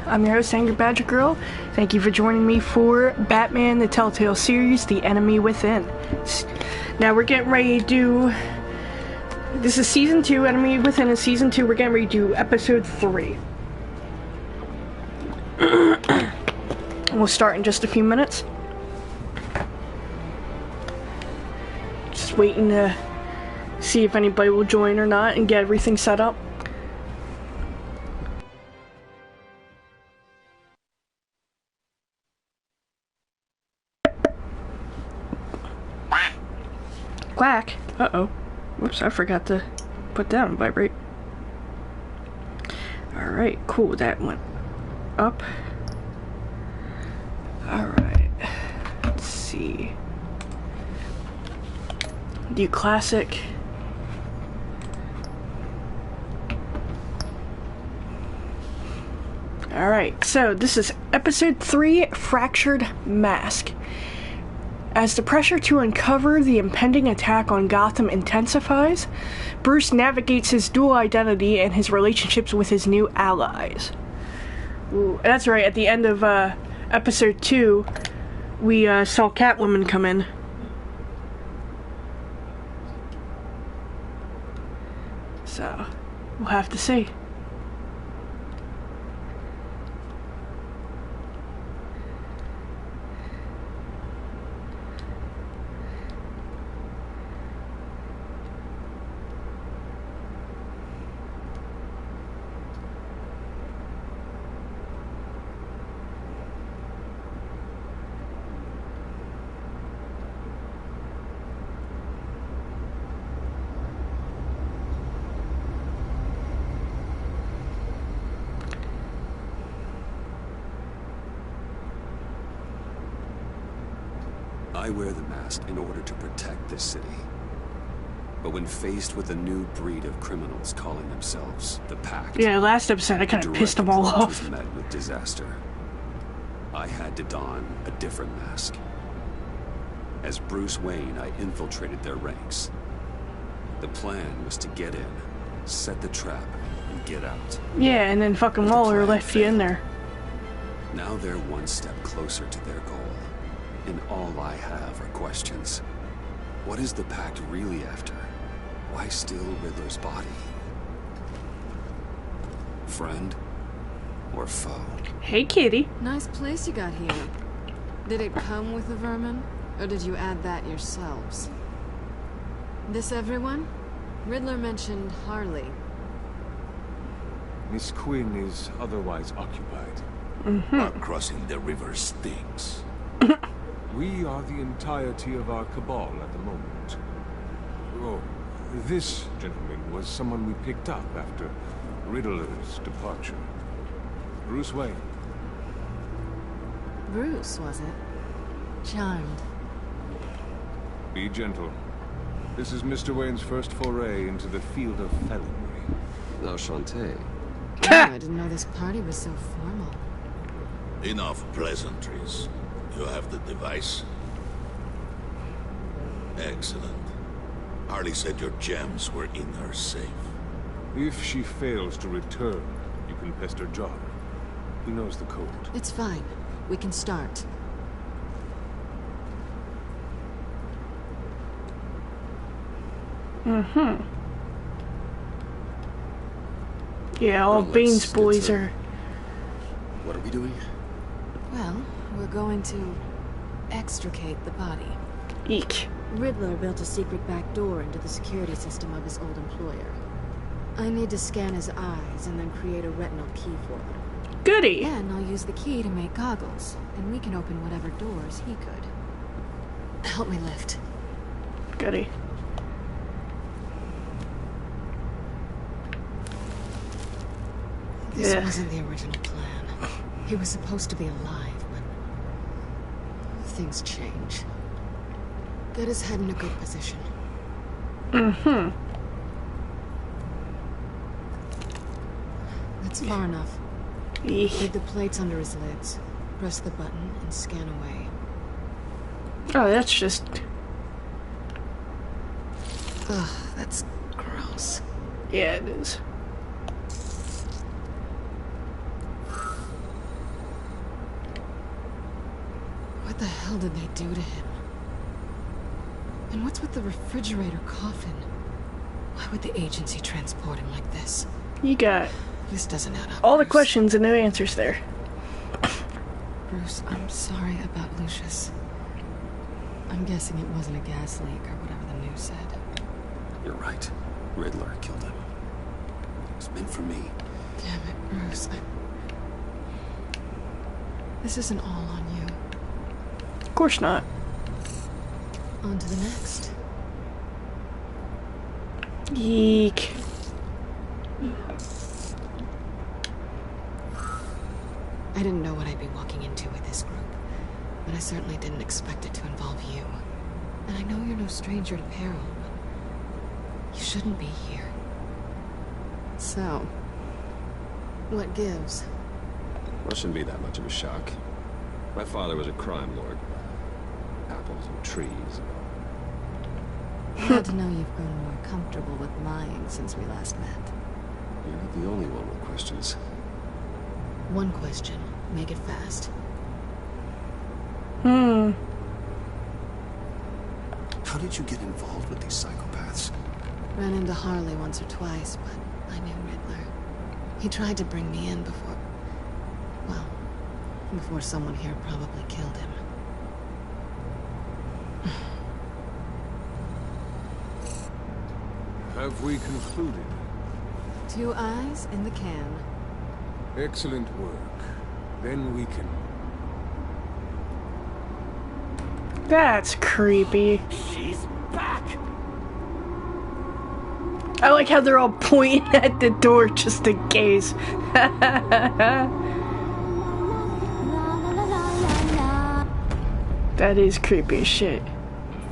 I'm your host, Angry Badger Girl. Thank you for joining me for Batman the Telltale series, The Enemy Within. Now we're getting ready to do... This is Season 2, Enemy Within is Season 2. We're getting ready to do Episode 3. We'll start in just a few minutes. Just waiting to see if anybody will join or not and get everything set up. Quack. Uh-oh. Whoops, I forgot to put that on vibrate. Alright, cool. That went up. Alright. Let's see. Do classic. Alright, so this is Episode 3, Fractured Mask. As the pressure to uncover the impending attack on Gotham intensifies, Bruce navigates his dual identity and his relationships with his new allies. Ooh, that's right, at the end of Episode 2, we saw Catwoman come in. So, we'll have to see. I wear the mask in order to protect this city. But when faced with a new breed of criminals calling themselves the Pact... Yeah, last episode I kind of pissed them all off. ...was met with disaster. I had to don a different mask. As Bruce Wayne, I infiltrated their ranks. The plan was to get in, set the trap, and get out. Yeah, and then fucking Waller left you in there. Now they're one step closer to their goal. And all I have are questions. What is the Pact really after? Why steal Riddler's body? Friend or foe? Hey, kitty. Nice place you got here. Did it come with the vermin? Or did you add that yourselves? This everyone? Riddler mentioned Harley. Miss Quinn is otherwise occupied. Our crossing the river stinks. We are the entirety of our cabal at the moment. Oh, this gentleman was someone we picked up after Riddler's departure. Bruce Wayne. Bruce, was it? Charmed. Be gentle. This is Mr. Wayne's first foray into the field of felonry. Enchanté. Oh, I didn't know this party was so formal. Enough pleasantries. You have the device? Excellent. Harley said your gems were in her safe. If she fails to return, you can pester John. He knows the code. It's fine. We can start. Yeah, all Bane's boys are... What are we doing? Well, we're going to extricate the body. Eek. Riddler built a secret back door into the security system of his old employer. I need to scan his eyes and then create a retinal key for them. Goody. Then I'll use the key to make goggles, and we can open whatever doors he could. Help me lift. Goody. This Yeah. wasn't the original plan. He was supposed to be alive, but things change. Get his head in a good position. That's far enough. Eek. Leave the plates under his lids. Press the button and scan away. Oh, that's just... Ugh, that's gross. Yeah, it is. What the hell did they do to him? And what's with the refrigerator coffin? Why would the agency transport him like this? You got This doesn't add up. all the Bruce. questions and no answers there. Bruce, I'm sorry about Lucius. I'm guessing it wasn't a gas leak or whatever the news said. You're right. Riddler killed him. It was meant for me. Damn it, Bruce. This isn't all on you. Of course not. On to the next. Yeek. I didn't know what I'd be walking into with this group, but I certainly didn't expect it to involve you. And I know you're no stranger to peril, but you shouldn't be here. So, what gives? Well, it shouldn't be that much of a shock. My father was a crime lord. Apples and trees. Glad to know you've grown more comfortable with lying since we last met. You're not the only one with questions. One question. Make it fast. How did you get involved with these psychopaths? Ran into Harley once or twice, but I knew Riddler. He tried to bring me in before... well, before someone here probably killed him. Have we concluded? 2 eyes in the can. Excellent work. Then we can... That's creepy. She's back! I like how they're all pointing at the door just to gaze. That is creepy as shit.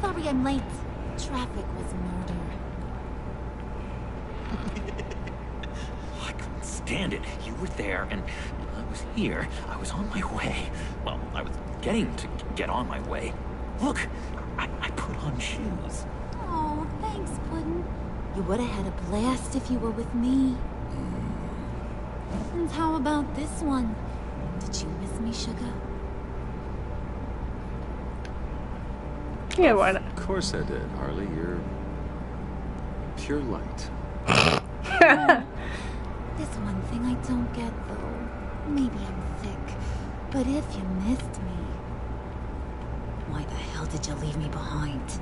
Sorry I'm late. Traffic was murder. I couldn't stand it. You were there, and I was here. I was on my way. Well, I was getting to get on my way. Look, I put on shoes. Oh, thanks, Puddin'. You would have had a blast if you were with me. And how about this one? Did you miss me, sugar? Yeah, why not? Of course I did, Harley. You're... pure light. There's one thing I don't get, though. Maybe I'm thick. But if you missed me, why the hell did you leave me behind?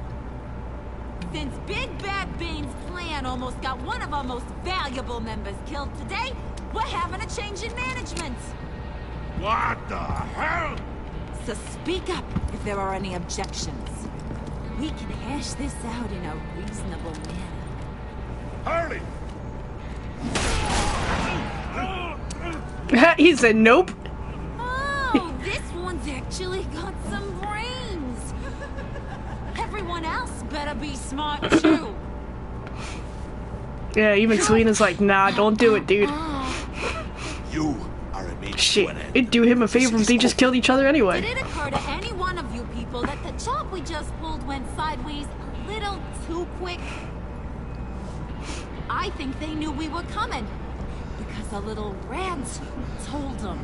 Since Big Bad Bane's plan almost got one of our most valuable members killed today, we're having a change in management. What the hell? So speak up if there are any objections. We can hash this out in a reasonable manner. Harley! He said nope. Oh, this one's actually got some brains. Everyone else better be smart too. Yeah, even Selena's like, nah, don't do it, dude. You are a means Shit, to an end. it'd do him a favor if they just killed each other Did anyway. it occur to any one of you people that the job we just pulled went sideways a little too quick? I think they knew we were coming, because a little rat told them.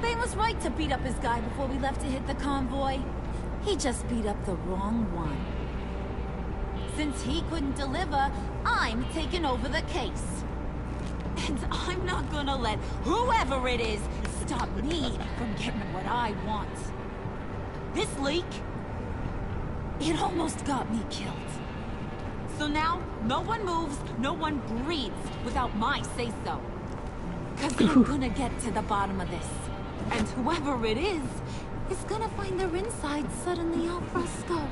Bane was right to beat up his guy before we left to hit the convoy. He just beat up the wrong one. Since he couldn't deliver, I'm taking over the case. And I'm not gonna let whoever it is stop me from getting what I want. This leak, it almost got me killed. So now, no one moves, no one breathes without my say-so. Cause I'm gonna get to the bottom of this. And whoever it is gonna find their insides suddenly al fresco.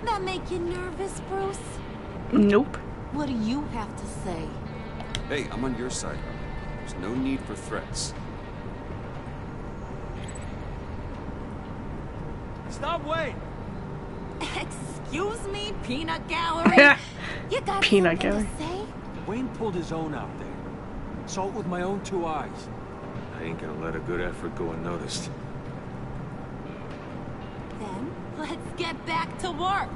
That make you nervous, Bruce? Nope. What do you have to say? Hey, I'm on your side. There's no need for threats. Stop, wait! Excuse me, peanut gallery? You got Peanut something gallery. to say? Wayne pulled his own out there. Saw it with my own 2 eyes. I ain't gonna let a good effort go unnoticed. Then, let's get back to work.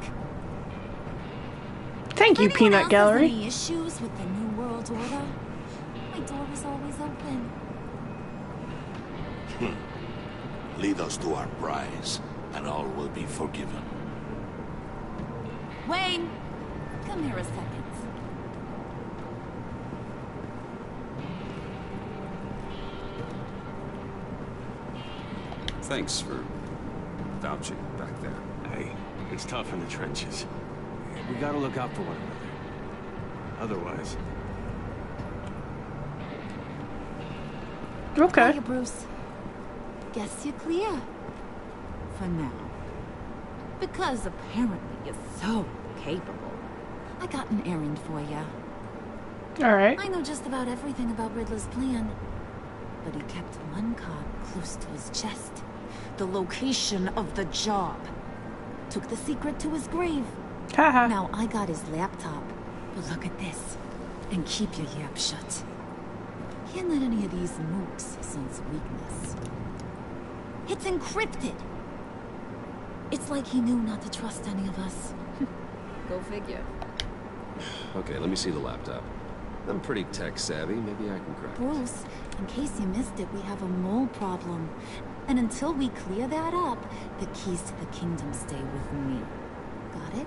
Thank you, Anyone Peanut else Gallery. Has any issues with the New World Order? My door is always open. Lead us to our prize, and all will be forgiven. Wayne, come here a second. Thanks for vouching back there. Hey, it's tough in the trenches. We gotta look out for one another. Otherwise... Okay. Hiya, Bruce. Guess you're clear. For now. Because apparently you're so capable. I got an errand for you. Alright. I know just about everything about Riddler's plan. But he kept one card close to his chest. The location of the job. Took the secret to his grave. Haha. Now I got his laptop. But look at this. And keep your yap shut. Can't let any of these mooks sense weakness. It's encrypted. It's like he knew not to trust any of us. Go figure. Okay, let me see the laptop. I'm pretty tech savvy. Maybe I can crack it. Bruce, in case you missed it, we have a mole problem. And until we clear that up, the keys to the kingdom stay with me. Got it?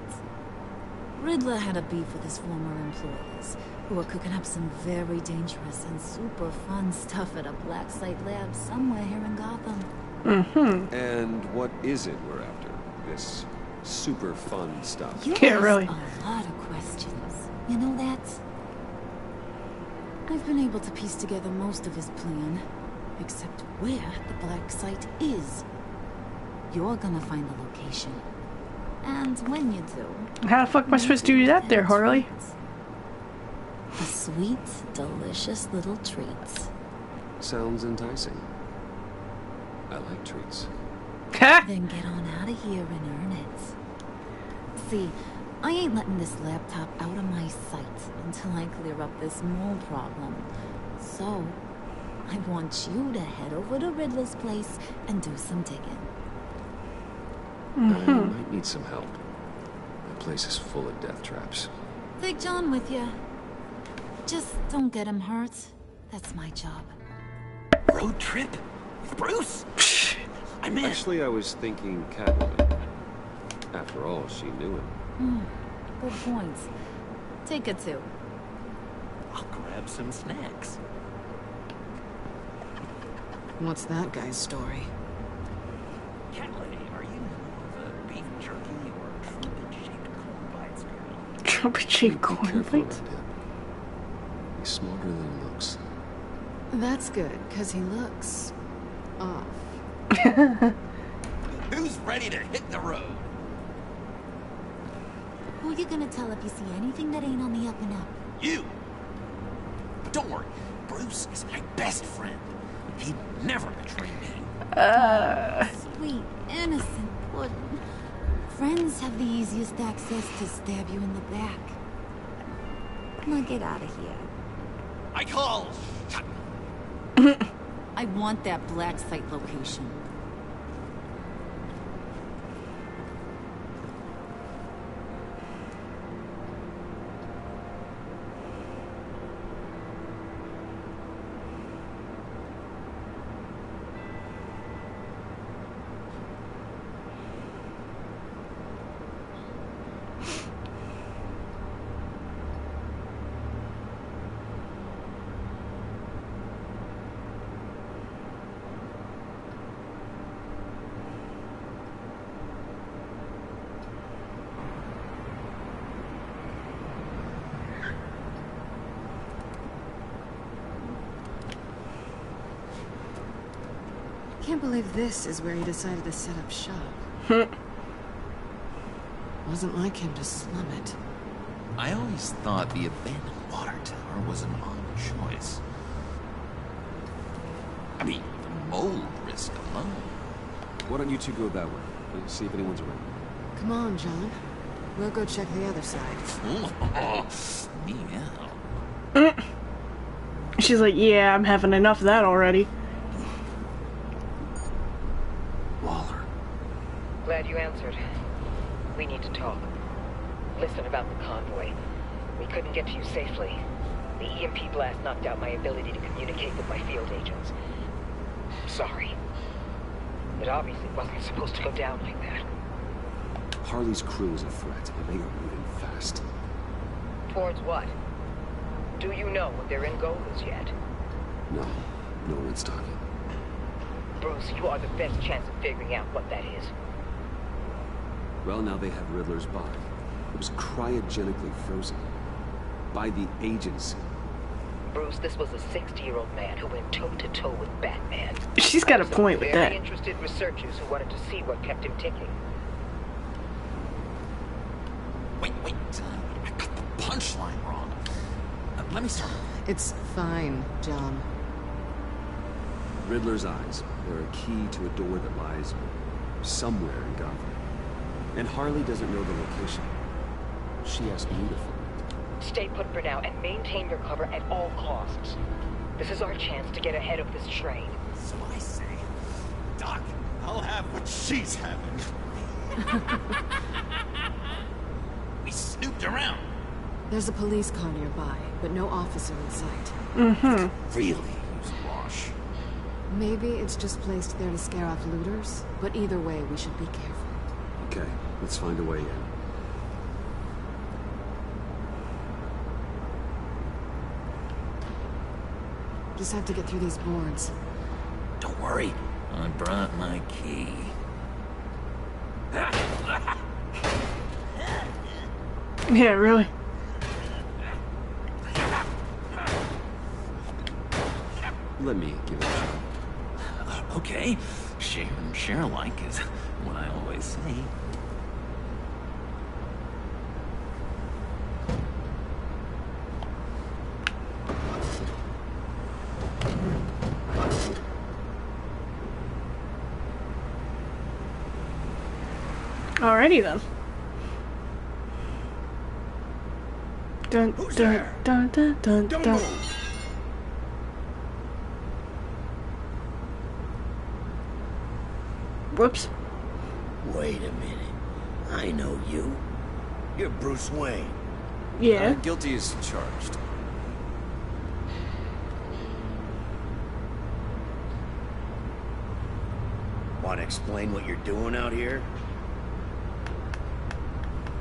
Riddler had a beef with his former employees, who were cooking up some very dangerous and super fun stuff at a black site lab somewhere here in Gotham. Mm-hmm. And what is it we're after? This super fun stuff? You Yeah, ask really. a lot of questions. You know that? I've been able to piece together most of his plan, except where the black site is. You're gonna find the location. And when you do... How the fuck am I supposed to do that there, Harley? A sweet, delicious little treat. Sounds enticing. I like treats. Ha! Then get on out of here and earn it. See, I ain't letting this laptop out of my sight until I clear up this mole problem. So, I want you to head over to Riddler's place and do some digging. I might need some help. The place is full of death traps. Take John with you. Just don't get him hurt. That's my job. Road trip? With Bruce? I'm in. Actually, I was thinking Catwoman. After all, she knew him. Good point. Take it too. I'll grab some snacks. What's that guy's story? Cat lady, are you more of a beef jerky or trumpet-shaped corn bites girl? Trumpet-shaped Be corn careful bites. around him. He's smarter than he looks. That's good, because he looks... off. Who's ready to hit the road? Who you gonna tell if you see anything that ain't on the up and up? You! But don't worry, Bruce is my best friend. He'd never betray me. Sweet, innocent pudding. Friends have the easiest access to stab you in the back. Now get out of here. I call shot. I want that black site location. Can't believe this is where he decided to set up shop. Wasn't like him to slum it. I always thought the abandoned water tower was an odd choice. I mean, the mold risk alone. Why don't you two go that way? Let's see if anyone's around. Come on, John. We'll go check the other side. Yeah. She's like, yeah, I'm having enough of that already. Waller. Glad you answered. We need to talk. Listen about the convoy. We couldn't get to you safely. The EMP blast knocked out my ability to communicate with my field agents. Sorry. It obviously wasn't supposed to go down like that. Harley's crew is a threat, and they are moving fast. Towards what? Do you know what their end goal is yet? No, no one's talking. Bruce, you are the best chance of figuring out what that is. Well, now they have Riddler's body. It was cryogenically frozen. By the agency. Bruce, this was a 60-year-old man who went toe-to-toe with Batman. She's got a point with that. Very interested researchers who wanted to see what kept him ticking. Wait. I got the punchline wrong. Let me start. It's fine, John. Riddler's eyes. They're a key to a door that lies somewhere in Gotham. And Harley doesn't know the location. She asked me to find it. Stay put for now and maintain your cover at all costs. This is our chance to get ahead of this train. So I say, Doc, I'll have what she's having. We snooped around. There's a police car nearby, but no officer in sight. Really use Wash. Maybe it's just placed there to scare off looters, but either way, we should be careful. Okay, let's find a way in. Just have to get through these boards. Don't worry, I brought my key. Yeah, really. Let me give it a shot. Okay, share alike is what I always say. Alrighty then. Dun dun dun dun dun Don't dun. move. Whoops. Wait a minute. I know you. You're Bruce Wayne. Yeah. Guilty as charged. Want to explain what you're doing out here?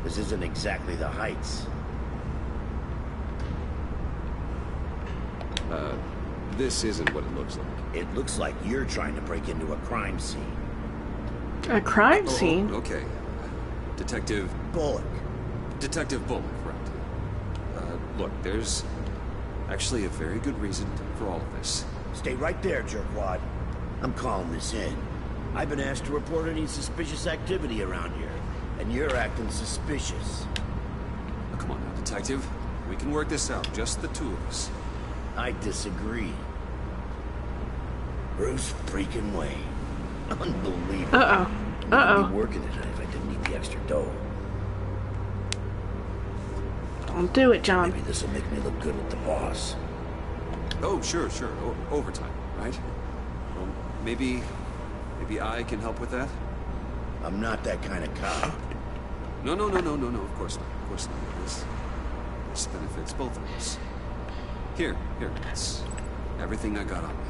This isn't exactly the Heights. This isn't what it looks like. It looks like you're trying to break into a crime scene. A crime scene? Okay. Detective Bullock. Bullock, right. Look, there's actually a very good reason for all of this. Stay right there, jerkwad. I'm calling this in. I've been asked to report any suspicious activity around here, and you're acting suspicious. Oh, come on now, Detective. We can work this out, just the two of us. I disagree. Bruce freaking Wayne. Unbelievable. Uh-oh. I'd be working tonight if I didn't need the extra dough. Don't do it, John. Maybe this will make me look good with the boss. Oh, sure. Overtime, right? Well, maybe I can help with that? I'm not that kind of cop. No, of course not. Of course not. This benefits both of us. Here, it's everything I got on me.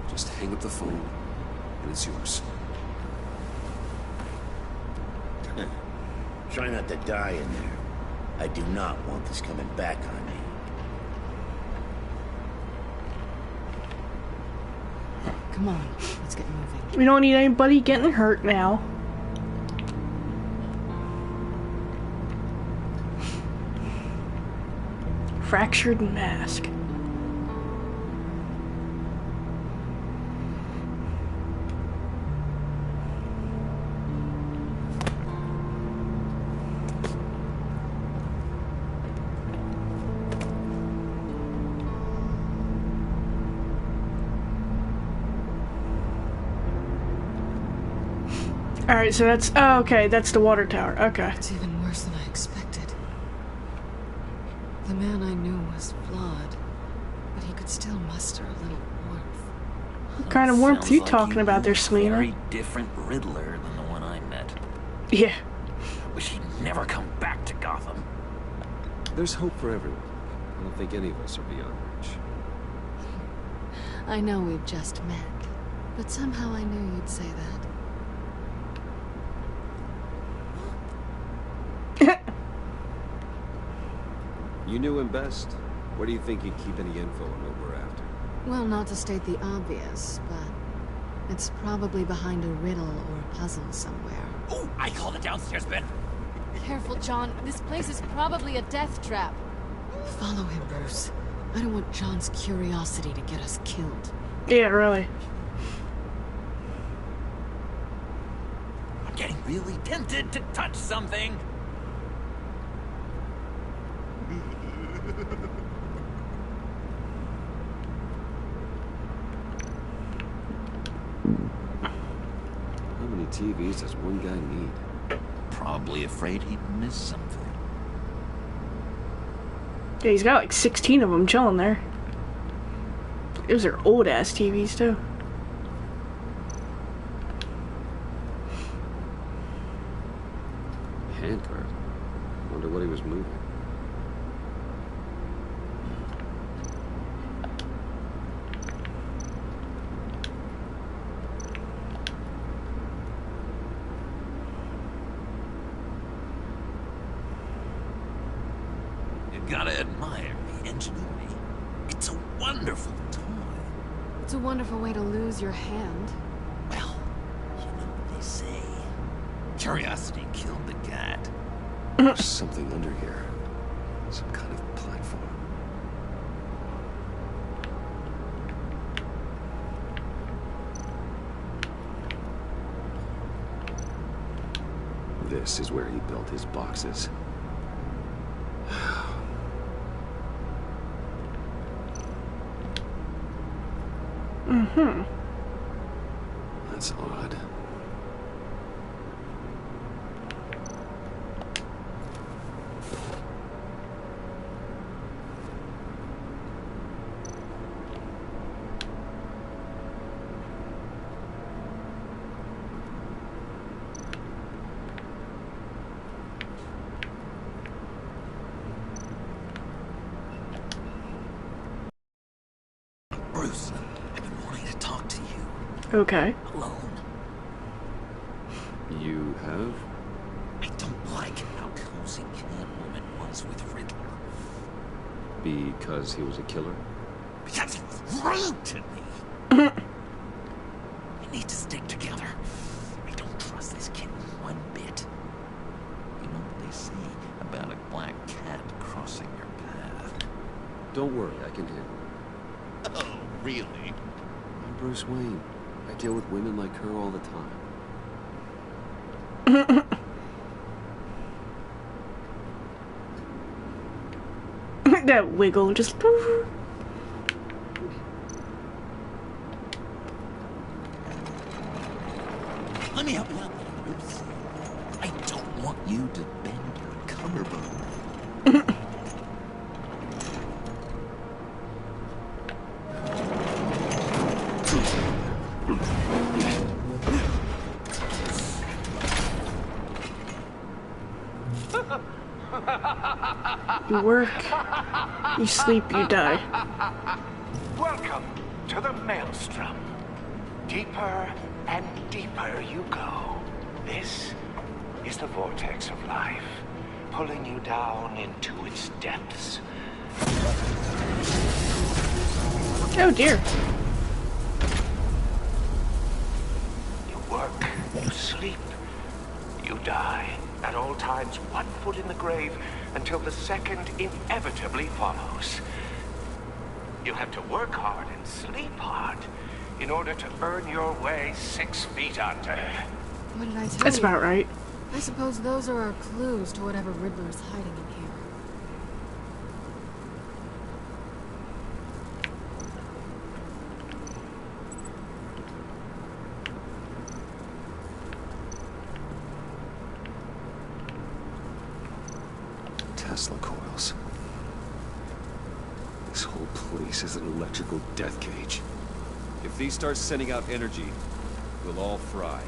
Just hang up the phone, and it's yours. Try not to die in there. I do not want this coming back on me. Come on, let's get moving. We don't need anybody getting hurt now. Fractured mask. Alright, so that's... Oh, okay, that's the water tower. Okay. It's even worse than I expected. The man I knew was flawed, but he could still muster a little warmth. What kind of warmth are you Sounds like talking about there, knew a Selena? Very different Riddler than the one I met. Yeah. Wish he'd never come back to Gotham. There's hope for everyone. I don't think any of us are beyond reach. I know we've just met, But somehow I knew you'd say that. You knew him best. Where do you think he'd keep any info on what we're after? Well, not to state the obvious, but it's probably behind a riddle or a puzzle somewhere. Oh, I called it downstairs, Ben. Careful, John. This place is probably a death trap. Follow him, Bruce. I don't want John's curiosity to get us killed. Yeah, really. I'm getting really tempted to touch something. How many TVs does one guy need? Probably afraid he'd miss something. Yeah, he's got like 16 of them chilling there. Those are old-ass TVs, too. Handcart. Wonder what he was moving. You gotta admire the ingenuity. It's a wonderful toy. It's a wonderful way to lose your hand. Well, you know what they say. Curiosity killed the cat. There's something under here. Some kind of platform. This is where he built his boxes. Mm-hmm. That's odd. Bruce, I've been wanting to talk to you. Okay. Alone. You have? I don't like how cozy Catwoman was with Riddler. Because he was a killer? Because he was rude to me. We need to stick together. I don't trust this kid one bit. You know what they say about a black cat crossing your path? Don't worry, I can handle it. Oh, really? I'm Bruce Wayne. I deal with women like her all the time. That wiggle, just... Let me help you out, Bruce. I don't want you to bend your collarbone. You work, you sleep, you die. Welcome to the Maelstrom. Deeper and deeper you go. This is the vortex of life, pulling you down into its depths. Oh dear. You work, you sleep, you die. At all times, 1 foot in the grave until the second inevitably follows. You have to work hard and sleep hard in order to earn your way 6 feet under. What did I tell That's you? about right. I suppose those are our clues to whatever Riddler is hiding in here. Tesla coils. This whole place is an electrical death cage. If these start sending out energy, we'll all fry.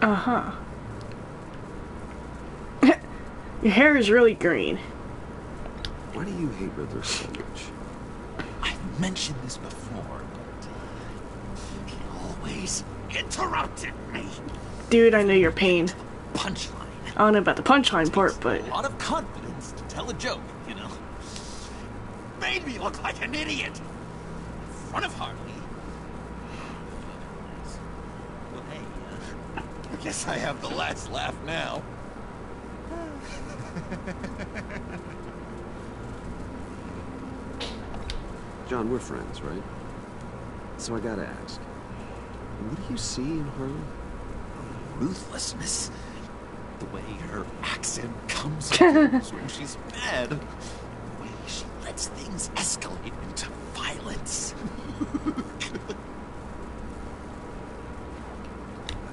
Uh-huh. Your hair is really green. Why do you hate Riddler so much? I've mentioned this before, but he always interrupted me. Dude, I know your pain. Punchline. I don't know about the punchline part, but... A lot of confidence to tell a joke, you know. Made me look like an idiot. In front of Harley. Well, hey, I guess I have the last laugh now. John, we're friends, right? So I gotta ask. What do you see in Harley? Ruthlessness. The way her accent comes across when she's mad. The way she lets things escalate into violence.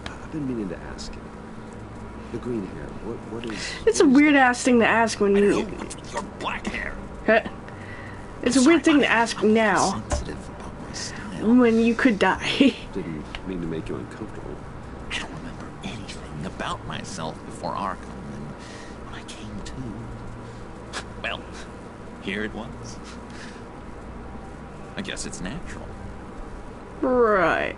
I've been meaning to ask you. The green hair, what is... It's a weird-ass thing to ask when you... Your black hair. It's a weird thing to ask now. When you could die. Didn't mean to make you uncomfortable. I don't remember anything about myself before Arkham, and when I came to... Well, here it was. I guess it's natural. Right.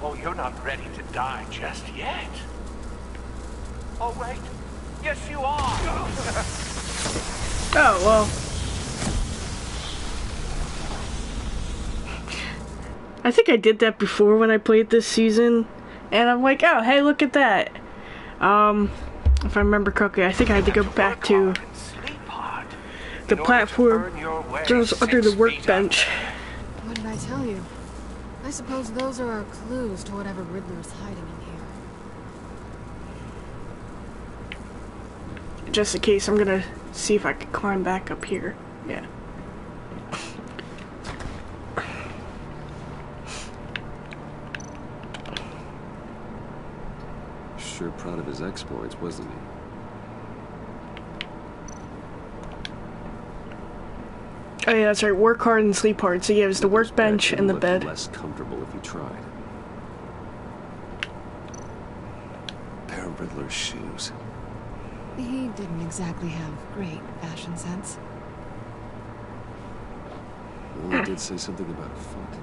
Oh, you're not ready to die just yet. Oh, wait. Yes, you are. Oh, well. I think I did that before when I played this season. And I'm like, oh, hey, look at that. If I remember correctly, I think I had to go back to the platform just under the workbench. What did I tell you? I suppose those are our clues to whatever Riddler's hiding in here. Just in case, I'm gonna see if I can climb back up here. Yeah. Sure proud of his exploits, wasn't he? Oh yeah, that's right. Work hard and sleep hard. So yeah, it was the workbench and the bed. Less comfortable if you tried. Pair of Riddler's shoes. He didn't exactly have great fashion sense. Well, he did say something about a foot.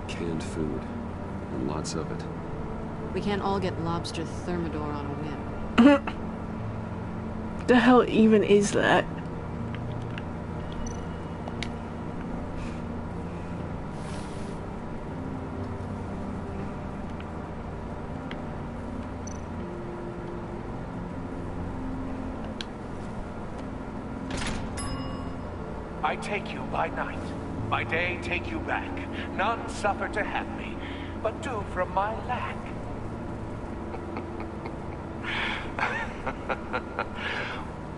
Canned food. And lots of it. We can't all get lobster thermidor on a whim. The hell even is that? I take you by night. By day take you back. None suffer to have me, but do from my lack.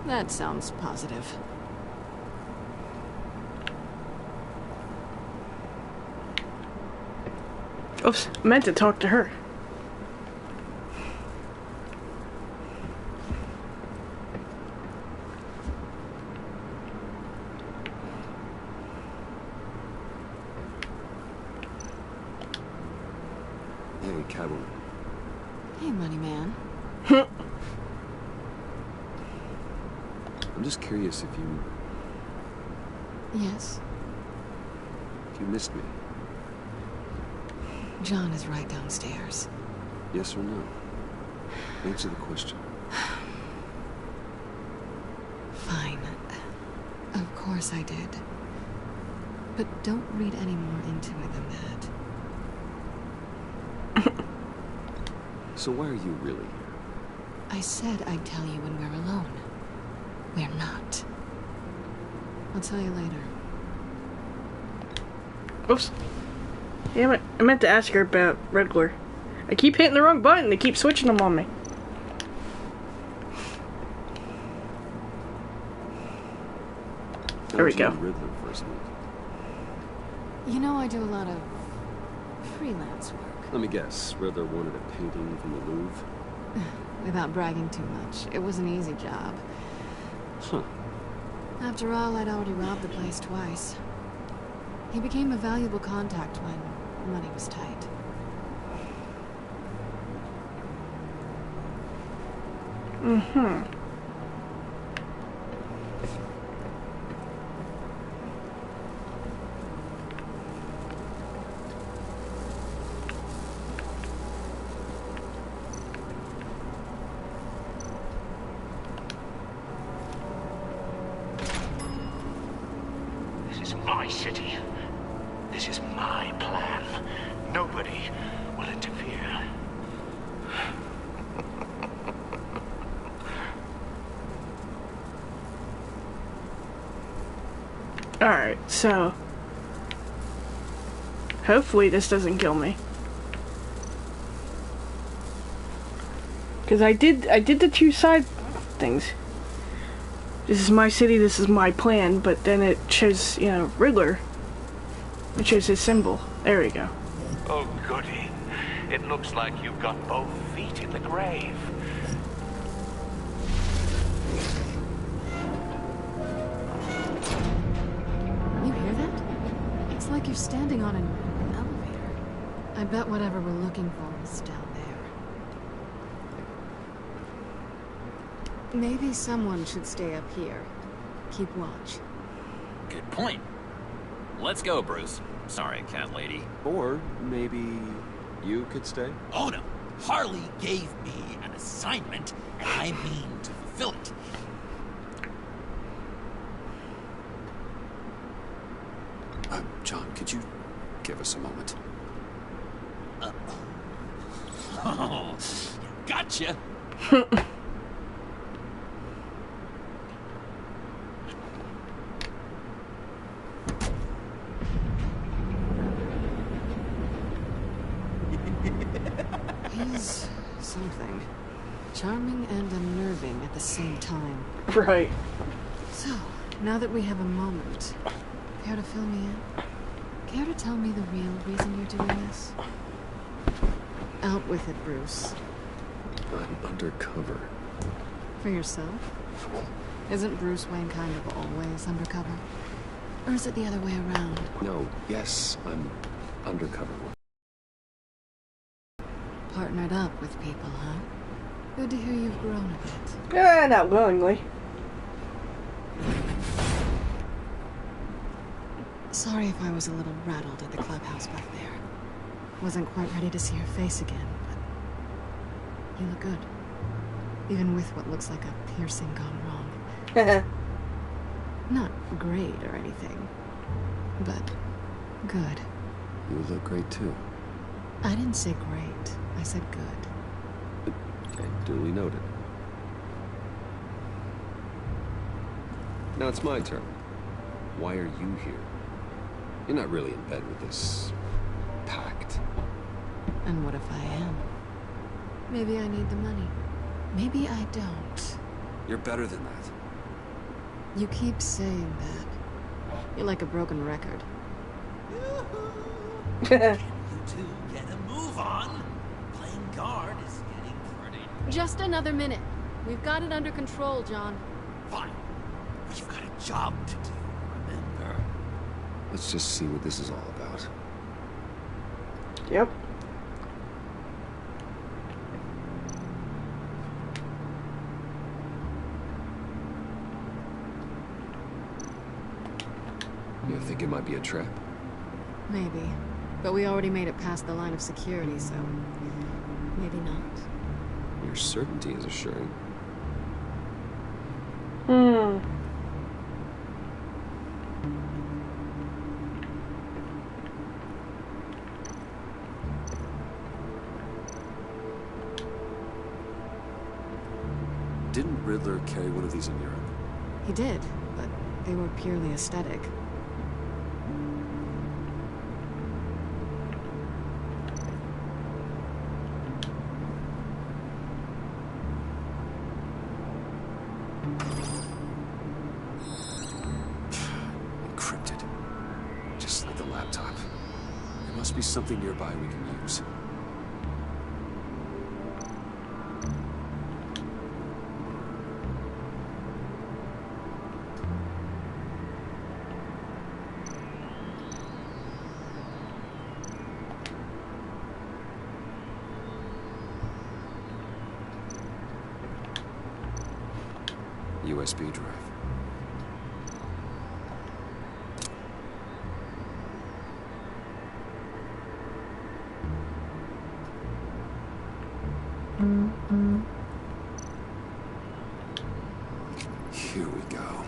That sounds positive. Oops, meant to talk to her. Hey, Catwoman. Hey, money man. I'm just curious if you... Yes? If you missed me. John is right downstairs. Yes or no? Answer the question. Fine. Of course I did. But don't read any more into it than that. So why are you really here? I said I'd tell you when we're alone. We're not. I'll tell you later. Oops. Damn it. I meant to ask her about Riddler. I keep hitting the wrong button. They keep switching them on me. There we go. Riddler first meet? You know, I do a lot of freelance work. Let me guess. Riddler wanted a painting from the Louvre? Without bragging too much, it was an easy job. Huh. After all, I'd already robbed the place twice. He became a valuable contact when money was tight. Mm-hmm. This is my city. This is my plan. Nobody will interfere. Alright, so... hopefully this doesn't kill me. Because I did the two side things. This is my city, this is my plan, but then it shows, you know, Riddler. It shows his symbol. There we go. Oh, goody. It looks like you've got both feet in the grave. You hear that? It's like you're standing on an elevator. I bet whatever we're looking for is down there. Maybe someone should stay up here. Keep watch. Good point. Let's go, Bruce. Sorry, cat lady. Or maybe you could stay? Oh no, Harley gave me an assignment, and I mean to fulfill it. John, could you give us a moment? Oh, gotcha. He's something. Charming and unnerving at the same time. Right. So, now that we have a moment, care to fill me in? Care to tell me the real reason you're doing this? Out with it, Bruce. I'm undercover. For yourself? Isn't Bruce Wayne kind of always undercover? Or is it the other way around? No, yes, I'm undercover. Partnered up with people, huh? Good to hear you've grown a bit. Yeah, not willingly. Sorry if I was a little rattled at the clubhouse back there. Wasn't quite ready to see your face again, but you look good. Even with what looks like a piercing gone wrong. Not great or anything, but good. You look great too. I didn't say great. I said good. Okay, duly noted. Now it's my turn. Why are you here? You're not really in bed with this pact. And what if I am? Maybe I need the money. Maybe I don't. You're better than that. You keep saying that. You're like a broken record. You two get a move on. Playing guard is getting pretty. Just another minute. We've got it under control, John. Fine. We've got a job to do, remember? Let's just see what this is all about. Yep. You think it might be a trap? Maybe. But we already made it past the line of security, so maybe not. Your certainty is assuring. Didn't Riddler carry one of these in Europe? He did, but they were purely aesthetic. must be something nearby we can use. USB drive. Here we go.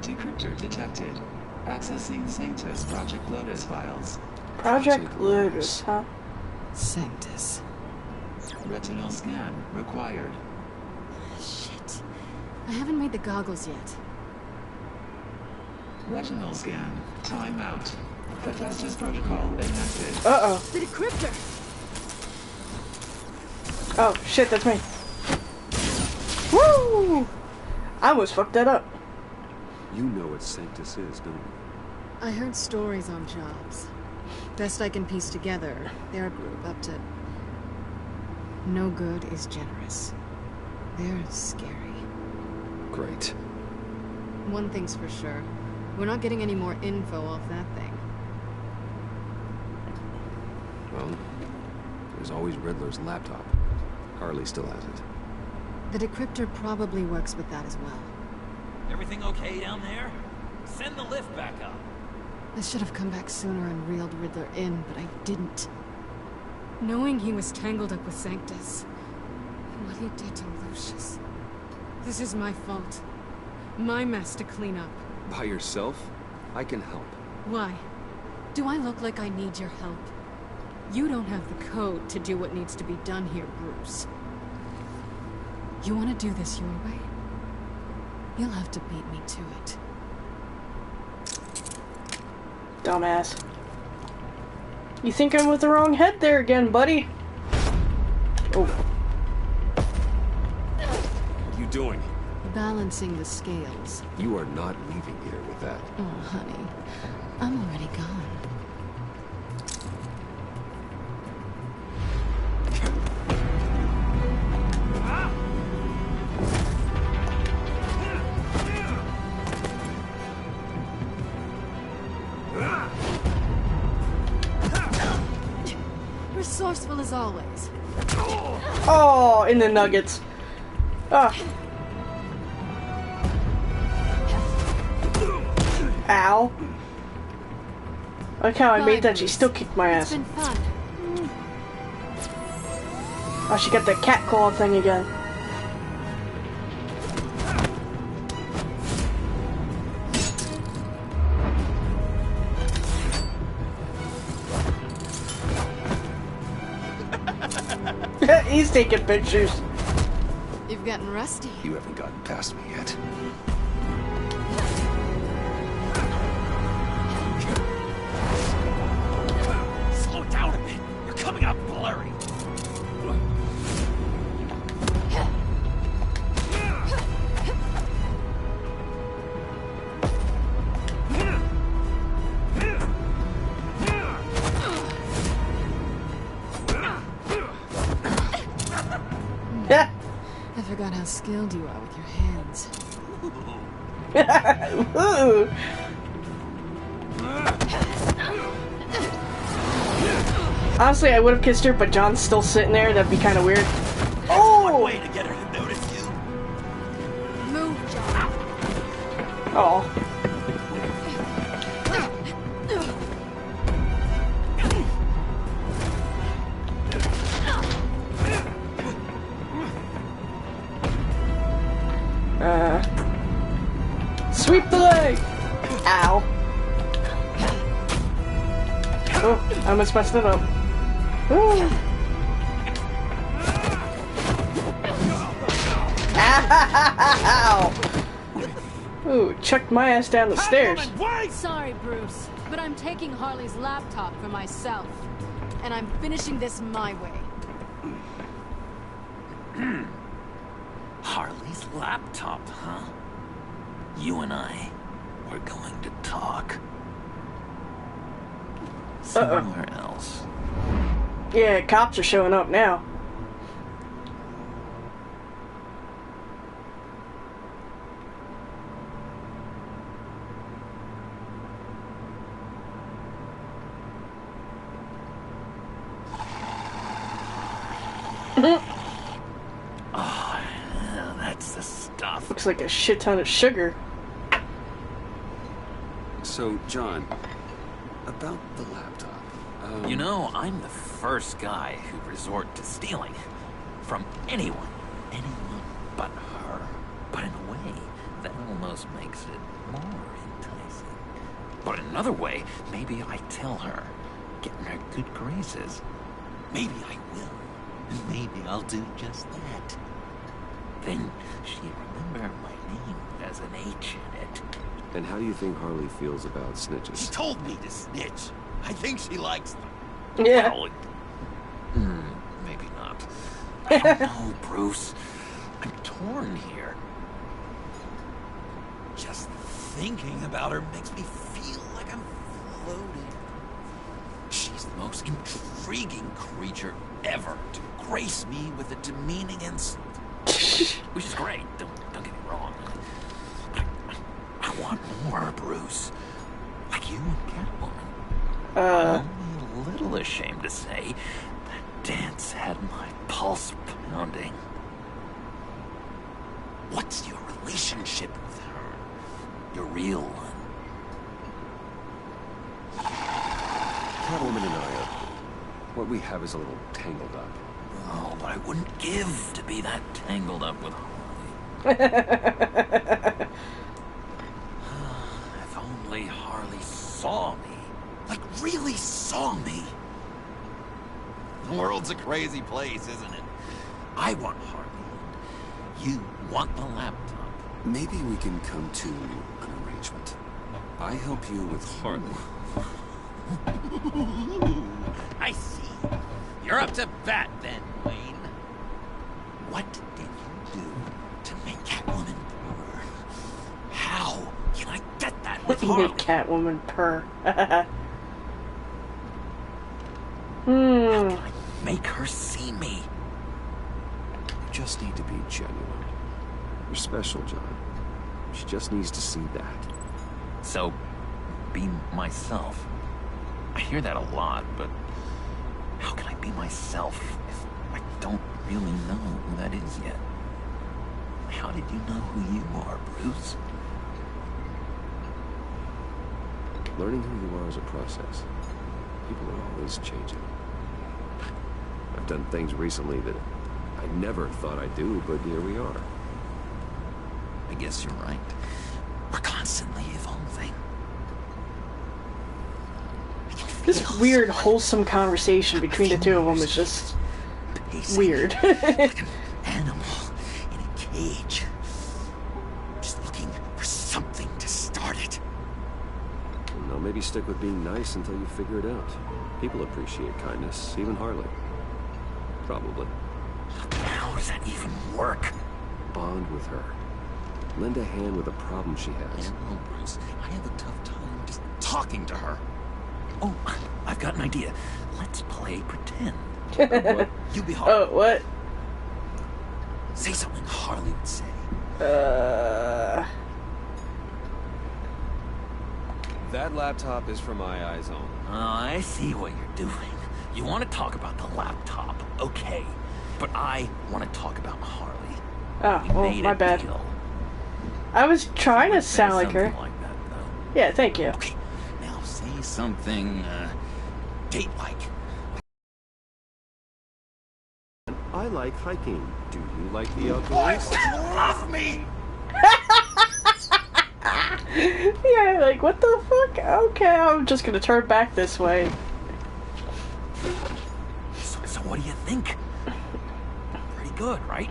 Decryptor detected. Accessing Sanctus Project Lotus files. Project Lotus, huh? Sanctus. Retinal scan required. Shit. I haven't made the goggles yet. Retinal scan. Timeout. Hephaestus protocol enacted. Uh-oh. The decryptor! Oh, shit, that's me. Woo! I almost fucked that up. You know what Sanctus is, don't you? I heard stories on jobs. Best I can piece together, they're a group up to... No good is generous. They're scary. Great. One thing's for sure. We're not getting any more info off that thing. Well, there's always Riddler's laptop. Harley still has it. The decryptor probably works with that as well. Everything okay down there? Send the lift back up. I should have come back sooner and reeled Riddler in, but I didn't. Knowing he was tangled up with Sanctus, what he did to Lucius. This is my fault. My mess to clean up. By yourself? I can help. Why? Do I look like I need your help? You don't have the code to do what needs to be done here, Bruce. You want to do this your way? You'll have to beat me to it. Dumbass. You think I'm with the wrong head there again, buddy? Oh. What are you doing? Balancing the scales. You are not leaving here with that. Oh, honey. I'm already gone. Resourceful as always. Oh, in the nuggets. Ah. Ow. I like how I made that, she still kicked my ass. It's been fun. Oh, she got the cat claw thing again. He's taking pictures. You've gotten rusty. You haven't gotten past me yet. Slow down a bit. You're coming up blurry. I forgot how skilled you are with your hands. Ooh. Honestly, I would have kissed her, but John's still sitting there. That'd be kind of weird. Oh! One way to get her to notice you. Move, John. Oh. Sweep the leg! Ow. Oh, I almost messed it up. Ooh. Ow! Ooh, chucked my ass down the stairs. Sorry, Bruce, but I'm taking Harley's laptop for myself. And I'm finishing this my way. Harley's laptop, huh? You and I, we're going to talk. somewhere else. Yeah, cops are showing up now. Oh, that's the stuff. Looks like a shit ton of sugar. So, John, about the laptop. You know, I'm the first guy who'd resort to stealing. From anyone. Anyone but her. But in a way, that almost makes it more enticing. But in another way, maybe I tell her. Get in her good graces. Maybe I will. And maybe I'll do just that. Then she'd remember my name as an H in it. And how do you think Harley feels about snitches? She told me to snitch. I think she likes them. Yeah. Well, maybe not. I don't know, Bruce. I'm torn here. Just thinking about her makes me feel like I'm floating. She's the most intriguing creature ever to grace me with a demeaning insult. Which is great, don't get me wrong. I want more, Bruce. Like you and Catwoman. I'm only a little ashamed to say that dance had my pulse pounding. What's your relationship with her? Your real one. Catwoman and I, what we have is a little tangled up. Oh, but I wouldn't give to be that tangled up with Harley. If only Harley saw me. Like, really saw me. The world's a crazy place, isn't it? I want Harley. You want the laptop. Maybe we can come to an arrangement. I help you with Harley. I see. You're up to bat then, Wayne. What did you do to make Catwoman purr? How can I get that with Harley? Make Catwoman purr. How can I make her see me? You just need to be genuine. You're special, John. She just needs to see that. So, be myself. I hear that a lot, but how can I be myself if I don't really know who that is yet? How did you know who you are, Bruce? Learning who you are is a process. People are always changing. I've done things recently that I never thought I'd do, but here we are. I guess you're right. We're constantly evolving. This weird, wholesome conversation between the two of them is just weird. Like an animal in a cage. Just looking for something to start it. No, maybe stick with being nice until you figure it out. People appreciate kindness, even Harley. Probably. How does that even work? Bond with her. Lend a hand with a problem she has. No, Bruce, I have a tough time just talking to her. Oh, I've got an idea. Let's play pretend. What? You be Harley. Oh, what? Say something Harley would say. That laptop is for my eyes only. Oh, I see what you're doing. You want to talk about the laptop, okay. But I want to talk about Harley. Oh, We well, made my a bad. deal. I was trying to Say sound like her. something like that, though. Yeah, thank you. Okay, now say something, date-like. I like hiking. Do you like the outdoors? Love me! Yeah, like, what the fuck? Okay, I'm just gonna turn back this way. So what do you think? Pretty good, right?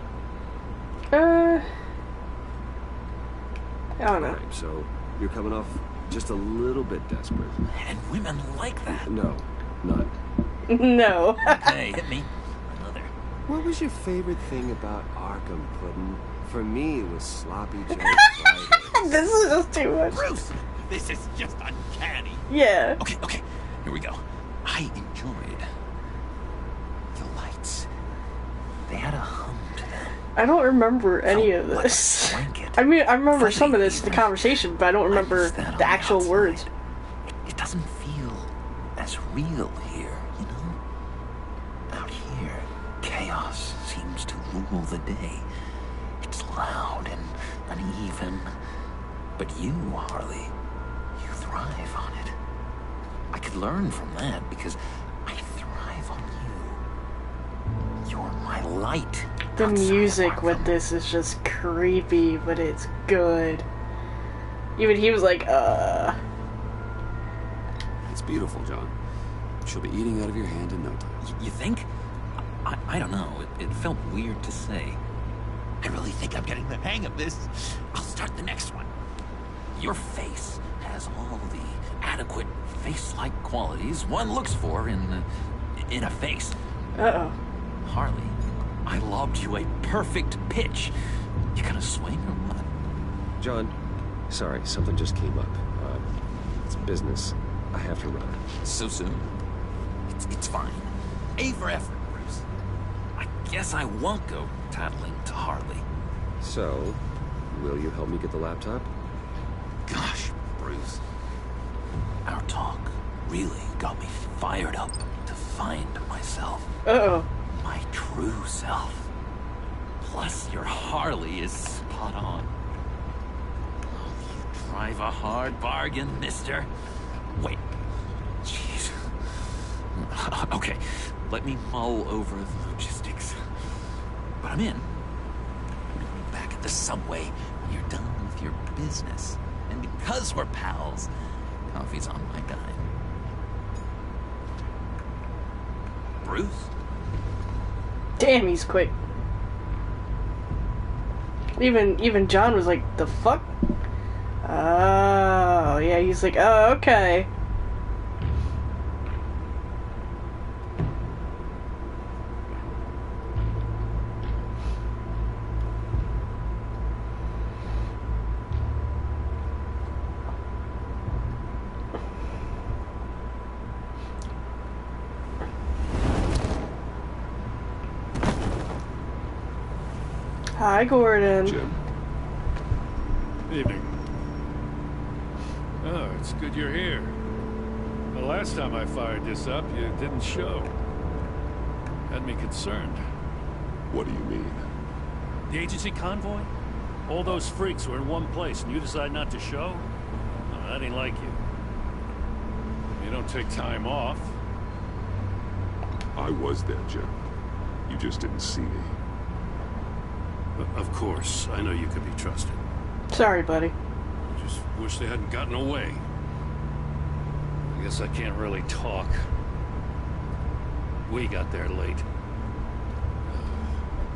I don't know. Alright, so you're coming off just a little bit desperate. And women like that. No, none. No. Okay, hit me. Another. What was your favorite thing about Arkham Pudding? For me, it was Sloppy Joe Friday. This is just too much. Bruce, this is just uncanny. Yeah. Okay, here we go. I enjoyed the lights. They had a hum to them. I don't remember any of this. I mean, I remember some of this, the conversation, but I don't remember the actual words. It doesn't feel as real here, you know? Out here, chaos seems to rule the day. It's loud and uneven. But you, Harley, you thrive on it. I could learn from that because I thrive on you. You're my light. The music with this is just creepy, but it's good. Even he was like, It's beautiful, John. She'll be eating out of your hand in no time. You think? I don't know. It felt weird to say. I really think I'm getting the hang of this. I'll start the next one. Your face has all the adequate face-like qualities one looks for in a face. Uh-oh. Harley, I lobbed you a perfect pitch. You gonna swing or what? John, sorry, something just came up. It's business. I have to run. So soon? It's fine. A for effort, Bruce. I guess I won't go tattling to Harley. So, will you help me get the laptop? Gosh, Bruce. Our talk really got me fired up to find myself. Uh-oh. My true self. Plus, your Harley is spot on. Oh, you drive a hard bargain, mister. Wait. Jeez. Okay, let me mull over the logistics. But I'm in. I'm gonna be back at the subway when you're done with your business. And because we're pals, coffee's on my dime. Bruce? Damn, he's quick. Even John was like, the fuck? Oh, yeah, he's like, oh, okay. Hi, Gordon. Jim. Evening. Oh, it's good you're here. The last time I fired this up, you didn't show. Had me concerned. What do you mean? The agency convoy? All those freaks were in one place, and you decide not to show? No, that ain't like you. You don't take time off. I was there, Jim. You just didn't see me. Of course, I know you could be trusted. Sorry, buddy. I just wish they hadn't gotten away. I guess I can't really talk. We got there late.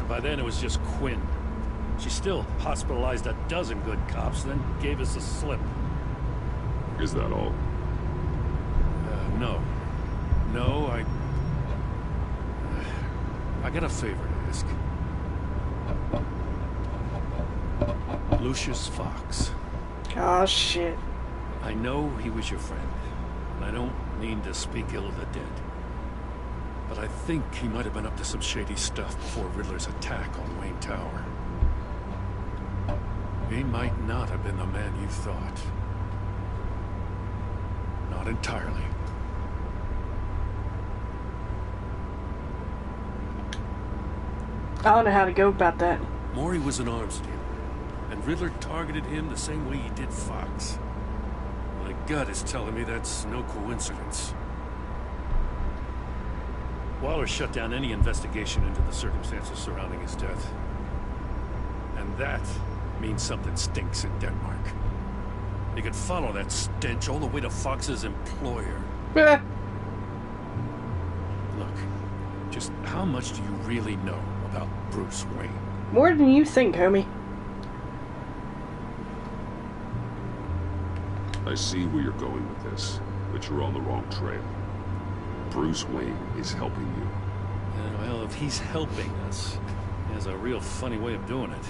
By then it was just Quinn. She still hospitalized a dozen good cops, then gave us a slip. Is that all? No. No, I got a favor to ask. Lucius Fox. Oh, shit. I know he was your friend, and I don't mean to speak ill of the dead. But I think he might have been up to some shady stuff before Riddler's attack on Wayne Tower. He might not have been the man you thought. Not entirely. I don't know how to go about that. Maury was an arms dealer, and Riddler targeted him the same way he did Fox. My gut is telling me that's no coincidence. Waller shut down any investigation into the circumstances surrounding his death. And that means something stinks in Denmark. You could follow that stench all the way to Fox's employer. Look, just how much do you really know about Bruce Wayne? More than you think, homie. I see where you're going with this, but you're on the wrong trail. Bruce Wayne is helping you. Well, if he's helping us, he has a real funny way of doing it.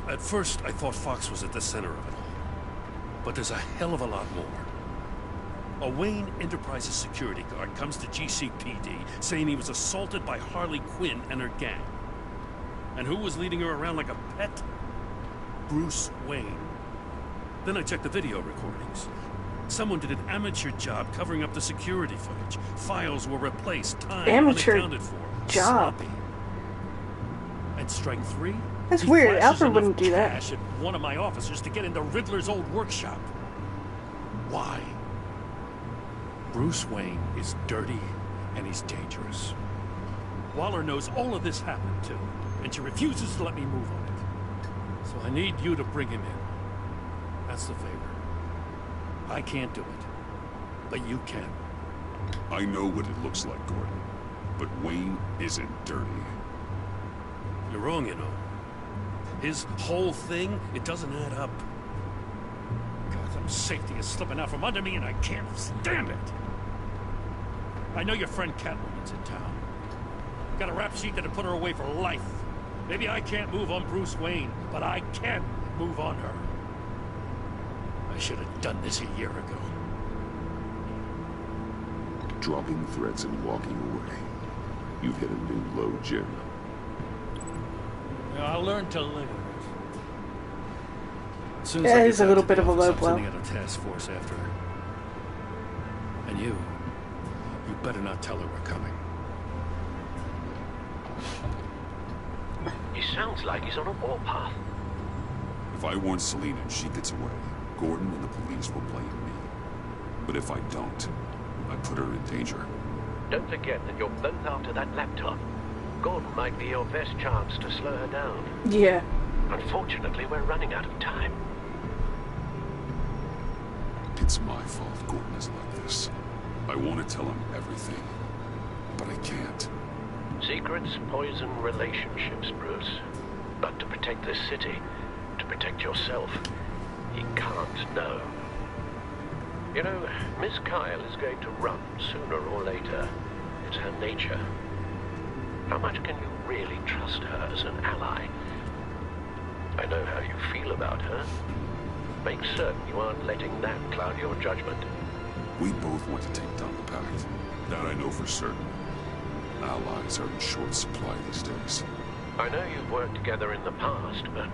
At first, I thought Fox was at the center of it all. But there's a hell of a lot more. A Wayne Enterprises security guard comes to GCPD saying he was assaulted by Harley Quinn and her gang. And who was leading her around like a pet? Bruce Wayne. Then I checked the video recordings. Someone did an amateur job covering up the security footage. Files were replaced, time unaccounted for. Job. Sloppy. And strike three? That's He weird. flashes Alfred wouldn't enough do that. cash at one of my officers to get into Riddler's old workshop. Why? Bruce Wayne is dirty and he's dangerous. Waller knows all of this happened too, and she refuses to let me move on it. So I need you to bring him in. That's the favor. I can't do it, but you can. I know what it looks like, Gordon, but Wayne isn't dirty. You're wrong, you know. His whole thing, it doesn't add up. Gotham's safety is slipping out from under me and I can't stand it. I know your friend Catwoman's in town. Got a rap sheet that'll put her away for life. Maybe I can't move on Bruce Wayne, but I can move on her. I should have done this a year ago. Dropping threats and walking away. You've hit a new low, Jim. I learned to live with it. As soon as Yeah, I it get is a back little to bit the of a office, low I'm blow. sending out a task force after her. And you better not tell her we're coming. He sounds like he's on a warpath. If I warn Selina and she gets away, Gordon and the police will blame me. But if I don't, I put her in danger. Don't forget that you're both after that laptop. Gordon might be your best chance to slow her down. Yeah. Unfortunately, we're running out of time. It's my fault Gordon is like this. I want to tell him everything, but I can't. Secrets poison relationships, Bruce. But to protect this city, to protect yourself, he can't know. You know, Miss Kyle is going to run sooner or later. It's her nature. How much can you really trust her as an ally? I know how you feel about her. Make certain you aren't letting that cloud your judgment. We both want to take down the Pact. That I know for certain. Allies are in short supply these days. I know you've worked together in the past, but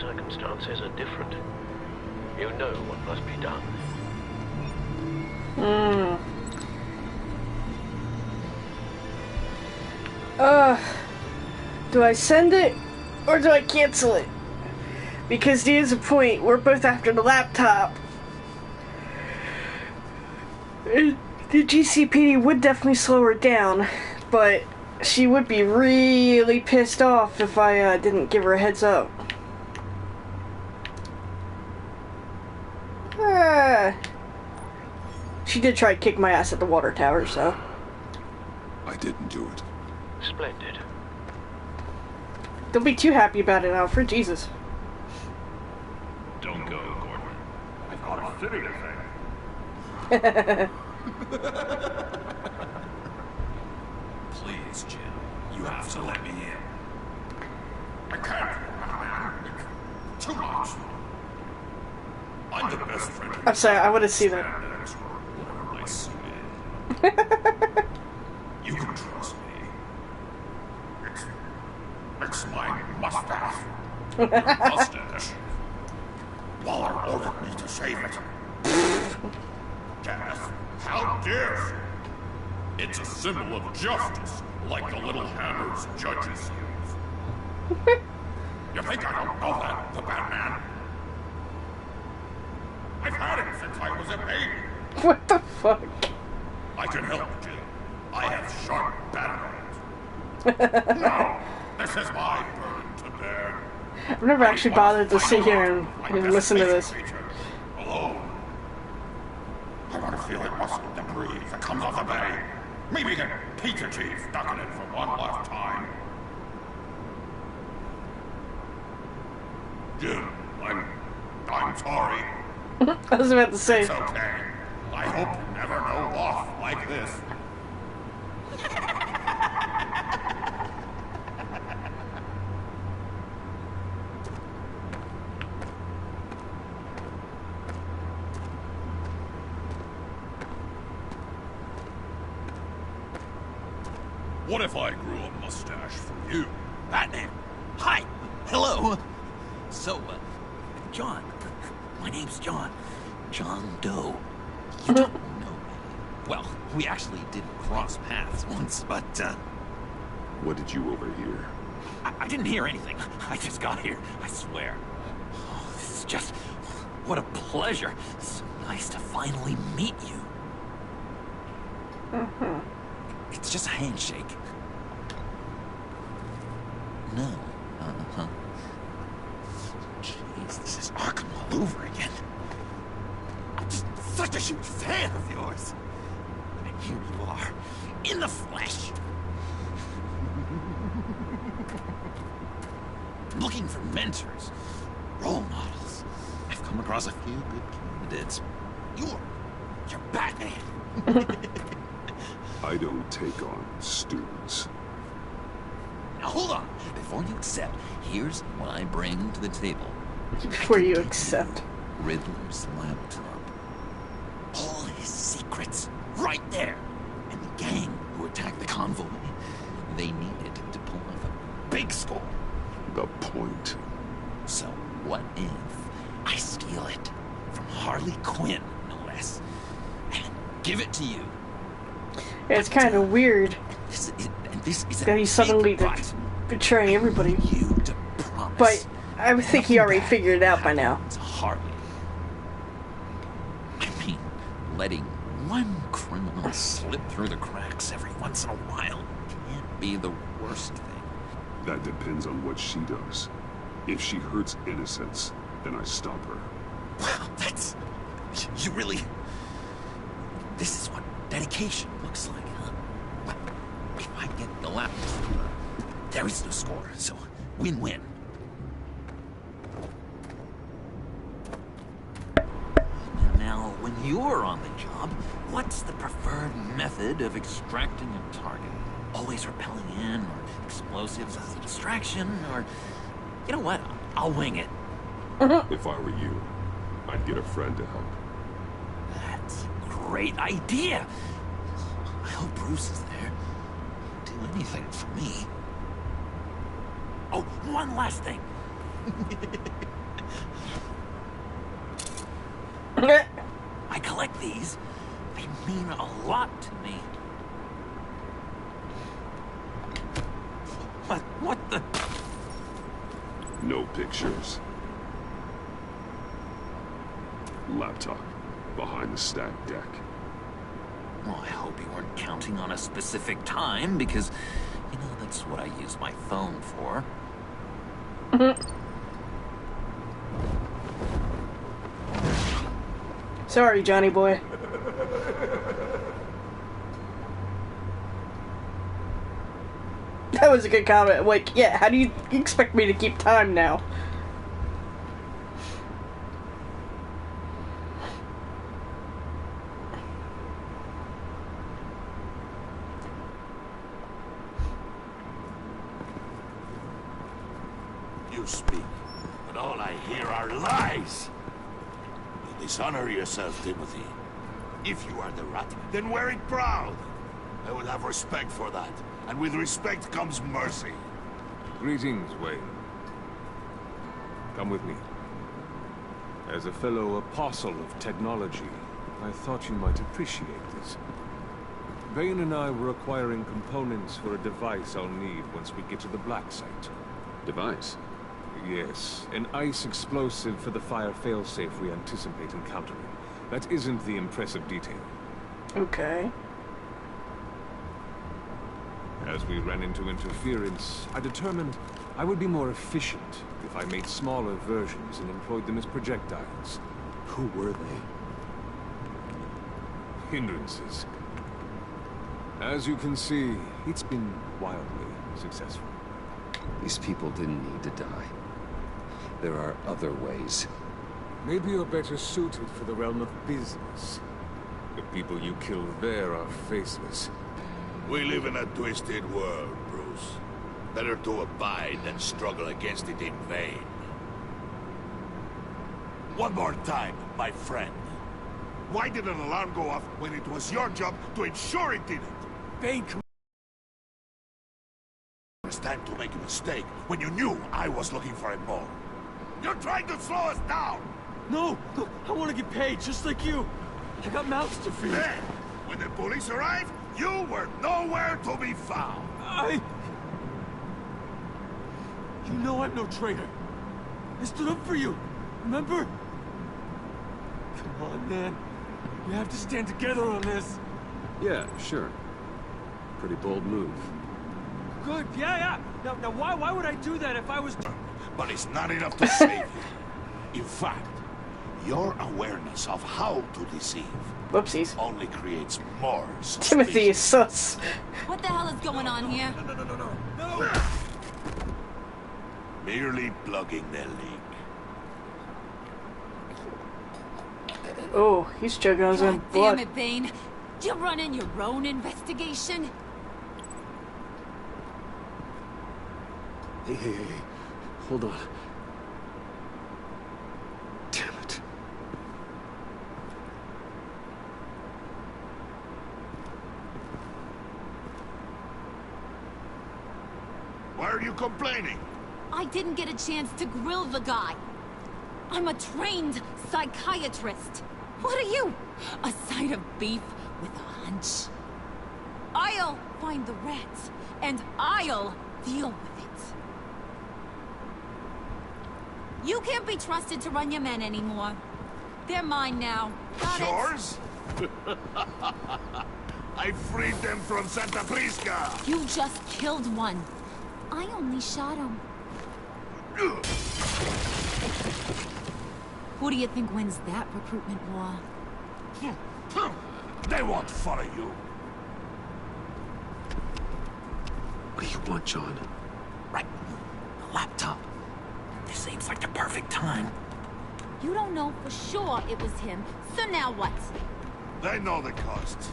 circumstances are different. You know what must be done. Do I send it or do I cancel it? Because there's a point, we're both after the laptop. The GCPD would definitely slow her down, but she would be really pissed off if I didn't give her a heads up. She did try to kick my ass at the water tower, so. I didn't do it. Splendid. Don't be too happy about it, Alfred. Jesus. Don't go, Gordon. I've got a city to Please, Jim. You have to let me in. I can't, man. Too much. I'm the best friend. I'm sorry, I want to see that. I see You can trust me. It's my mustache. Your mustache. Waller ordered me to shave it. Death. How dare you? It's a symbol of justice, like the little hammers judges use. You think I don't know that, the Batman? I've had it since I was a baby. What the fuck? I can help, Jim. I have sharp batteries. No, this is my burden to bear. I've never actually bothered to sit here and listen to this. Alone. I want to feel the muscle, the breeze that comes off the bay. Maybe get pizza cheese stuck in it for one last time. Jim, I'm sorry. I was about to say. It's okay. I hope you never go off like this. What if I grew a mustache for you? Batman! Hi! Hello! So, John. My name's John. John Doe. You don't know me. Well, we actually did cross paths once, but, What did you overhear? I didn't hear anything. I just got here, I swear. Oh, this is just... What a pleasure. So nice to finally meet you. It's just a handshake. No. Jeez, this is Arkham all over again. I'm just such a huge fan of yours. And here you are, in the flesh. Looking for mentors, role models. I've come across a few good candidates. You're Batman. I don't take on students. Now hold on. Before you accept, here's what I bring to the table. Before you accept. Riddler's laptop. All his secrets. Right there. And the gang who attacked the convoy. They needed to pull off a big score. The point. So what if I steal it from Harley Quinn, no less, and give it to you? It's kind of weird that he's suddenly betraying everybody. But I would think he already figured it out by now. Harley. I mean, letting one criminal slip through the cracks every once in a while can't be the worst thing. That depends on what she does. If she hurts innocents, then I stop her. Wow, that's... You really... This is what dedication looks like, huh? Well, if I get the laptop, there is no score, so win-win. Now, when you're on the job, what's the preferred method of extracting a target? Always repelling in, or explosives as a distraction, or... You know what? I'll wing it. If I were you, I'd get a friend to help. That's a great idea. I hope Bruce is there. He'll do anything for me. Oh, one last thing. I collect these. They mean a lot to me. What the... No pictures. Laptop. Behind the stacked deck. Well, I hope you weren't counting on a specific time, because, you know, that's what I use my phone for. Sorry, Johnny boy. That was a good comment. Like, yeah, how do you expect me to keep time now? You speak, but all I hear are lies. You dishonor yourself, Timothy. If you are the rat, then wear it proud. I will have respect for that. And with respect comes mercy. Greetings, Wayne. Come with me. As a fellow apostle of technology, I thought you might appreciate this. Vane and I were acquiring components for a device I'll need once we get to the Black Site. Device? Yes, an ice explosive for the fire failsafe we anticipate encountering. That isn't the impressive detail. Okay. As we ran into interference, I determined I would be more efficient if I made smaller versions and employed them as projectiles. Who were they? Hindrances. As you can see, it's been wildly successful. These people didn't need to die. There are other ways. Maybe you're better suited for the realm of business. The people you kill there are faceless. We live in a twisted world, Bruce. Better to abide than struggle against it in vain. One more time, my friend. Why did an alarm go off when it was your job to ensure it didn't? Vane, time to make a mistake when you knew I was looking for it more. You're trying to slow us down! No! Look, I want to get paid, just like you. I got mouths to feed. Then, when the police arrived, you were nowhere to be found. You know I'm no traitor. I stood up for you, remember? Come on, man. We have to stand together on this. Yeah, sure. Pretty bold move. Good, yeah. Now why would I do that if I was... But it's not enough to save you. In fact, your awareness of how to deceive Whoopsies. only creates more suspicion. Timothy is sus. What the hell is going on here? No! Merely plugging the leak. Oh, he's choking on his own blood. Damn it, Bane. You're running your own investigation? Hey. Hold on. Damn it. Why are you complaining? I didn't get a chance to grill the guy. I'm a trained psychiatrist. What are you? A side of beef with a hunch? I'll find the rats, and I'll deal with it. You can't be trusted to run your men anymore. They're mine now. Got it? Yours? I freed them from Santa Prisca! You just killed one. I only shot him. Who do you think wins that recruitment war? They won't follow you. What do you want, John? Right. The laptop. This seems like the perfect time. You don't know for sure it was him, so now what? They know the cost.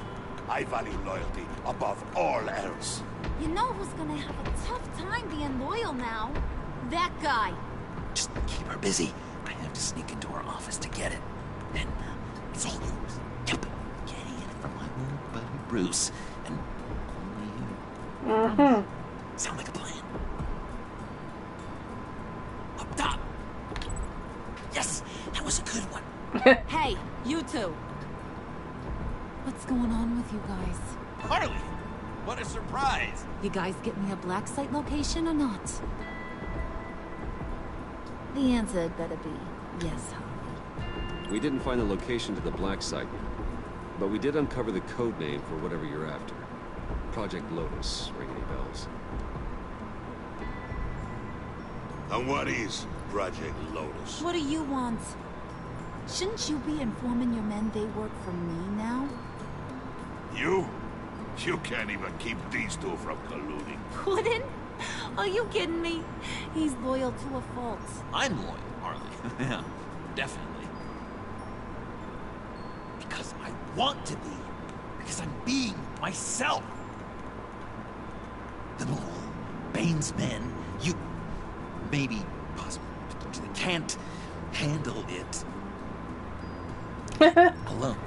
I value loyalty above all else. You know who's gonna have a tough time being loyal now? That guy. Just keep her busy. I have to sneak into her office to get it. Then it's all yours. Yep. Getting it from my old buddy Bruce. And only you. Sound like a plan. Up top. Yes, that was a good one. Hey, you two. What's going on with you guys? Harley, what a surprise. You guys get me a black site location or not? The answer had better be yes, Harley. We didn't find the location to the black site, but we did uncover the code name for whatever you're after. Project Lotus. Ring any bells? And what is Project Lotus? What do you want? Shouldn't you be informing your men they work for me now? You? You can't even keep these two from colluding. Couldn't? Are you kidding me? He's loyal to a fault. I'm loyal, Harley. Yeah, definitely. Because I want to be. Because I'm being myself. The little Bane's men, you maybe possibly can't handle it alone.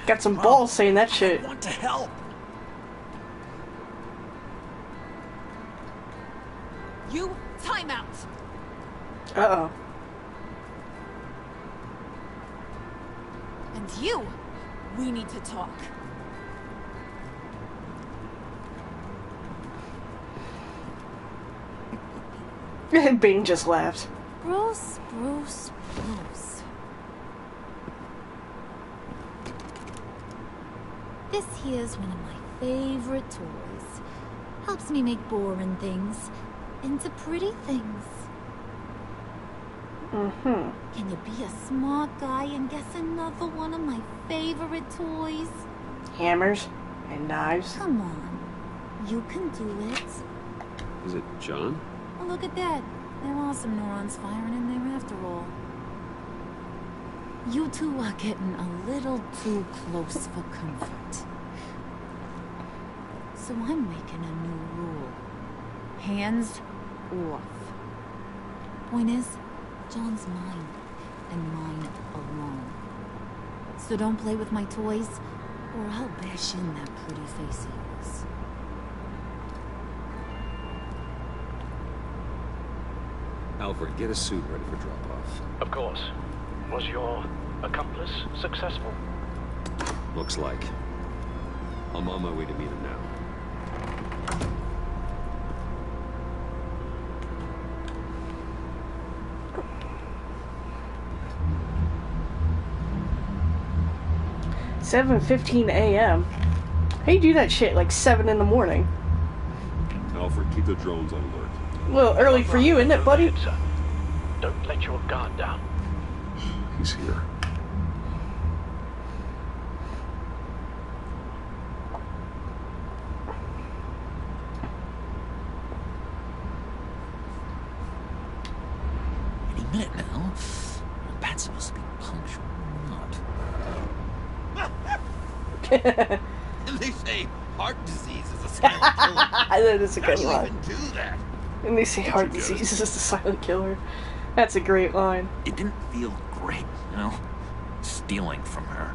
Got some balls saying that shit. I want to help. You, time out. Uh-oh. And you, we need to talk. Bane just laughed. Bruce. This here's one of my favorite toys. Helps me make boring things into pretty things. Can you be a smart guy and guess another one of my favorite toys? Hammers and knives. Come on. You can do it. Is it John? Oh, look at that. There are some neurons firing in there after all. You two are getting a little too close for comfort. So I'm making a new rule. Hands off. Point is, John's mine, and mine alone. So don't play with my toys, or I'll bash in that pretty face of yours. Alfred, get a suit ready for drop-off. Of course. Was your accomplice successful? Looks like. I'm on my way to meet him now. $7:15 a.m. How you do that shit like 7 in the morning? Alfred, keep the drones on alert. Well, early for you, isn't it, buddy? Don't let your guard down. He's here. Any minute now. Bat's supposed to be punctual or not. They say heart disease is a silent killer. That is a good How do you line. even do that? And they say heart disease is the silent killer. That's a great line. It didn't feel great, you know? Stealing from her.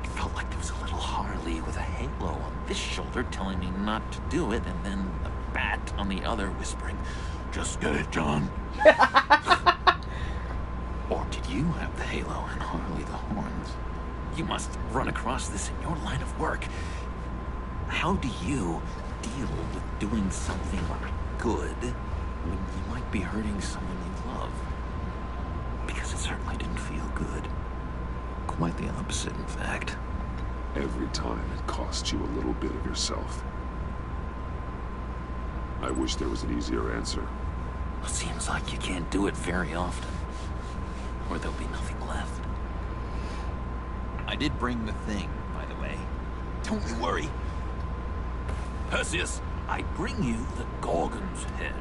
It felt like there was a little Harley with a halo on this shoulder telling me not to do it, and then a bat on the other whispering, "Just get it, John." Or did you have the halo and Harley the horns? You must run across this in your line of work. How do you deal with doing something good when you might be hurting someone you love? Because it certainly didn't feel good. Quite the opposite, in fact. Every time it costs you a little bit of yourself. I wish there was an easier answer. It seems like you can't do it very often. Or there'll be nothing left. I did bring the thing, by the way. Don't you worry. Perseus, I bring you the Gorgon's head.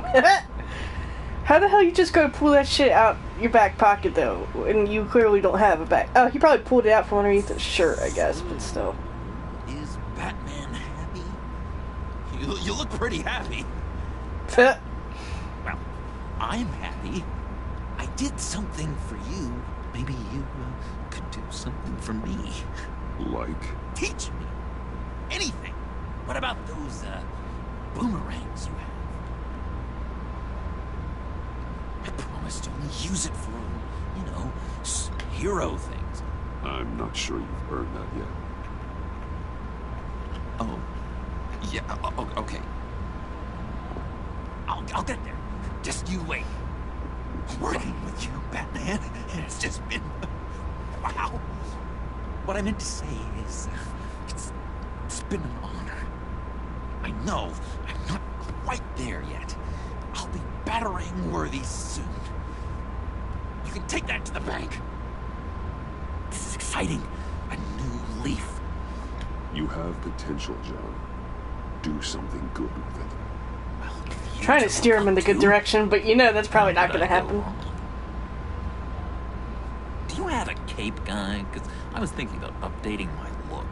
How the hell you just go pull that shit out your back pocket, though? And you clearly don't have a back. Oh, he probably pulled it out from underneath his shirt, I guess, but still. Is Batman happy? You look pretty happy. Well, I'm happy. I did something for you. Maybe you could do something for me. Like? Teach me. Anything. What about those, boomerangs you have? I promised to only use it for, you know, hero things. I'm not sure you've earned that yet. Oh. Yeah, okay. I'll get there. Just you wait. Working with you, Batman, it's just been... wow. What I meant to say is, it's been an honor. I know I'm not quite there yet. I'll be battering worthy soon. You can take that to the bank. This is exciting. A new leaf. You have potential, John. Do something good with it. Trying to steer him in the good direction, but you know that's probably not going to happen. Do you have a cape, guy? Because I was thinking about updating my look.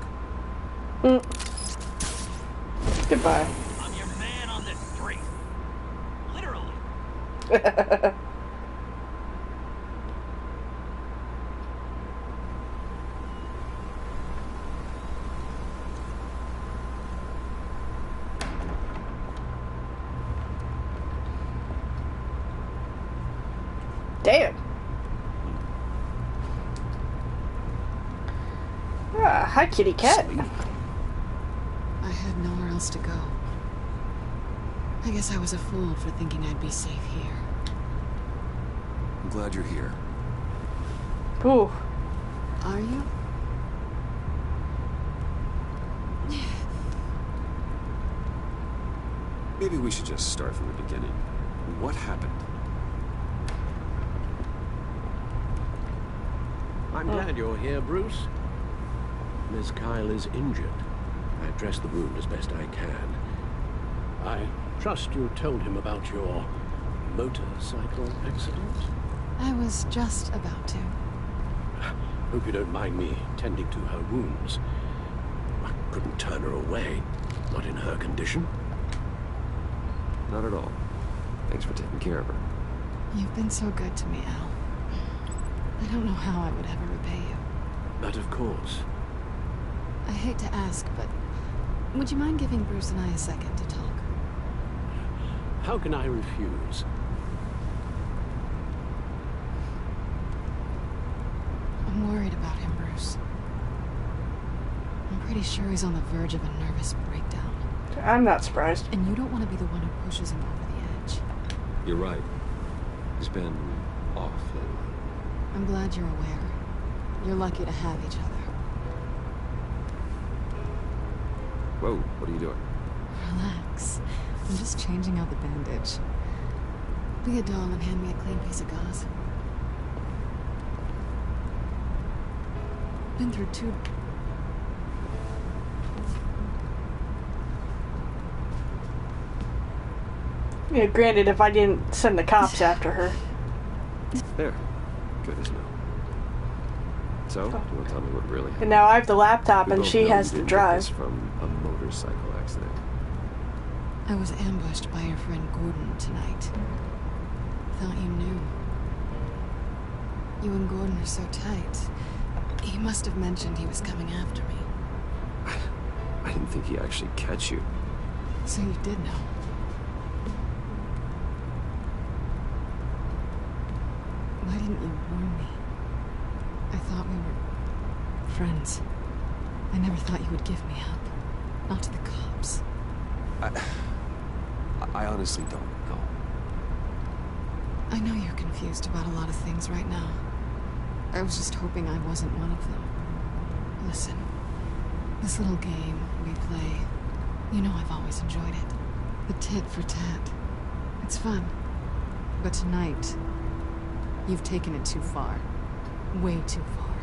Goodbye. I'm your man on the street. Literally. Damn. Ah, hi, kitty cat. I had nowhere else to go. I guess I was a fool for thinking I'd be safe here. I'm glad you're here. Ooh. Are you? Maybe we should just start from the beginning. What happened? I'm glad you're here, Bruce. Miss Kyle is injured. I dressed the wound as best I can. I trust you told him about your motorcycle accident? I was just about to. Hope you don't mind me tending to her wounds. I couldn't turn her away, not in her condition. Not at all. Thanks for taking care of her. You've been so good to me, Al. I don't know how I would ever repay you. But of course. I hate to ask, but would you mind giving Bruce and I a second to talk? How can I refuse? I'm worried about him, Bruce. I'm pretty sure he's on the verge of a nervous breakdown. I'm not surprised. And you don't want to be the one who pushes him over the edge. You're right. He's been off lately. I'm glad you're aware. You're lucky to have each other. Whoa, what are you doing? Relax. I'm just changing out the bandage. Be a doll and hand me a clean piece of gauze. Been through 2... Yeah, granted, if I didn't send the cops after her. There. Good as new. So, do you want to tell me what really happened? And now I have the laptop We and both she know has you to didn't get drive. this from a motorcycle accident. I was ambushed by your friend Gordon tonight. Thought you knew. You and Gordon are so tight. He must have mentioned he was coming after me. I didn't think he'd actually catch you. So you did know. Why didn't you warn me? I thought we were friends. I never thought you would give me up. Not to the cops. I honestly don't know. I know you're confused about a lot of things right now. I was just hoping I wasn't one of them. Listen, this little game we play, you know I've always enjoyed it. The tit for tat. It's fun. But tonight, you've taken it too far. Way too far.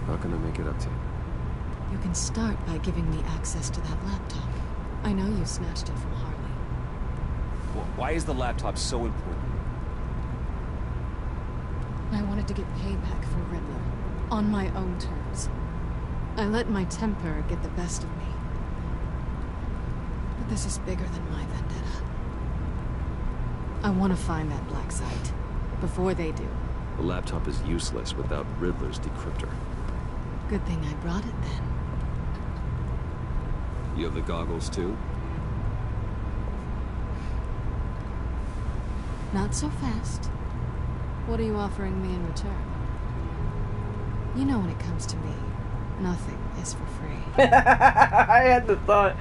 How can I make it up to you? You can start by giving me access to that laptop. I know you snatched it from Harley. Why is the laptop so important? I wanted to get payback for Riddler. On my own terms. I let my temper get the best of me. But this is bigger than my vendetta. I want to find that black site. Before they do. The laptop is useless without Riddler's decryptor. Good thing I brought it then. You have the goggles too? Not so fast. What are you offering me in return? You know when it comes to me, nothing is for free. I had the thought.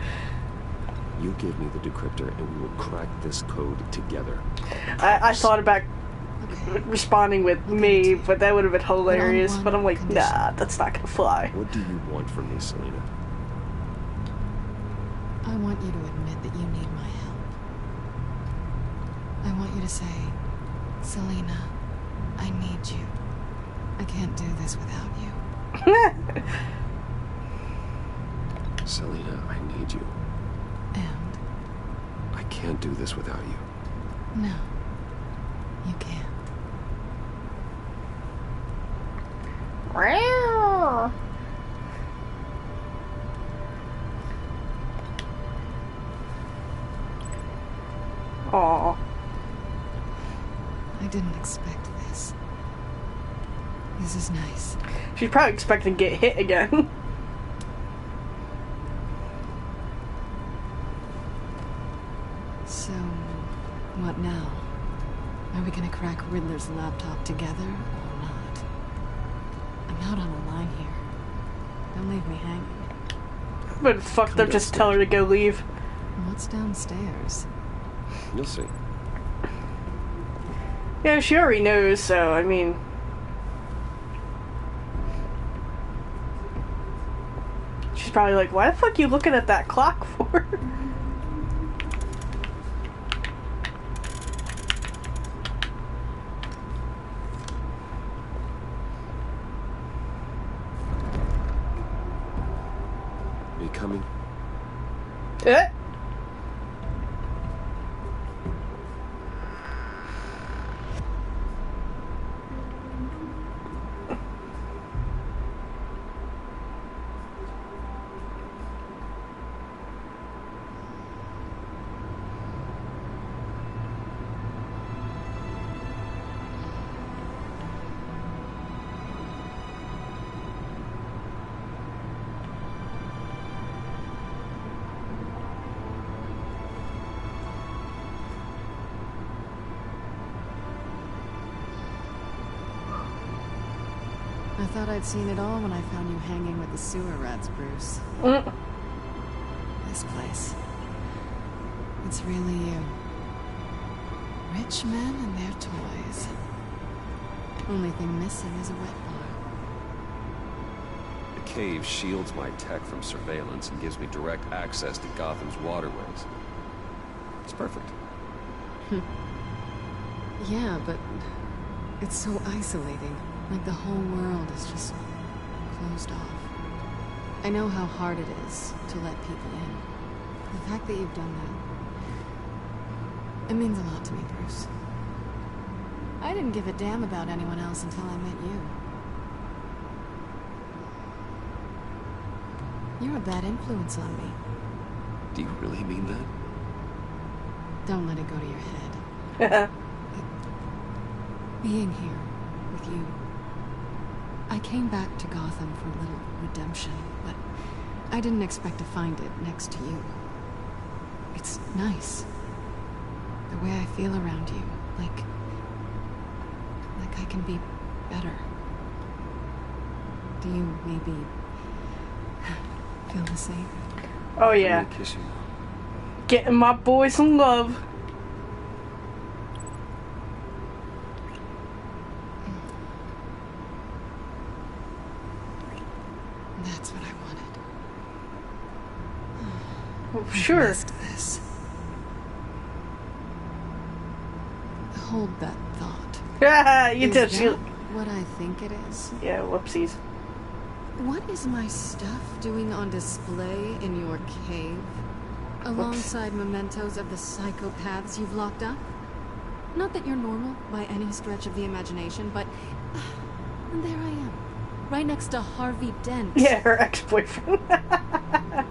You give me the decryptor and we will crack this code together. I thought about responding with me, but that would have been hilarious. But I'm like, nah, that's not gonna fly. What do you want from me, Selina? I want you to admit that you need my help. I want you to say, Selina, I need you. I can't do this without you. Selina, I need you. And? I can't do this without you. No, you can't. Aww. I didn't expect this. This is nice. She's probably expecting to get hit again. So, what now? Are we gonna crack Riddler's laptop together or not? I'm out on a line here. Don't leave me hanging. But fucked up, just tell her to go leave. What's downstairs? You'll see. Yeah, she already knows, so, I mean... She's probably like, why the fuck are you looking at that clock for? Are you coming? thought I'd seen it all when I found you hanging with the sewer rats, Bruce. This place. It's really you. Rich men and their toys. Only thing missing is a wet bar. The cave shields my tech from surveillance and gives me direct access to Gotham's waterways. It's perfect. Yeah, but it's so isolating. Like the whole world is just closed off. I know how hard it is to let people in. The fact that you've done that, it means a lot to me, Bruce. I didn't give a damn about anyone else until I met you. You're a bad influence on me. Do you really mean that? Don't let it go to your head. Being here with you. I came back to Gotham for a little redemption, but I didn't expect to find it next to you. It's nice. The way I feel around you, like I can be better. Do you maybe feel the same? Oh yeah. Kiss you. Getting my boy some love. That's what I wanted. Sure. I missed this. Hold that thought. You Is did. that what I think it is? Yeah, whoopsies. What is my stuff doing on display in your cave? Alongside mementos of the psychopaths you've locked up? Not that you're normal by any stretch of the imagination, but there I am. Right next to Harvey Dent. Yeah, her ex-boyfriend.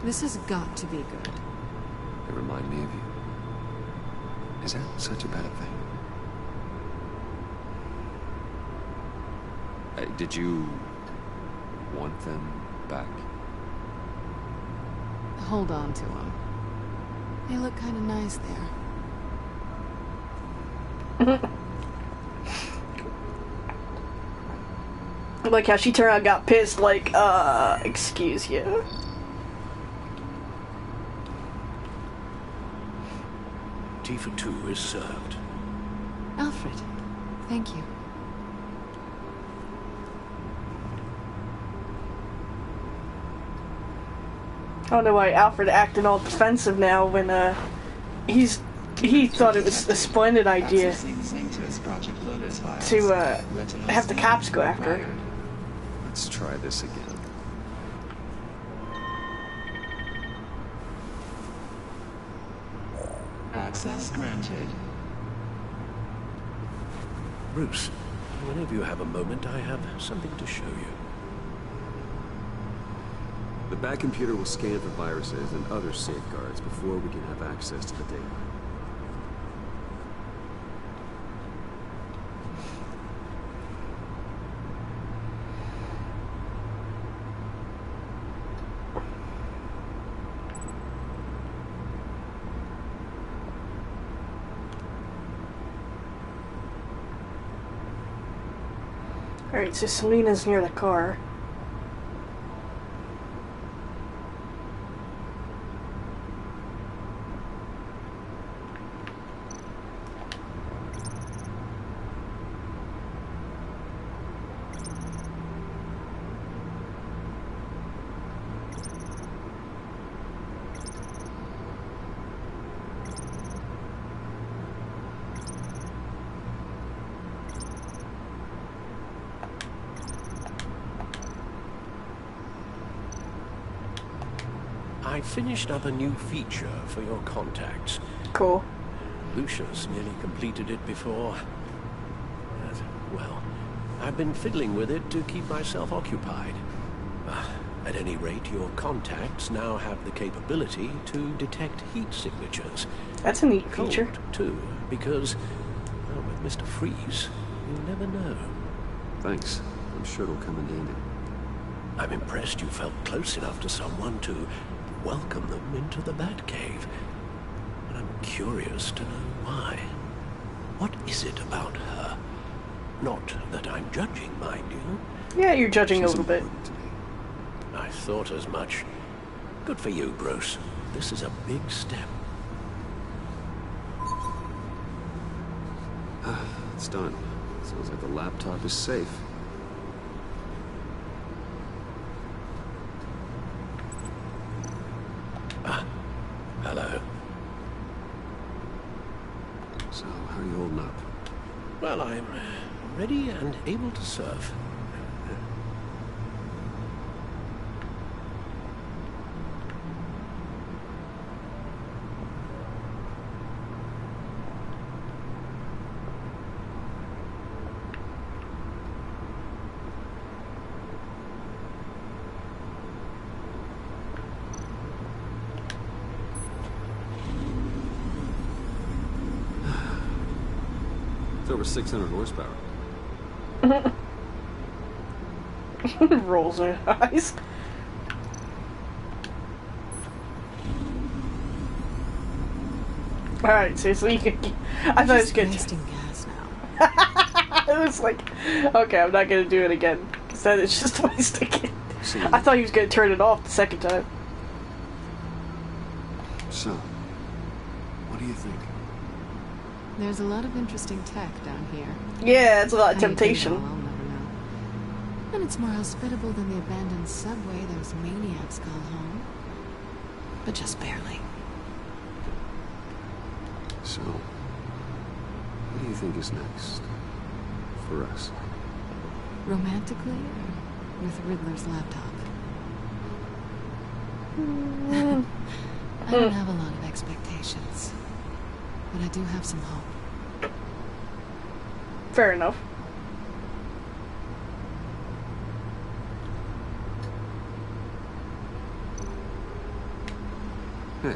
This has got to be good. They remind me of you. Is that such a bad thing? Did you want them back? Hold on to them. They look kind of nice there. Like how she turned out and got pissed, like, excuse you. Tea for two is served. Alfred, thank you. I don't know why Alfred acting all defensive now when he thought it was a splendid idea to have the cops go after her. Let's try this again. Access granted. Bruce, whenever you have a moment, I have something to show you. The back computer will scan for viruses and other safeguards before we can have access to the data. Alright, so Selena's near the car. I finished up a new feature for your contacts. Cool. Lucius nearly completed it before. But, well, I've been fiddling with it to keep myself occupied. At any rate, your contacts now have the capability to detect heat signatures. That's a neat feature. Cold, too, because, well, with Mr. Freeze, you never know. Thanks. I'm sure it'll come in handy. I'm impressed you felt close enough to someone to welcome them into the Batcave. But I'm curious to know why. What is it about her? Not that I'm judging, mind you. Yeah, you're judging a little bit. I thought as much. Good for you, Bruce. This is a big step. It's done. Sounds like the laptop is safe. Hello. So, how are you holding up? Well, I'm ready and able to serve. It's over 600 horsepower. Rolls her eyes. Alright, seriously, you can. I thought it was good. Wasting gas now. I was like, okay, I'm not gonna do it again. Because then it's just wasting it. I thought he was gonna turn it off the second time. So, what do you think? There's a lot of interesting tech down here. Yeah, it's a lot of How you do it temptation. all, I'll never know. And it's more hospitable than the abandoned subway those maniacs call home. But just barely. So, what do you think is next? For us? Romantically, or with Riddler's laptop? I don't have a lot of expectations. But I do have some hope. Fair enough. Hey.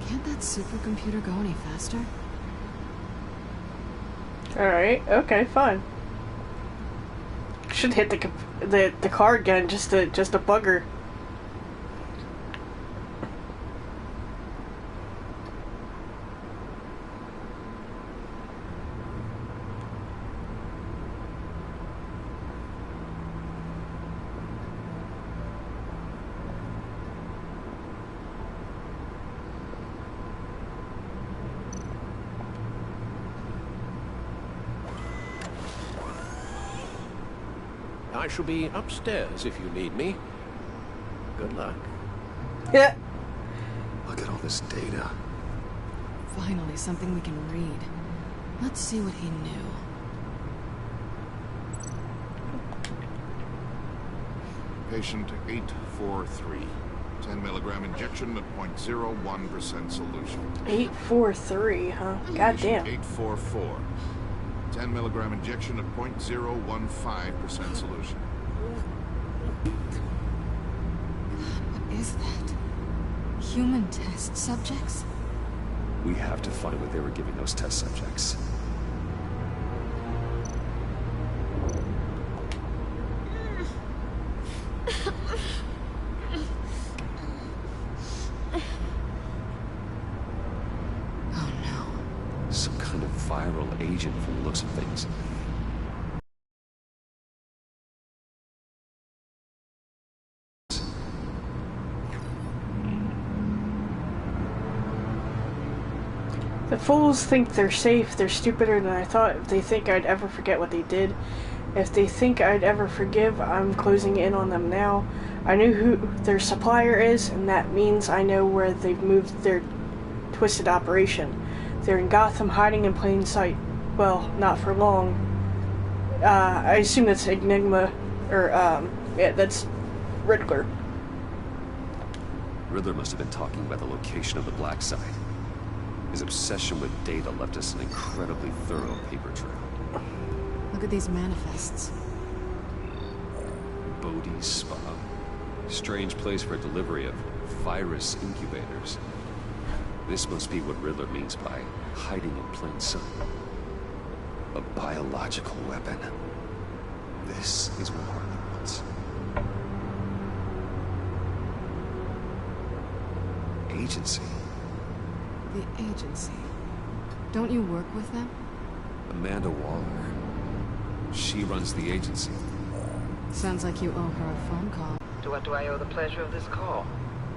Can't that supercomputer go any faster? Alright, okay, fine. Should hit the car again just to bug her. I shall be upstairs if you need me. Good luck. Yeah. Look at all this data. Finally, something we can read. Let's see what he knew. Patient 843. 10 milligram injection at 0.01% solution. 843, huh? Goddamn. Patient 844. 10 milligram injection at 0.015% solution. What is that? Human test subjects? We have to find what they were giving those test subjects. Oh no. Some kind of viral agent from the looks of things. The fools think they're safe, they're stupider than I thought. If they think I'd ever forget what they did, if they think I'd ever forgive, I'm closing in on them now. I knew who their supplier is, and that means I know where they've moved their twisted operation. They're in Gotham, hiding in plain sight. Well, not for long. I assume that's Enigma, or, yeah, that's Riddler. Riddler must have been talking about the location of the black site. His obsession with data left us an incredibly thorough paper trail. Look at these manifests. Bodhi's Spa. Strange place for delivery of virus incubators. This must be what Riddler means by hiding in plain sight. A biological weapon. This is what Harley wants. Agency. The agency. Don't you work with them? Amanda Waller. She runs the agency. Sounds like you owe her a phone call. To what do I owe the pleasure of this call?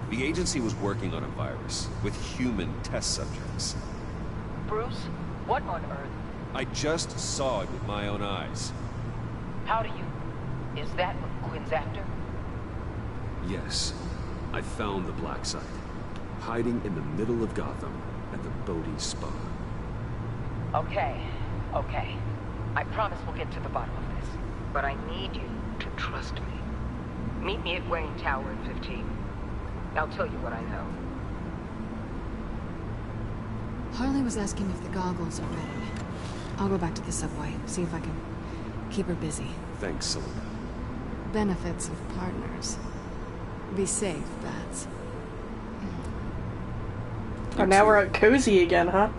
The agency was working on a virus with human test subjects. Bruce, what on earth? I just saw it with my own eyes. How do you... Is that what Quinn's after? Yes. I found the black site, hiding in the middle of Gotham at the Bodhi Spa. Okay. I promise we'll get to the bottom of this. But I need you to trust me. Meet me at Wayne Tower in 15. I'll tell you what I know. Harley was asking if the goggles are ready. I'll go back to the subway, see if I can keep her busy. Thanks, Selena. Benefits of partners. Be safe, Bats. Oh, now we're at cozy again, huh?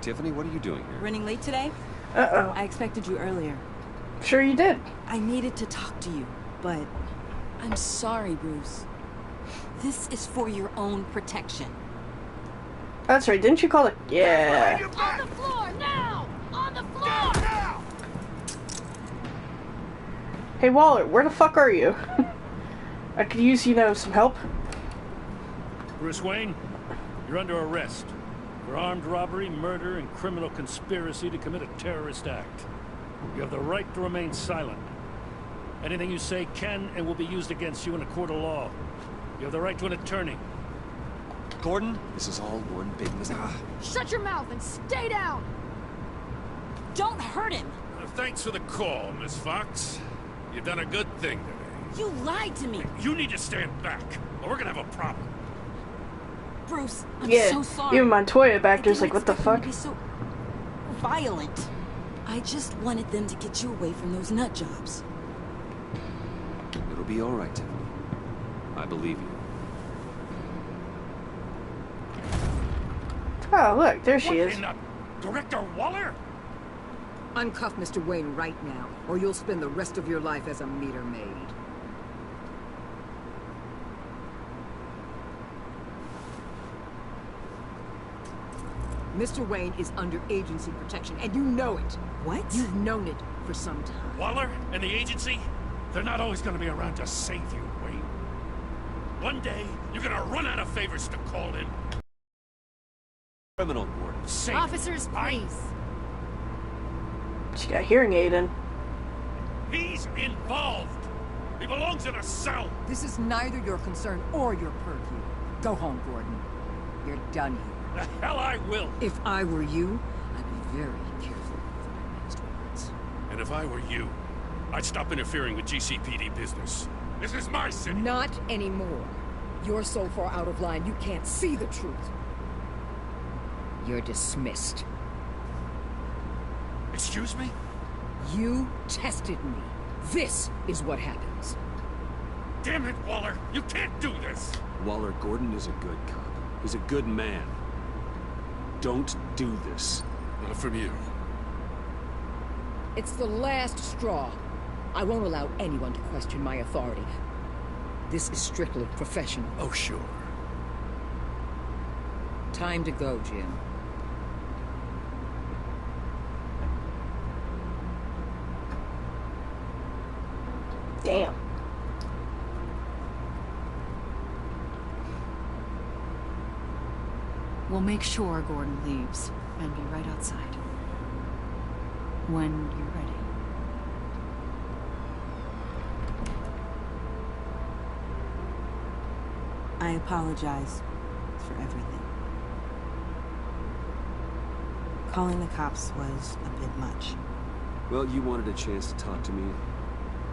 Tiffany, what are you doing here? Running late today? Uh-oh. I expected you earlier. Sure you did. I needed to talk to you, but I'm sorry, Bruce. This is for your own protection. That's right, didn't you call it? Yeah. On the floor, now! On the floor! Hey, Waller, where the fuck are you? I could use, some help. Bruce Wayne, you're under arrest for armed robbery, murder, and criminal conspiracy to commit a terrorist act. You have the right to remain silent. Anything you say can and will be used against you in a court of law. You have the right to an attorney. Gordon, this is all one big mistake. Shut your mouth and stay down! Don't hurt him! Thanks for the call, Miss Fox. You've done a good thing today. You lied to me! You need to stand back, or we're gonna have a problem. Bruce, I'm Yeah, so sorry. even Montoya back there's like, what the fuck? Be so violent. I just wanted them to get you away from those nut jobs. It'll be all right, Tiffany. I believe you. Oh, look, there she is. Director Waller? Uncuff Mr. Wayne right now, or you'll spend the rest of your life as a meter maid. Mr. Wayne is under agency protection, and you know it. What? You've known it for some time. Waller and the agency? They're not always gonna be around to save you, Wayne. One day, you're gonna run out of favors to call in. Criminal warden. Safe. Officers, please. She got a hearing aid in. He's involved. He belongs in a cell. This is neither your concern or your purview. Go home, Gordon. You're done here. The hell I will. If I were you, I'd be very careful with my last words. And if I were you, I'd stop interfering with GCPD business. This is my city. Not anymore. You're so far out of line, you can't see the truth. You're dismissed. Excuse me? You tested me. This is what happens. Damn it, Waller! You can't do this! Waller, Gordon is a good cop. He's a good man. Don't do this. Not from you. It's the last straw. I won't allow anyone to question my authority. This is strictly professional. Oh, sure. Time to go, Jim. Damn. We'll make sure Gordon leaves and be right outside. When you're ready. I apologize for everything. Calling the cops was a bit much. Well, you wanted a chance to talk to me,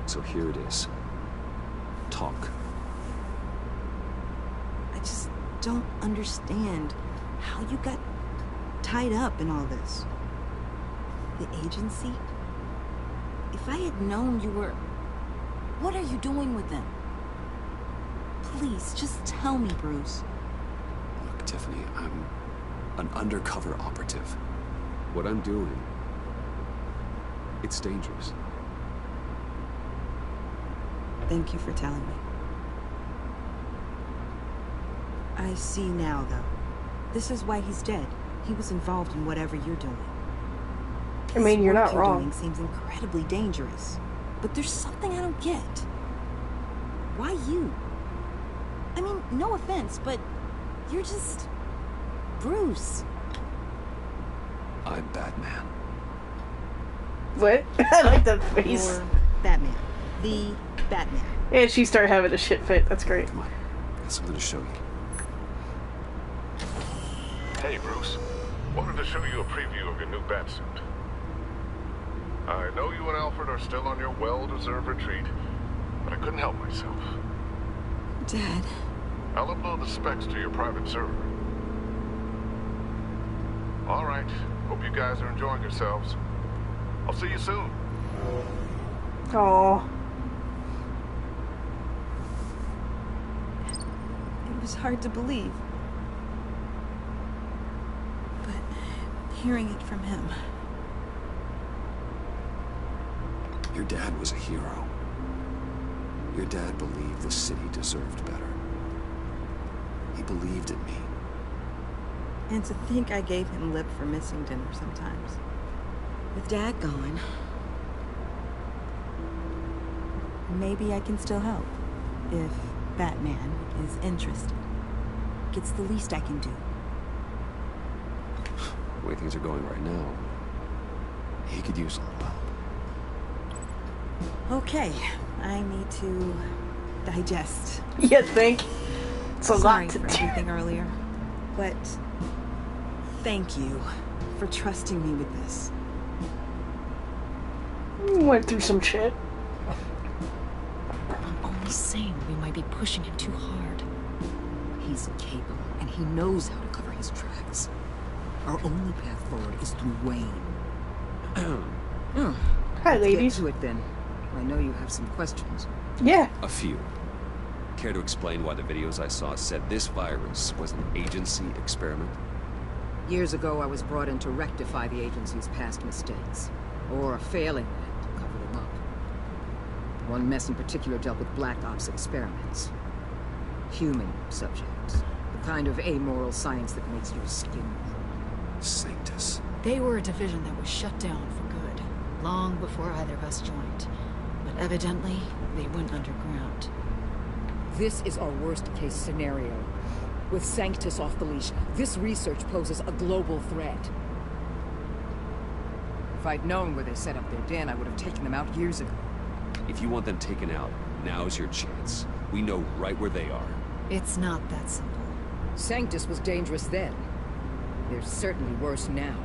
so here it is. Talk. I just don't understand how you got tied up in all this. The agency? If I had known you were... What are you doing with them? Please, just tell me, Bruce. Look, Tiffany, I'm an undercover operative. What I'm doing, it's dangerous. Thank you for telling me. I see now, though. This is why he's dead. He was involved in whatever you're doing. I mean, you're not What you're wrong. doing seems incredibly dangerous. But there's something I don't get. Why you? I mean, no offense, but you're just... Bruce. I'm Batman. What? I like that face. Or Batman. The Batman. And she started having a shit fit. That's great. Come on. Got something to show you. Hey, Bruce. Wanted to show you a preview of your new Batsuit. I know you and Alfred are still on your well-deserved retreat, but I couldn't help myself. Dad. I'll upload the specs to your private server. All right. Hope you guys are enjoying yourselves. I'll see you soon. Aww. It was hard to believe. But hearing it from him... Your dad was a hero. Your dad believed the city deserved better. He believed in me. And to think I gave him lip for missing dinner sometimes. With Dad gone, maybe I can still help. If Batman is interested. It's the least I can do. The way things are going right now, he could use a little help. Okay, I need to digest. You think? It's a Sorry lot to for do. everything earlier, but thank you for trusting me with this. Went through some shit. I'm only saying we might be pushing him too hard. He's capable, and he knows how to cover his tracks. Our only path forward is through Wayne. Hi, ladies. Get to it then. I know you have some questions. Yeah. A few. Care to explain why the videos I saw said this virus was an agency experiment? Years ago, I was brought in to rectify the agency's past mistakes. Or failing that, to cover them up. One mess in particular dealt with Black Ops experiments. Human subjects. The kind of amoral science that makes your skin crawl. Sanctus. They were a division that was shut down for good, long before either of us joined. But evidently, they went underground. This is our worst-case scenario. With Sanctus off the leash, this research poses a global threat. If I'd known where they set up their den, I would have taken them out years ago. If you want them taken out, now's your chance. We know right where they are. It's not that simple. Sanctus was dangerous then. They're certainly worse now.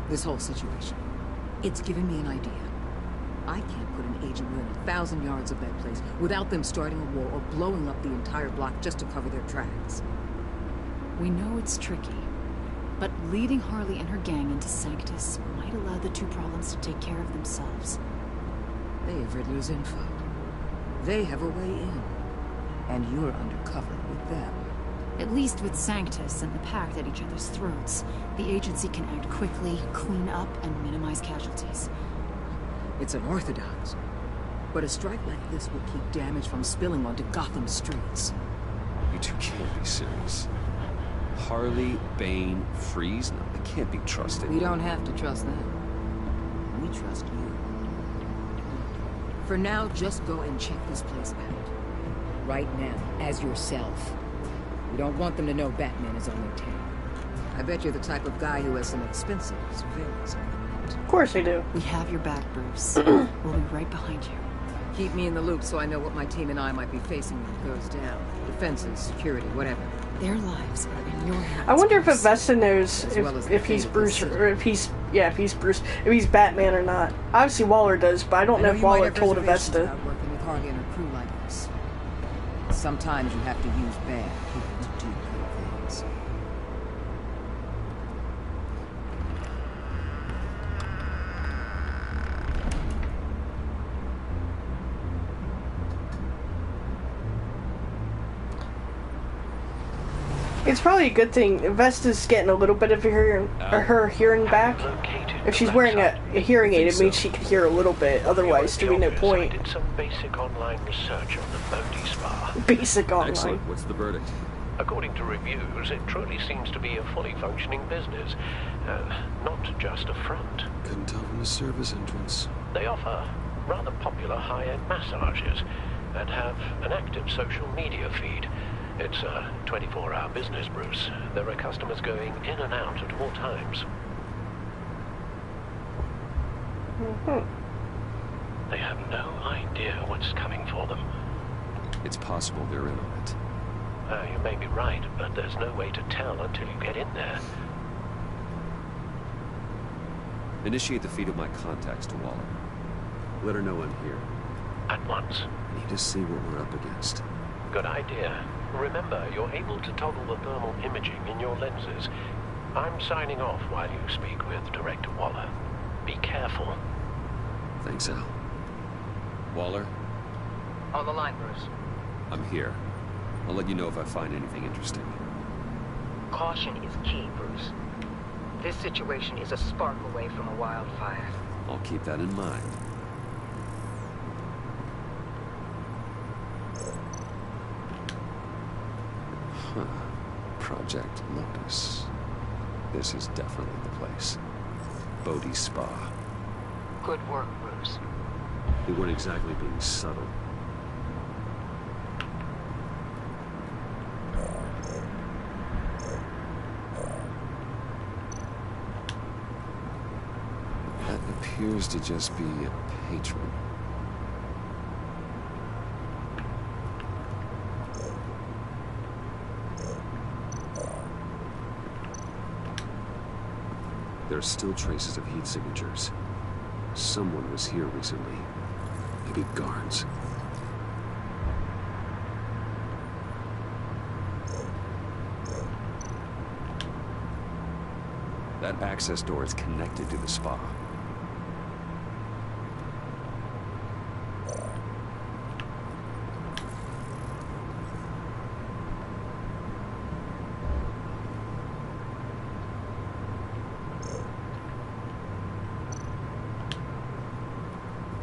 This whole situation, it's given me an idea. I can't put an agent within 1,000 yards of that place without them starting a war or blowing up the entire block just to cover their tracks. We know it's tricky, but leading Harley and her gang into Sanctus might allow the two problems to take care of themselves. They have Riddler's info. They have a way in. And you're undercover with them. At least with Sanctus and the Pact at each other's throats, the agency can act quickly, clean up, and minimize casualties. It's unorthodox. But a strike like this will keep damage from spilling onto Gotham streets. You two can't be serious. Harley, Bane, Freeze? No, they can't be trusted. We don't have to trust them. We trust you. For now, just go and check this place out. Right now, as yourself. We don't want them to know Batman is on their tail. I bet you're the type of guy who has some expensive surveillance equipment. Of course I do. We have your back, Bruce. We'll be right behind you. Keep me in the loop so I know what my team and I might be facing when it goes down. Defenses, security, whatever. Their lives are in your hands. I wonder if Bruce. Avesta knows if he's Bruce or if he's if he's Batman or not. Obviously Waller does, but I don't know if Waller told Avesta. About working with Harley and her crew like this. Sometimes you have to use bad people to do good things. It's probably a good thing. Vesta's getting a little bit of her hearing back. If she's wearing a hearing aid, it means she can hear a little bit. Otherwise, there'd be no point. I did some basic online research on the Bodhi Spa. Basic online. Excellent. What's the verdict? According to reviews, it truly seems to be a fully functioning business, not just a front. Couldn't tell from the service entrance. They offer rather popular high-end massages and have an active social media feed. It's a 24-hour business, Bruce. There are customers going in and out at all times. They have no idea what's coming for them. It's possible they're in on it. You may be right, but there's no way to tell until you get in there. Initiate the feed of my contacts to Waller. Let her know I'm here. At once. I need to see what we're up against. Good idea. Remember, you're able to toggle the thermal imaging in your lenses. I'm signing off while you speak with Director Waller. Be careful. Thanks, Al. Waller? On the line, Bruce. I'm here. I'll let you know if I find anything interesting. Caution is key, Bruce. This situation is a spark away from a wildfire. I'll keep that in mind. Huh. Project Lotus. This is definitely the place. Bodhi Spa. Good work, Bruce. They weren't exactly being subtle. That appears to just be a patron. There are still traces of heat signatures. Someone was here recently. Maybe guards. That access door is connected to the spa.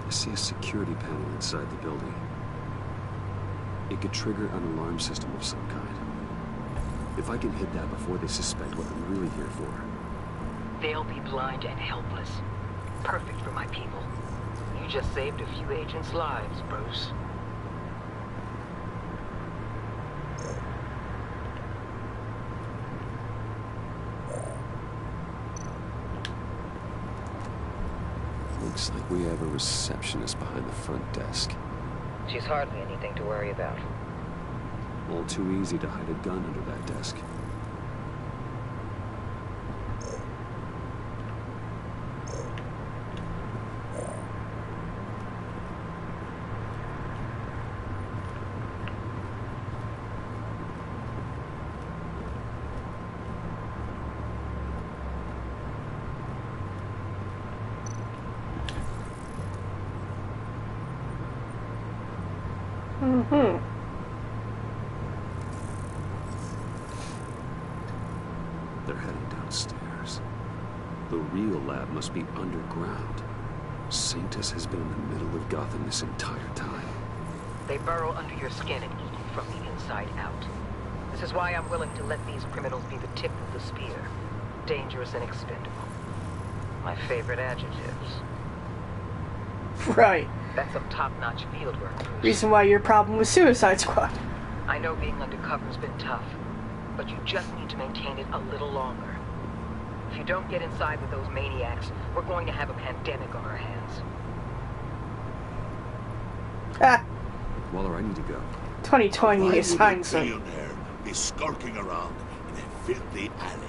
I see a security panel inside the building. It could trigger an alarm system of some kind. If I can hit that before they suspect what I'm really here for. They'll be blind and helpless. Perfect for my people. You just saved a few agents' lives, Bruce. Looks like we have a receptionist behind the front desk. She's hardly anything to worry about. All too easy to hide a gun under that desk. They're heading downstairs. The real lab must be underground. Sanctus has been in the middle of Gotham this entire time. They burrow under your skin and eat you from the inside out. This is why I'm willing to let these criminals be the tip of the spear. Dangerous and expendable. My favorite adjectives. Right. That's some top-notch field work, Bruce. Reason why your problem with Suicide Squad. I know being undercover's been tough, but you just need to maintain it a little longer. If you don't get inside with those maniacs, we're going to have a pandemic on our hands. Ah. Waller, I need to go. 2020 is hindsight. Why would a billionaire be skulking around in a filthy alley?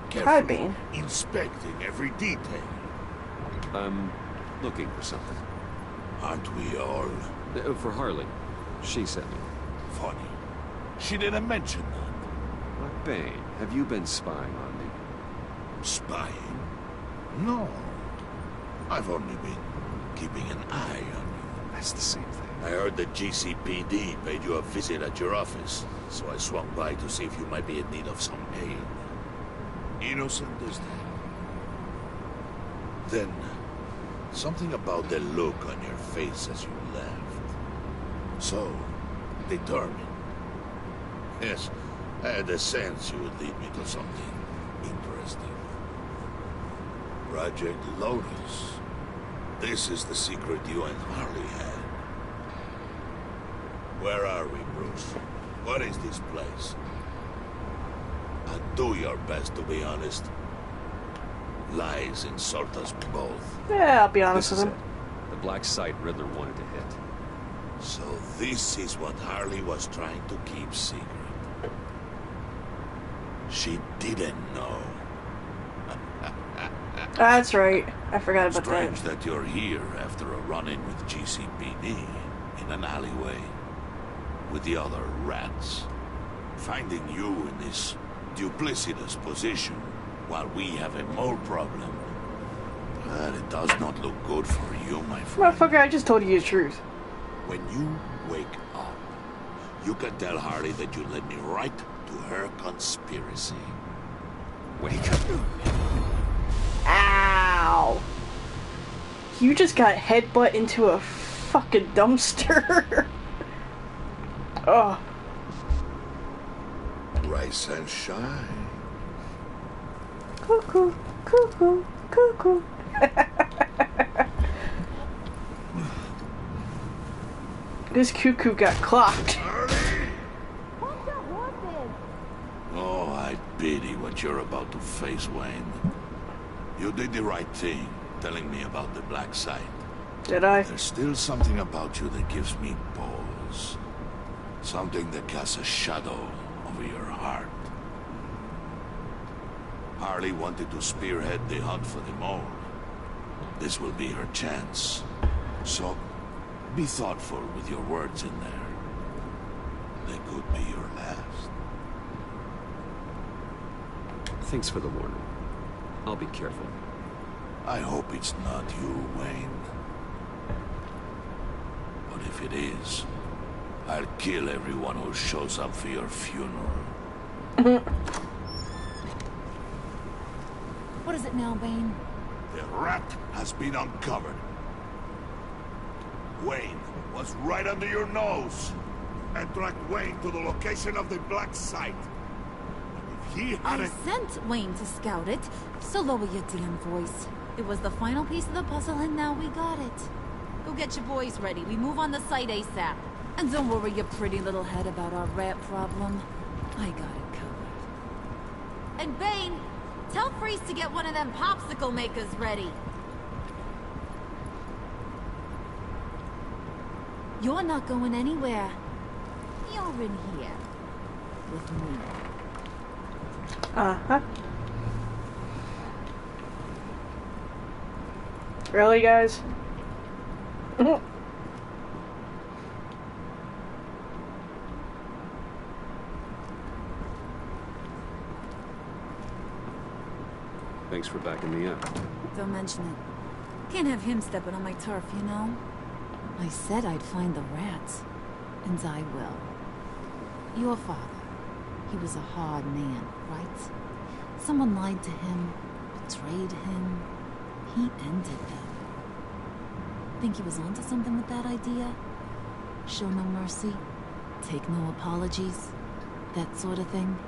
Carefully inspecting every detail. I'm looking for something. Aren't we all? For Harley. She sent me. Funny. She didn't mention that. What, Bane? Have you been spying on me? Spying? No. I've only been keeping an eye on you. That's the same thing. I heard the GCPD paid you a visit at your office, so I swung by to see if you might be in need of some aid. Innocent as that. Then, something about the look on your face as you left. So, determined. Yes, I had a sense you would lead me to something interesting. Project Lotus. This is the secret you and Harley had. Where are we, Bruce? What is this place? And do your best to be honest. Lies insult us both. Yeah, I'll be honest with him. The black site Riddler wanted to hit. So this is what Harley was trying to keep secret. She didn't know. That's right. I forgot about Strange that you're here after a run-in with GCPD in an alleyway with the other rats. Finding you in this duplicitous position while we have a mole problem. But it does not look good for you, my friend. Motherfucker, I just told you the truth. When you wake up, you can tell Harley that you led me right to her conspiracy. Wake up. Ow! You just got headbutt into a fucking dumpster. Oh. Rise and shine. Cuckoo, cuckoo, cuckoo. This cuckoo got clocked. Oh, I pity what you're about to face, Wayne. You did the right thing, telling me about the black site. Did I? There's still something about you that gives me pause. Something that casts a shadow over your heart. Harley wanted to spearhead the hunt for the mole. This will be her chance. So, be thoughtful with your words in there. They could be your last. Thanks for the warning. I'll be careful. I hope it's not you, Wayne. But if it is, I'll kill everyone who shows up for your funeral. What is it now, Bane? The rat has been uncovered. Wayne was right under your nose. And tracked Wayne to the location of the black site. If he had I sent Wayne to scout it, so lower your damn voice. It was the final piece of the puzzle, and now we got it. Go get your boys ready. We move on the site ASAP. And don't worry your pretty little head about our rat problem. I got it covered. And Bane, tell Freeze to get one of them popsicle makers ready. You're not going anywhere. You're in here. With me. Uh-huh. Really, guys? Thanks for backing me up. Don't mention it. Can't have him stepping on my turf, you know? I said I'd find the rats. And I will. Your father. He was a hard man, right? Someone lied to him, betrayed him. He ended them. Think he was onto something with that idea? Show no mercy? Take no apologies? That sort of thing?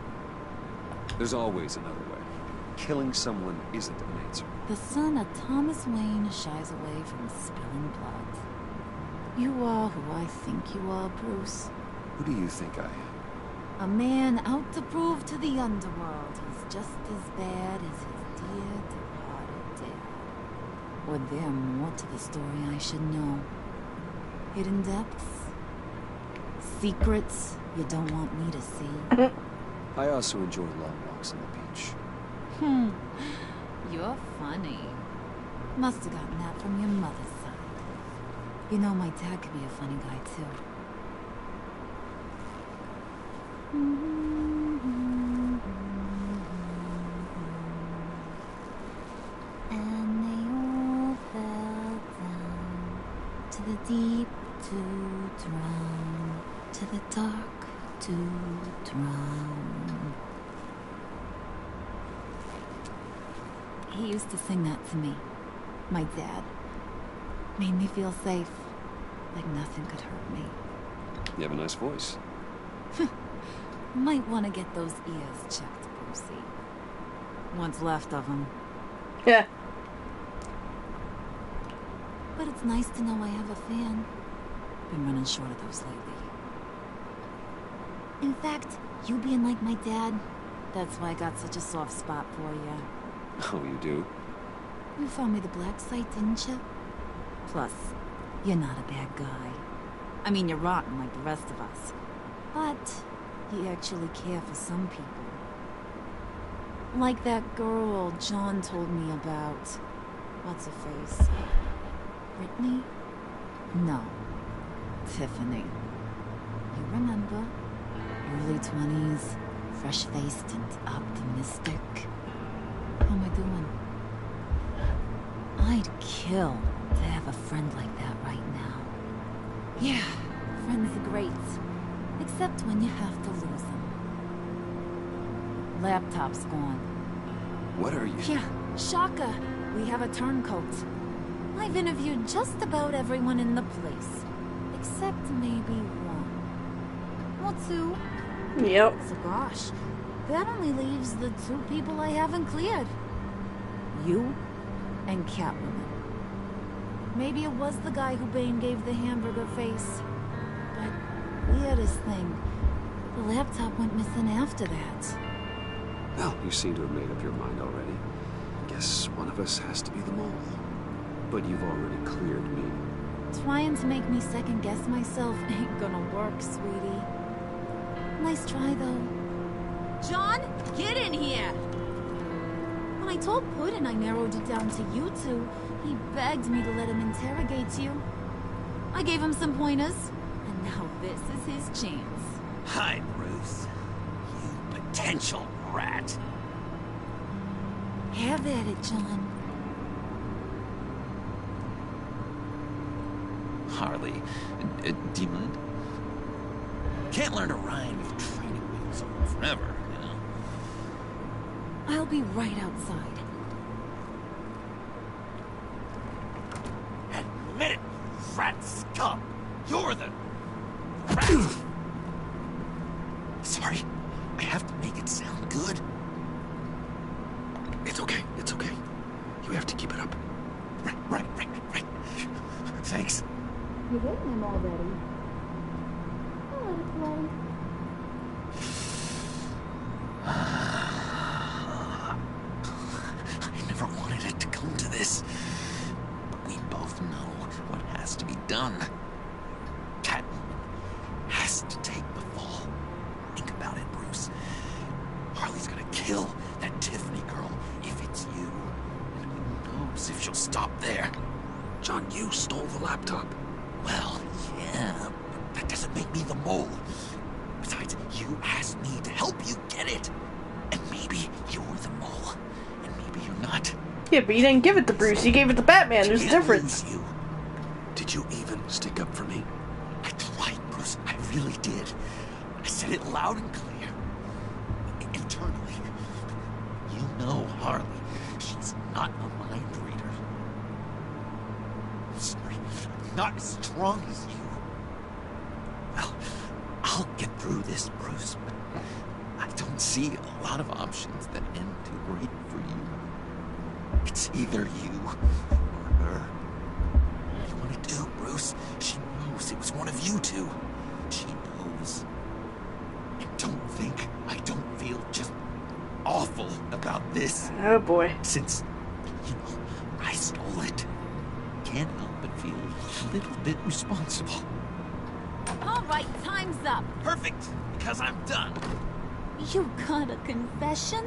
There's always another way. Killing someone isn't an answer. The son of Thomas Wayne shies away from spilling blood. You are who I think you are, Bruce. Who do you think I am? A man out to prove to the underworld he's just as bad as his dear departed dad. Or there more to the story I should know. Hidden depths? Secrets you don't want me to see? I also enjoy long walks on the beach. You're funny. Must have gotten that from your mother's side. You know, my dad could be a funny guy, too. And they all fell down To the deep to drown, to the dark to drown. He used to sing that to me. My dad. Made me feel safe. Like nothing could hurt me. You have a nice voice. Might want to get those ears checked, Brucey. What's left of them. Yeah. But it's nice to know I have a fan. Been running short of those lately. In fact, you being like my dad, that's why I got such a soft spot for you. Oh, you do? You found me the black site, didn't you? Plus, you're not a bad guy. I mean, you're rotten like the rest of us. But you actually care for some people. Like that girl John told me about. What's her face? Brittany? No. Tiffany. You remember? Early 20s, fresh-faced and optimistic. How am I doing? I'd kill to have a friend like that right now. Yeah, friends are great. Except when you have to lose them. Laptop's gone. What are you? Yeah, shocker. We have a turncoat. I've interviewed just about everyone in the place. Except maybe one. Or two. Yep. So gosh, that only leaves the two people I haven't cleared. You and Catwoman. Maybe it was the guy who Bane gave the hamburger face. But weirdest thing, the laptop went missing after that. Well, you seem to have made up your mind already. Guess one of us has to be the mole. But you've already cleared me. Trying to make me second guess myself ain't gonna work, sweetie. Nice try, though. John, get in here! When I told Puddin' I narrowed it down to you two, he begged me to let him interrogate you. I gave him some pointers, and now this is his chance. Hi, Bruce. You potential rat. Have at it, John. Harley, do you mind? Can't learn to ride with training wheels on forever, you know? I'll be right outside. Admit it, rat scum! You're the rat! Sorry, I have to make it sound good. It's okay, it's okay. You have to keep it up. Right. Thanks. You're hitting him already. I'll let it play. I never wanted it to come to this. But we both know what has to be done. Catwoman has to take the fall. Think about it, Bruce. Harley's gonna kill that Tiffany girl if it's you. And who knows if she'll stop there. John, you stole the laptop. Well, yeah, but that doesn't make me the mole. Besides, you asked me to help you get it. And maybe you're the mole, and maybe you're not. Yeah, but you didn't give it to Bruce. You gave it to Batman. There's a difference. You. Did you even stick up for me? I tried, Bruce. I really did. I said it loud and clear. Internally. You know Harley. She's not a mind reader. I'm sorry. I'm not as strong as you. Well, I'll get through this, Bruce, but I don't see a lot of options that end too great for you. It's either you or her. What do you want to do, Bruce? She knows it was one of you two. She knows. And don't think I don't feel just awful about this. Oh boy. Since, you know, I stole it. Can't help but feel a little bit responsible. All right, time's up. Perfect, because I'm done. You got a confession?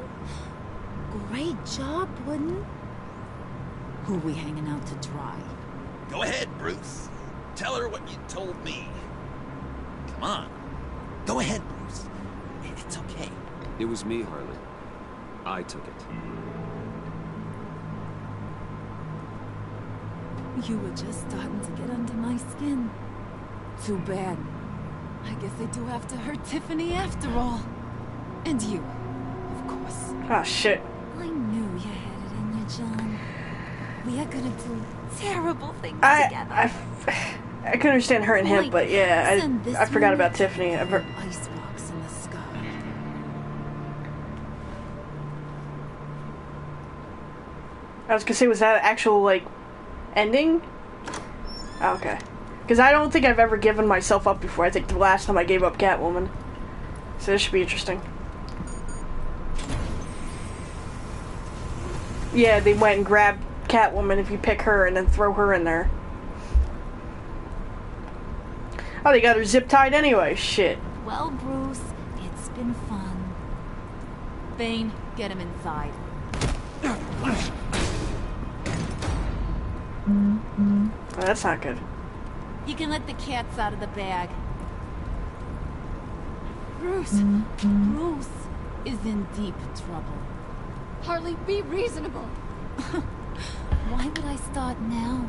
Great job, Puddin'. Who we hanging out to dry? Go ahead, Bruce. Tell her what you told me. Come on. Go ahead, Bruce. It's okay. It was me, Harley. I took it. You were just starting to get under my skin. Too bad. I guess I do have to hurt Tiffany after all. And you, of course. Oh, shit. I knew you had it in you, John. We are gonna do terrible things together. I can understand her and him, but yeah, I forgot about Tiffany. Icebox in the sky. I was gonna say, was that an actual, like, ending? Oh, okay. Because I don't think I've ever given myself up before. I think the last time I gave up Catwoman. So this should be interesting. Yeah, they went and grabbed Catwoman if you pick her and then throw her in there. Oh, they got her zip-tied anyway. Shit. Well, Bruce, it's been fun. Bane, get him inside. Oh, that's not good. You can let the cats out of the bag. Bruce is in deep trouble. Harley, be reasonable. Why would I start now?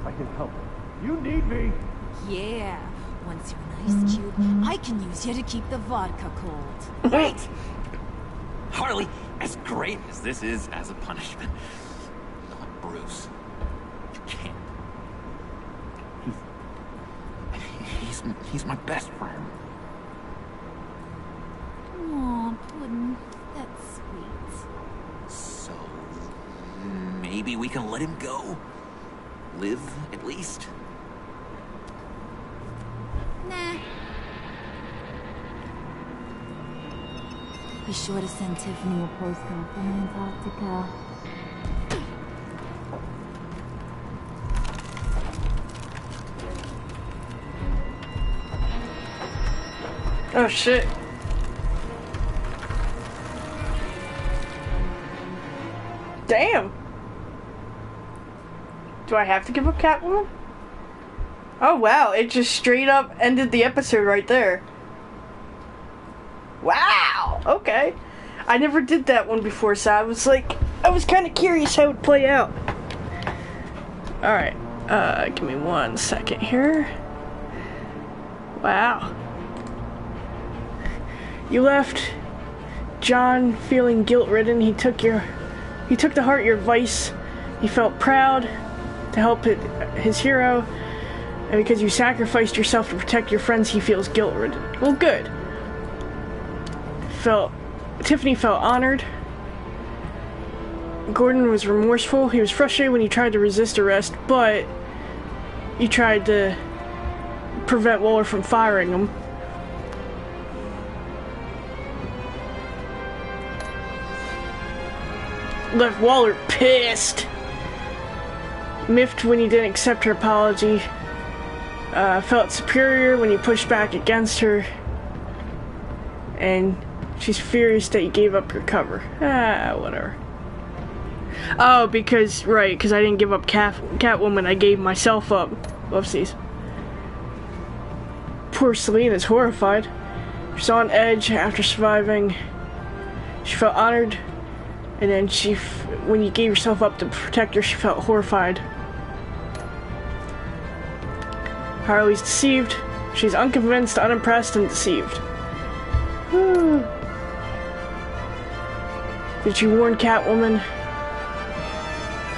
I can help. You need me. Yeah. Once you're an ice cube, I can use you to keep the vodka cold. Wait! Harley, as great as this is as a punishment, not Bruce. You can't. He's my best friend. Aw, Puddin', that's sweet. So, maybe we can let him go? Live, at least? Nah. Be sure to send Tiffany a postcard from Antarctica. Oh, shit. Damn. Do I have to give up Catwoman? Oh, wow. It just straight up ended the episode right there. Wow. Okay. I never did that one before, so I was kind of curious how it would play out. Alright. Give me 1 second here. Wow. You left John feeling guilt-ridden. He took to heart your advice. He felt proud to help his hero. And because you sacrificed yourself to protect your friends, he feels guilt-ridden. Well, good. Tiffany felt honored. Gordon was remorseful. He was frustrated when he tried to resist arrest, but you tried to prevent Waller from firing him. Left Waller pissed. Miffed when he didn't accept her apology. Felt superior when he pushed back against her. And she's furious that you gave up your cover. Whatever. Oh, because I didn't give up Catwoman, I gave myself up. Whoopsies. Poor Selena's horrified. She's on edge after surviving. She felt honored. And then when you gave yourself up to protect her, she felt horrified. Harley's deceived. She's unconvinced, unimpressed, and deceived. Whew. Did you warn Catwoman?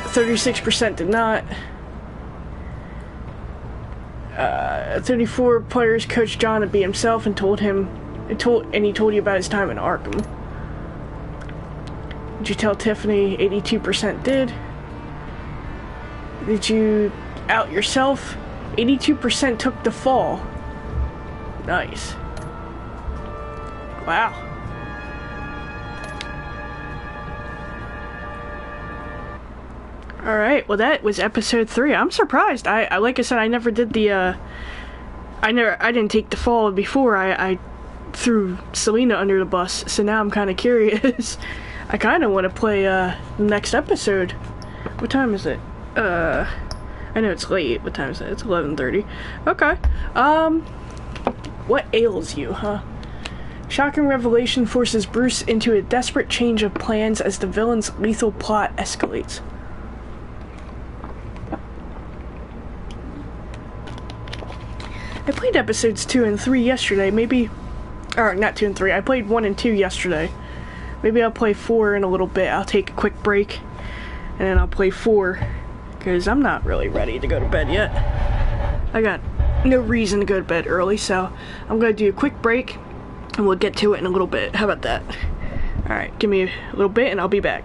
36% did not. 34 players coached John to be himself and he told you about his time in Arkham. Did you tell Tiffany? 82% did. Did you out yourself? 82% took the fall. Nice. Wow. Alright, well that was episode 3. I'm surprised. I like I said, I never did the I didn't take the fall before I threw Selena under the bus, so now I'm kinda curious. I kinda wanna play the next episode. What time is it? I know it's late. What time is it? It's 11:30. Okay. What ails you, huh? Shocking revelation forces Bruce into a desperate change of plans as the villain's lethal plot escalates. I played episodes 2 and 3 yesterday, maybe... Or, not 2 and 3, I played 1 and 2 yesterday. Maybe I'll play 4 in a little bit. I'll take a quick break, and then I'll play 4, because I'm not really ready to go to bed yet. I got no reason to go to bed early, so I'm going to do a quick break, and we'll get to it in a little bit. How about that? Alright, give me a little bit, and I'll be back.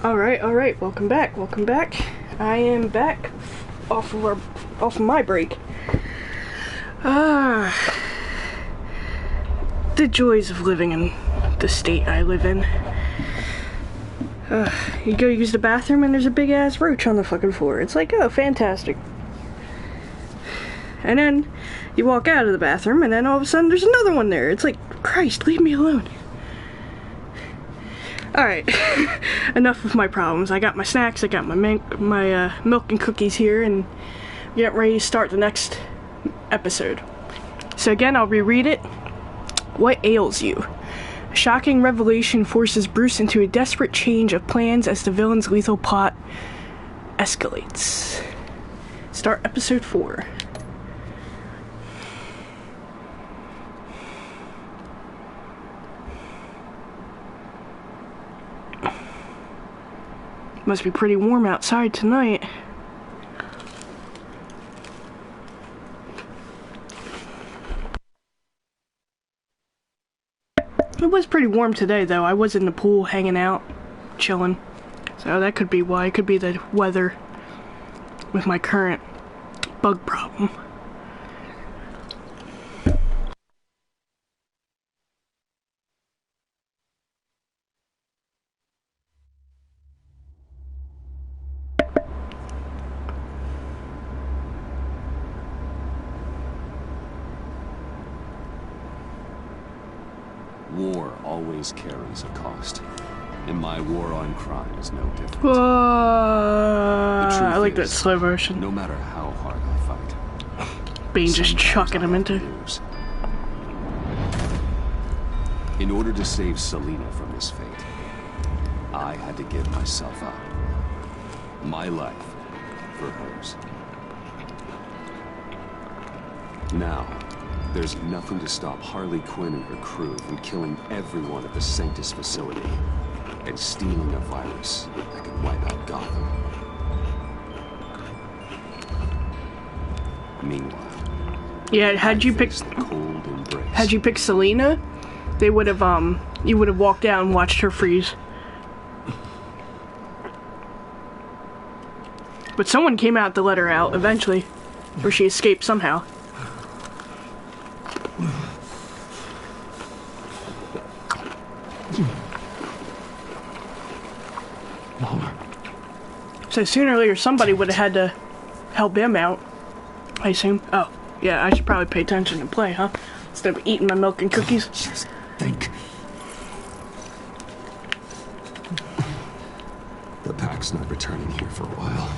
Alright, welcome back. I am back off of my break. The joys of living in the state I live in. You go use the bathroom and there's a big ass roach on the fucking floor. It's like, oh, fantastic. And then you walk out of the bathroom and then all of a sudden there's another one there. It's like, Christ, leave me alone. Alright, enough of my problems. I got my snacks, I got my milk and cookies here, and get ready to start the next episode. So again, I'll reread it. What ails you? A shocking revelation forces Bruce into a desperate change of plans as the villain's lethal plot escalates. Start episode 4. Must be pretty warm outside tonight. It was pretty warm today, though. I was in the pool hanging out, chilling. So that could be why. It could be the weather with my current bug problem. War always carries a cost. And my war on crime is no different. I like that slow motion. No matter how hard I fight, Bane just chucking him into. In order to save Selina from this fate, I had to give myself up. My life for hers. Now, there's nothing to stop Harley Quinn and her crew from killing everyone at the Sanctus facility and stealing a virus that can wipe out Gotham. Meanwhile, yeah, had you picked Selina, they would have you would have walked out and watched her freeze. But someone came out to let her out eventually, or she escaped somehow. So sooner or later, somebody would have had to help him out, I assume. Oh, yeah, I should probably pay attention and play, huh? Instead of eating my milk and cookies. Just think. The pack's not returning here for a while.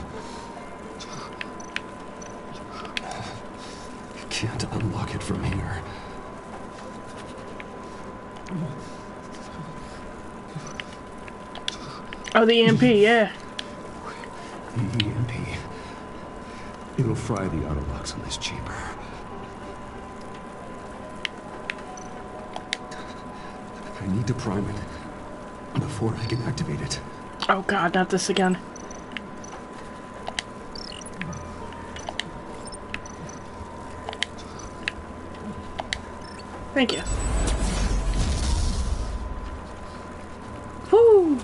You can't unlock it from here. Oh, the EMP, yeah. The EMP. It'll fry the auto locks on this chamber. I need to prime it before I can activate it. Oh god, not this again. Thank you. Woo!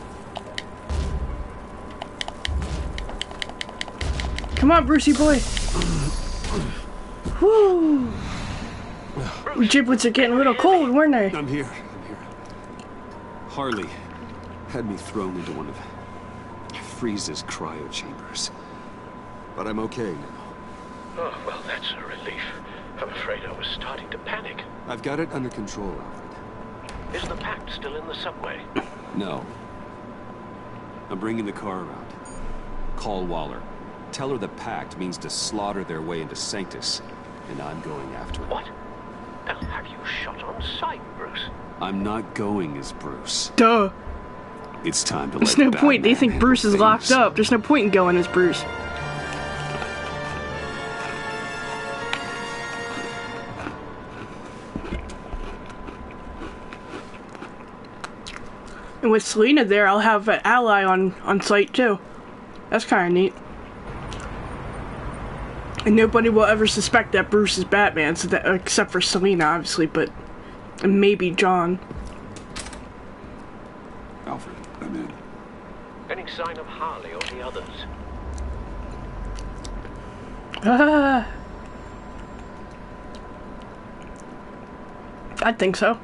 Come on, Brucey boy. Woo! Giblets are getting a little cold, weren't they? I'm here. Harley had me thrown into one of Freeze's cryo chambers. But I'm okay now. Oh, well, that's a relief. I'm afraid I was starting to panic. I've got it under control, Alfred. Is the pact still in the subway? No. I'm bringing the car around. Call Waller. Tell her the pact means to slaughter their way into Sanctus, and I'm going after it. What? Now, have you shot on sight, Bruce? I'm not going as Bruce. Duh. It's time to There's let no point. They Batman think Bruce is handle locked things. up. There's no point in going as Bruce. And with Selina there, I'll have an ally on site too. That's kind of neat. And nobody will ever suspect that Bruce is Batman, so that, except for Selina, obviously, but and maybe John. Alfred, I'm in. Any sign of Harley or the others? I think so.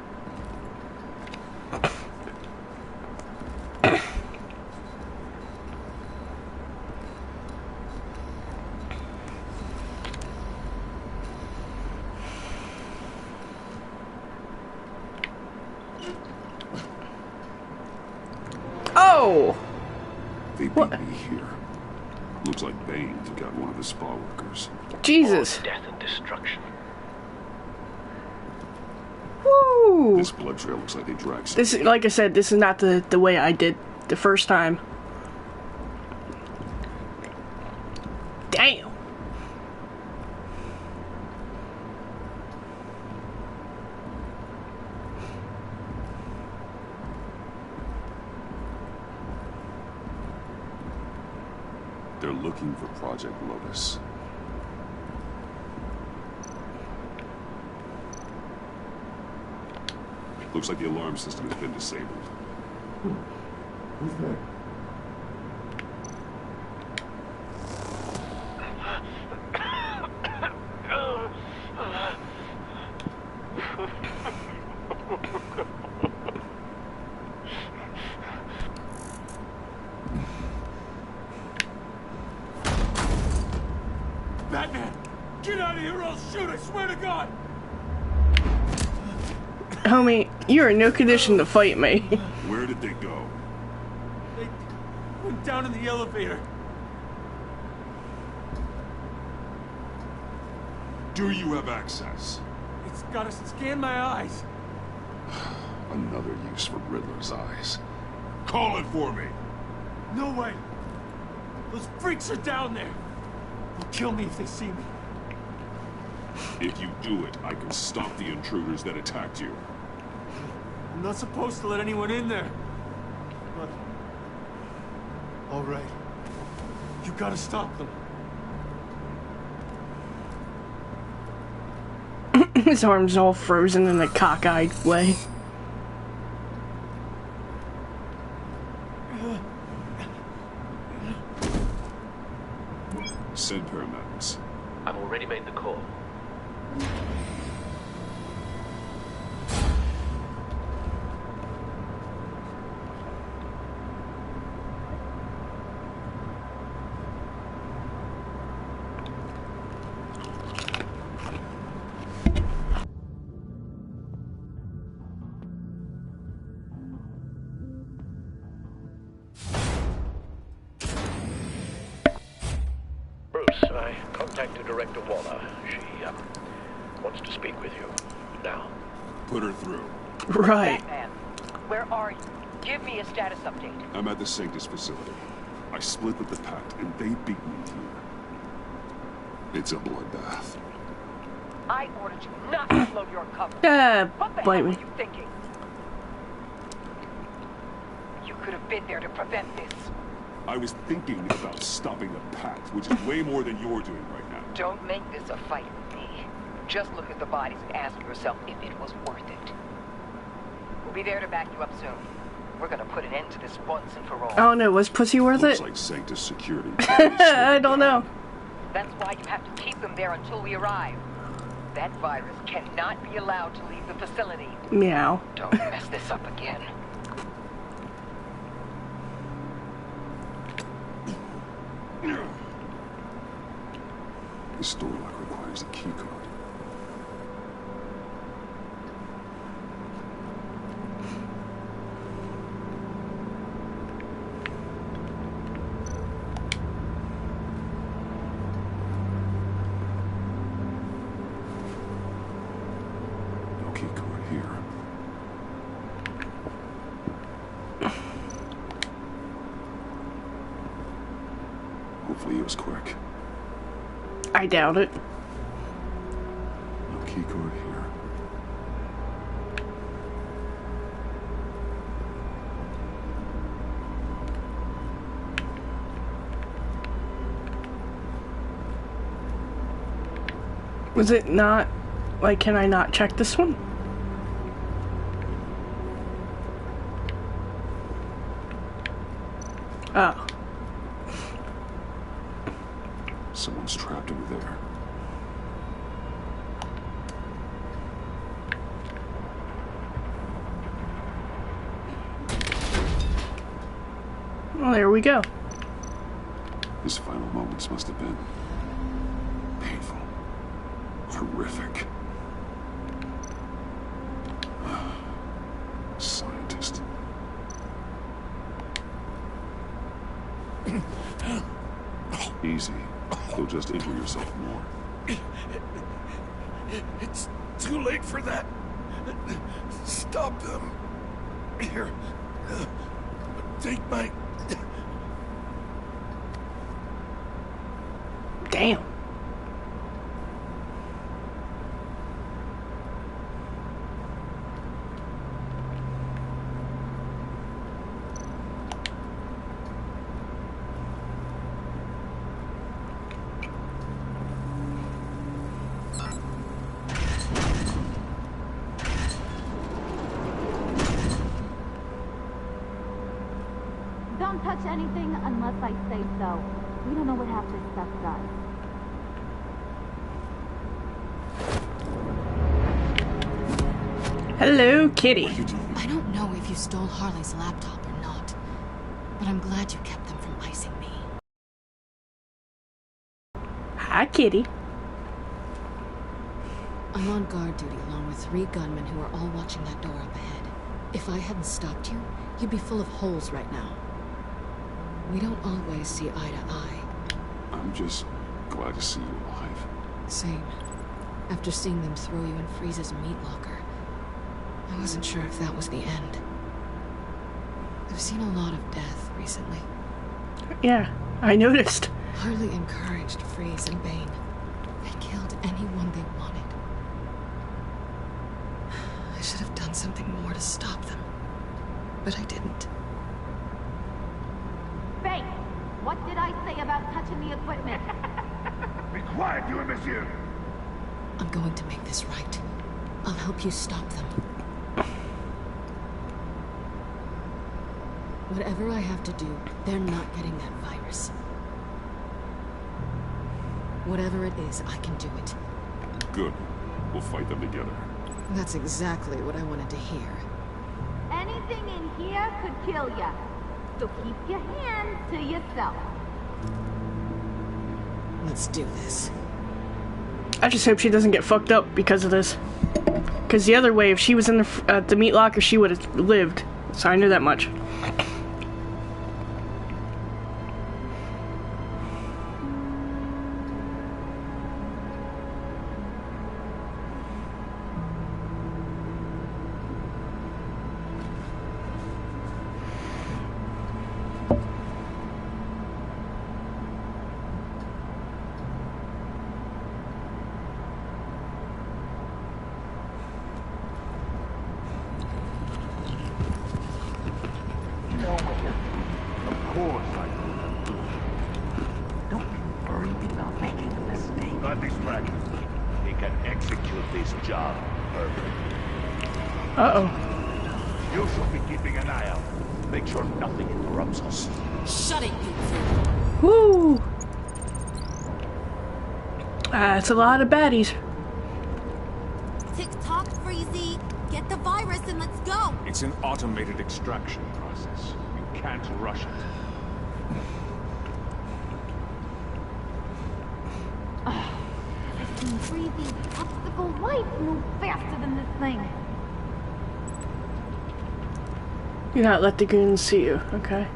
Oh! They beat me here. Looks like Bane took out one of the spa workers. Jesus. Death and destruction. Woo! This blood trail looks like they dragged some. This, like I said, this is not the way I did the first time. Damn. They're looking for Project Lotus. Looks like the alarm system has been disabled. Who's there? Batman! Get out of here or I'll shoot, I swear to God! Homie, you're in no condition to fight me. Where did they go? They went down in the elevator. Do you have access? It's gotta scan my eyes. Another use for Riddler's eyes. Call it for me! No way! Those freaks are down there! They'll kill me if they see me. If you do it, I can stop the intruders that attacked you. I'm not supposed to let anyone in there. But... all right. You gotta stop them. His arms all frozen in a cockeyed way. Send paramedics. I've already made the call. I contacted Director Waller. She wants to speak with you now. Put her through. Right. Batman, where are you? Give me a status update. I'm at the Sanctus facility. I split with the Pact, and they beat me here. It's a bloodbath. I ordered you not to blow your cover. What the bite hell me. were you thinking? You could have been there to prevent this. I was thinking about stopping the Pact, which is way more than you're doing right now. Don't make this a fight with me. Just look at the bodies and ask yourself if it was worth it. We'll be there to back you up soon. We're gonna put an end to this once and for all. I don't know, was pussy worth Looks it? like Sanctus security. I don't know. That's why you have to keep them there until we arrive. That virus cannot be allowed to leave the facility. Meow. Don't mess this up again. This door lock requires a key card. No key card here. Hopefully it was quick. I doubt it. No key card here. Was it not? Like, can I not check this one? Oh. Someone's trapped over there. Well, there we go. His final moments must have been painful, horrific. Scientist. Easy. You'll just injure yourself more. It's too late for that. Stop them. Here. Take my... Damn. Don't touch anything unless I say so. We don't know what half this stuff does. Hello, Kitty. I don't know if you stole Harley's laptop or not, but I'm glad you kept them from icing me. Hi, Kitty. I'm on guard duty along with 3 gunmen who are all watching that door up ahead. If I hadn't stopped you, you'd be full of holes right now. We don't always see eye to eye. I'm just glad to see you alive. Same. After seeing them throw you in Freeze's meat locker, I wasn't sure if that was the end. I've seen a lot of death recently. Yeah, I noticed. Harley encouraged Freeze and Bane. They killed anyone they wanted. I should have done something more to stop them, but I didn't. Bane, what did I say about touching the equipment? Be quiet, you imbecile! I'm going to make this right. I'll help you stop them. Whatever I have to do, they're not getting that virus. Whatever it is, I can do it. Good. We'll fight them together. That's exactly what I wanted to hear. Anything in here could kill ya. So keep your hands to yourself. Let's do this. I just hope she doesn't get fucked up because of this. Because the other way, if she was in the meat locker, she would have lived. So I knew that much. Uh-oh. You should be keeping an eye out. Make sure nothing interrupts us. Shut it, you Woo! That's a lot of baddies. Tick-tock, Freezy. Get the virus and let's go. It's an automated extraction process. You can't rush it. I've seen Freezy's obstacle wife move faster than this thing. Do not let the goons see you, okay?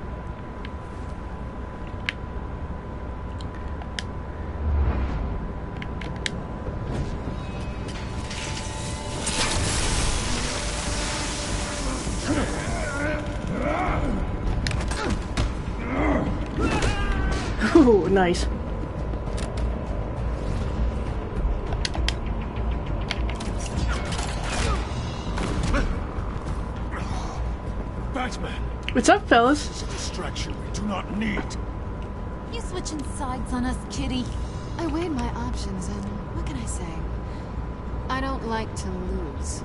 Ooh, nice. Batman! What's up, fellas? This is a distraction we do not need. You switching sides on us, kitty. I weighed my options and what can I say? I don't like to lose.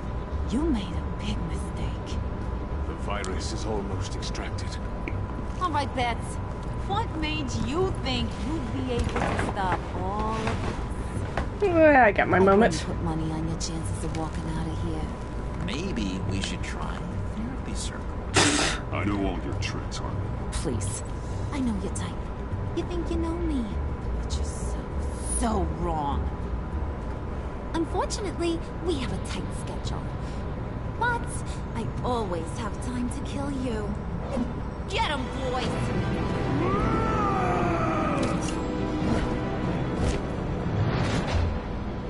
You made a big mistake. The virus is almost extracted. All right, Bats. What made you think you'd be able to stop all of us? Well, I got my moments. Put money on your chances of walking out of here. Maybe we should try a therapy circle. I know all your tricks, Harley. Please. I know your type. You think you know me. But you're so wrong. Unfortunately, we have a tight schedule. But I always have time to kill you. Get 'em, boys!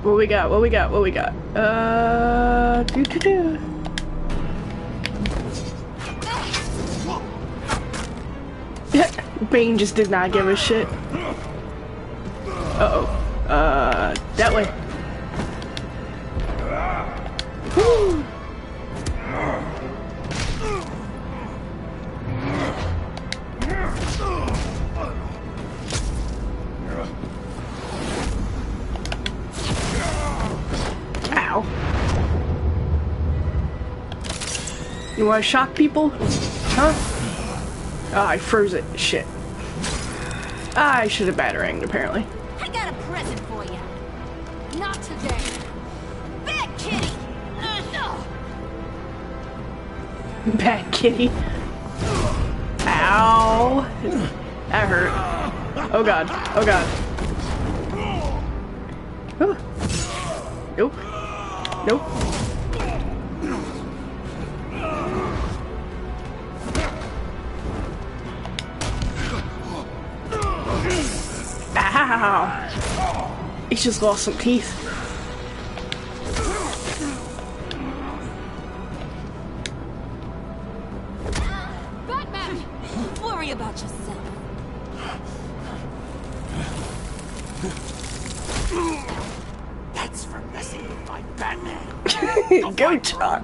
What we got? What we got? What we got? Bane just did not give a shit. Uh-oh. That way. Woo. Ow. You wanna shock people? Huh? Oh, I froze it. Shit. I should have bataranged, apparently. I got a present for you. Not today. Bad kitty! Bad kitty. Ow. That hurt. Oh god. Oh god. Ooh. Nope. Nope. Ow! He just lost some teeth. Batman! Worry about yourself. That's for messing with my Batman. Go, John.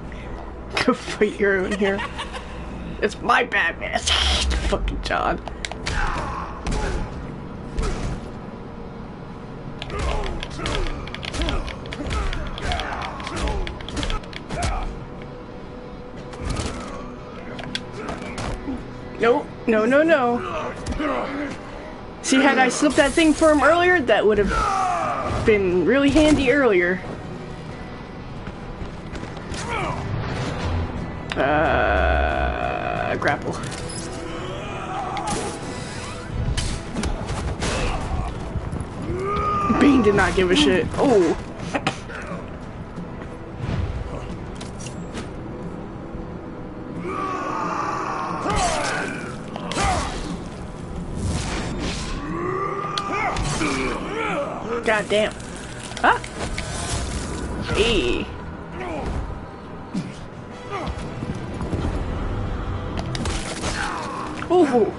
Go fight your own here. It's my Batman. Fucking John. Nope. No, no, no. See, had I slipped that thing for him earlier, that would have been really handy earlier. Grapple. Bane did not give a shit. Oh. God damn. Huh? Hey. Ooh.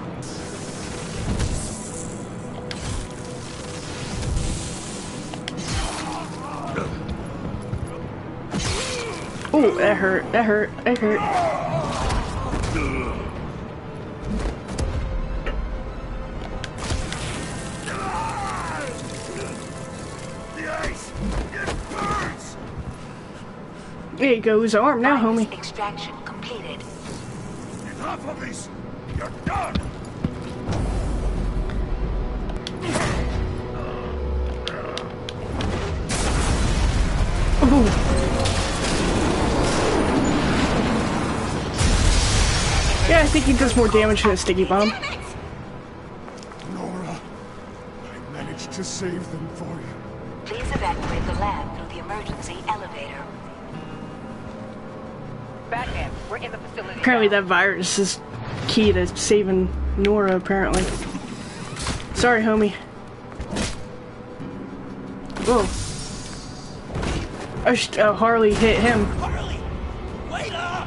Ooh, that hurt. That hurt. That hurt. There you go, his arm now, homie. Extraction completed. Enough of this! You're done! Ooh. Yeah, I think he does more damage than a sticky bomb. Nora, I managed to save them for you. Please evacuate the lab through the emergency elevator. Batman, we're in the facility. Apparently that virus is key to saving Nora, apparently. Sorry, homie. Whoa. Oh, Harley hit him. Harley! Wait up!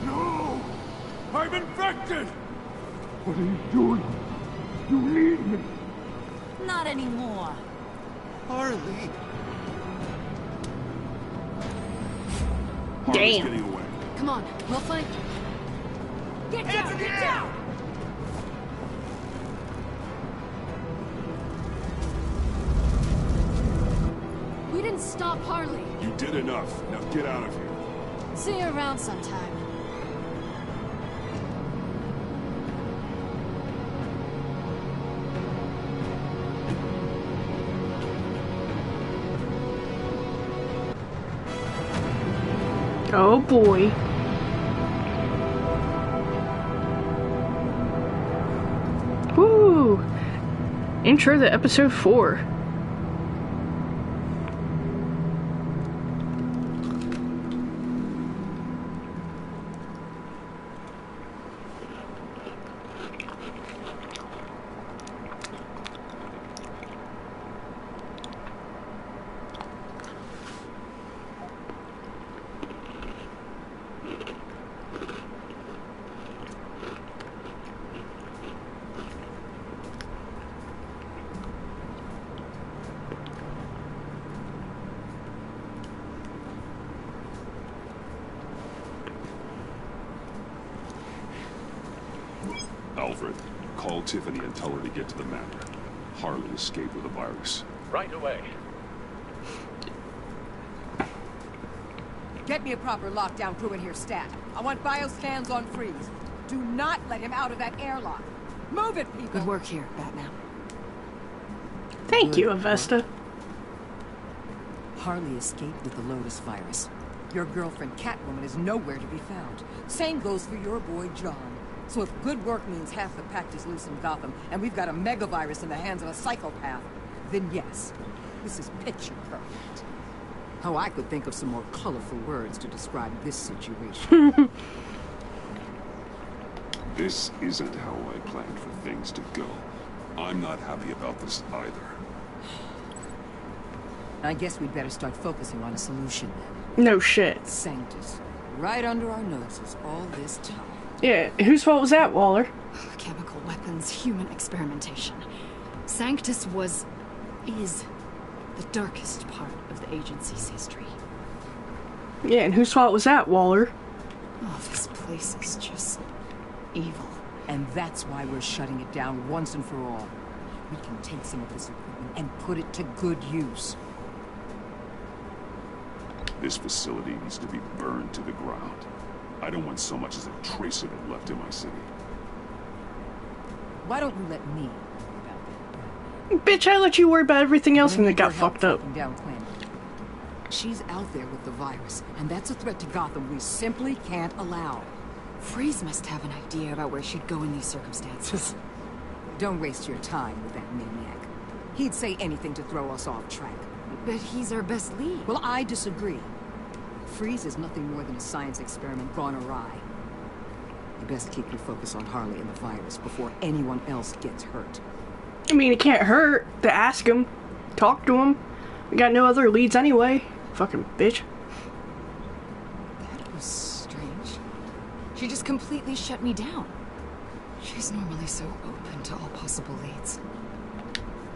No! I'm infected! What are you doing? You need me. Not anymore. Harley! Harley's Damn. getting away. Come on, we'll find. Get down! Get down! We didn't stop Harley. You did enough. Now get out of here. See you around sometime. Oh boy. Woo! Intro to episode 4. Alfred, call Tiffany and tell her to get to the manor. Harley escaped with a virus. Right away. Get me a proper lockdown crew in here, stat. I want bioscans on Freeze. Do not let him out of that airlock. Move it, people! Good work here, Batman. Thank you, Avesta. Harley escaped with the Lotus virus. Your girlfriend Catwoman is nowhere to be found. Same goes for your boy John. So if good work means half the pact is loose in Gotham, and we've got a megavirus in the hands of a psychopath, then yes, this is picture perfect. Oh, I could think of some more colorful words to describe this situation. This isn't how I planned for things to go. I'm not happy about this either. I guess we'd better start focusing on a solution then. No shit. Sanctus. Right under our noses all this time. Yeah, whose fault was that, Waller? Chemical weapons, human experimentation. Sanctus is the darkest part of the agency's history. Yeah, and whose fault was that, Waller? Oh, this place is just evil. And that's why we're shutting it down once and for all. We can take some of this equipment and put it to good use. This facility needs to be burned to the ground. I don't want so much as a trace of it left in my city. Why don't you let me worry about that? Bitch, I let you worry about everything else and it got fucked up. Down Quinn. She's out there with the virus, and that's a threat to Gotham we simply can't allow. Freeze must have an idea about where she'd go in these circumstances. Don't waste your time with that maniac. He'd say anything to throw us off track. But he's our best lead. Well, I disagree. Freeze is nothing more than a science experiment gone awry. You best keep your focus on Harley and the virus before anyone else gets hurt. I mean, it can't hurt to ask him. Talk to him. We got no other leads anyway. Fucking bitch. That was strange. She just completely shut me down. She's normally so open to all possible leads.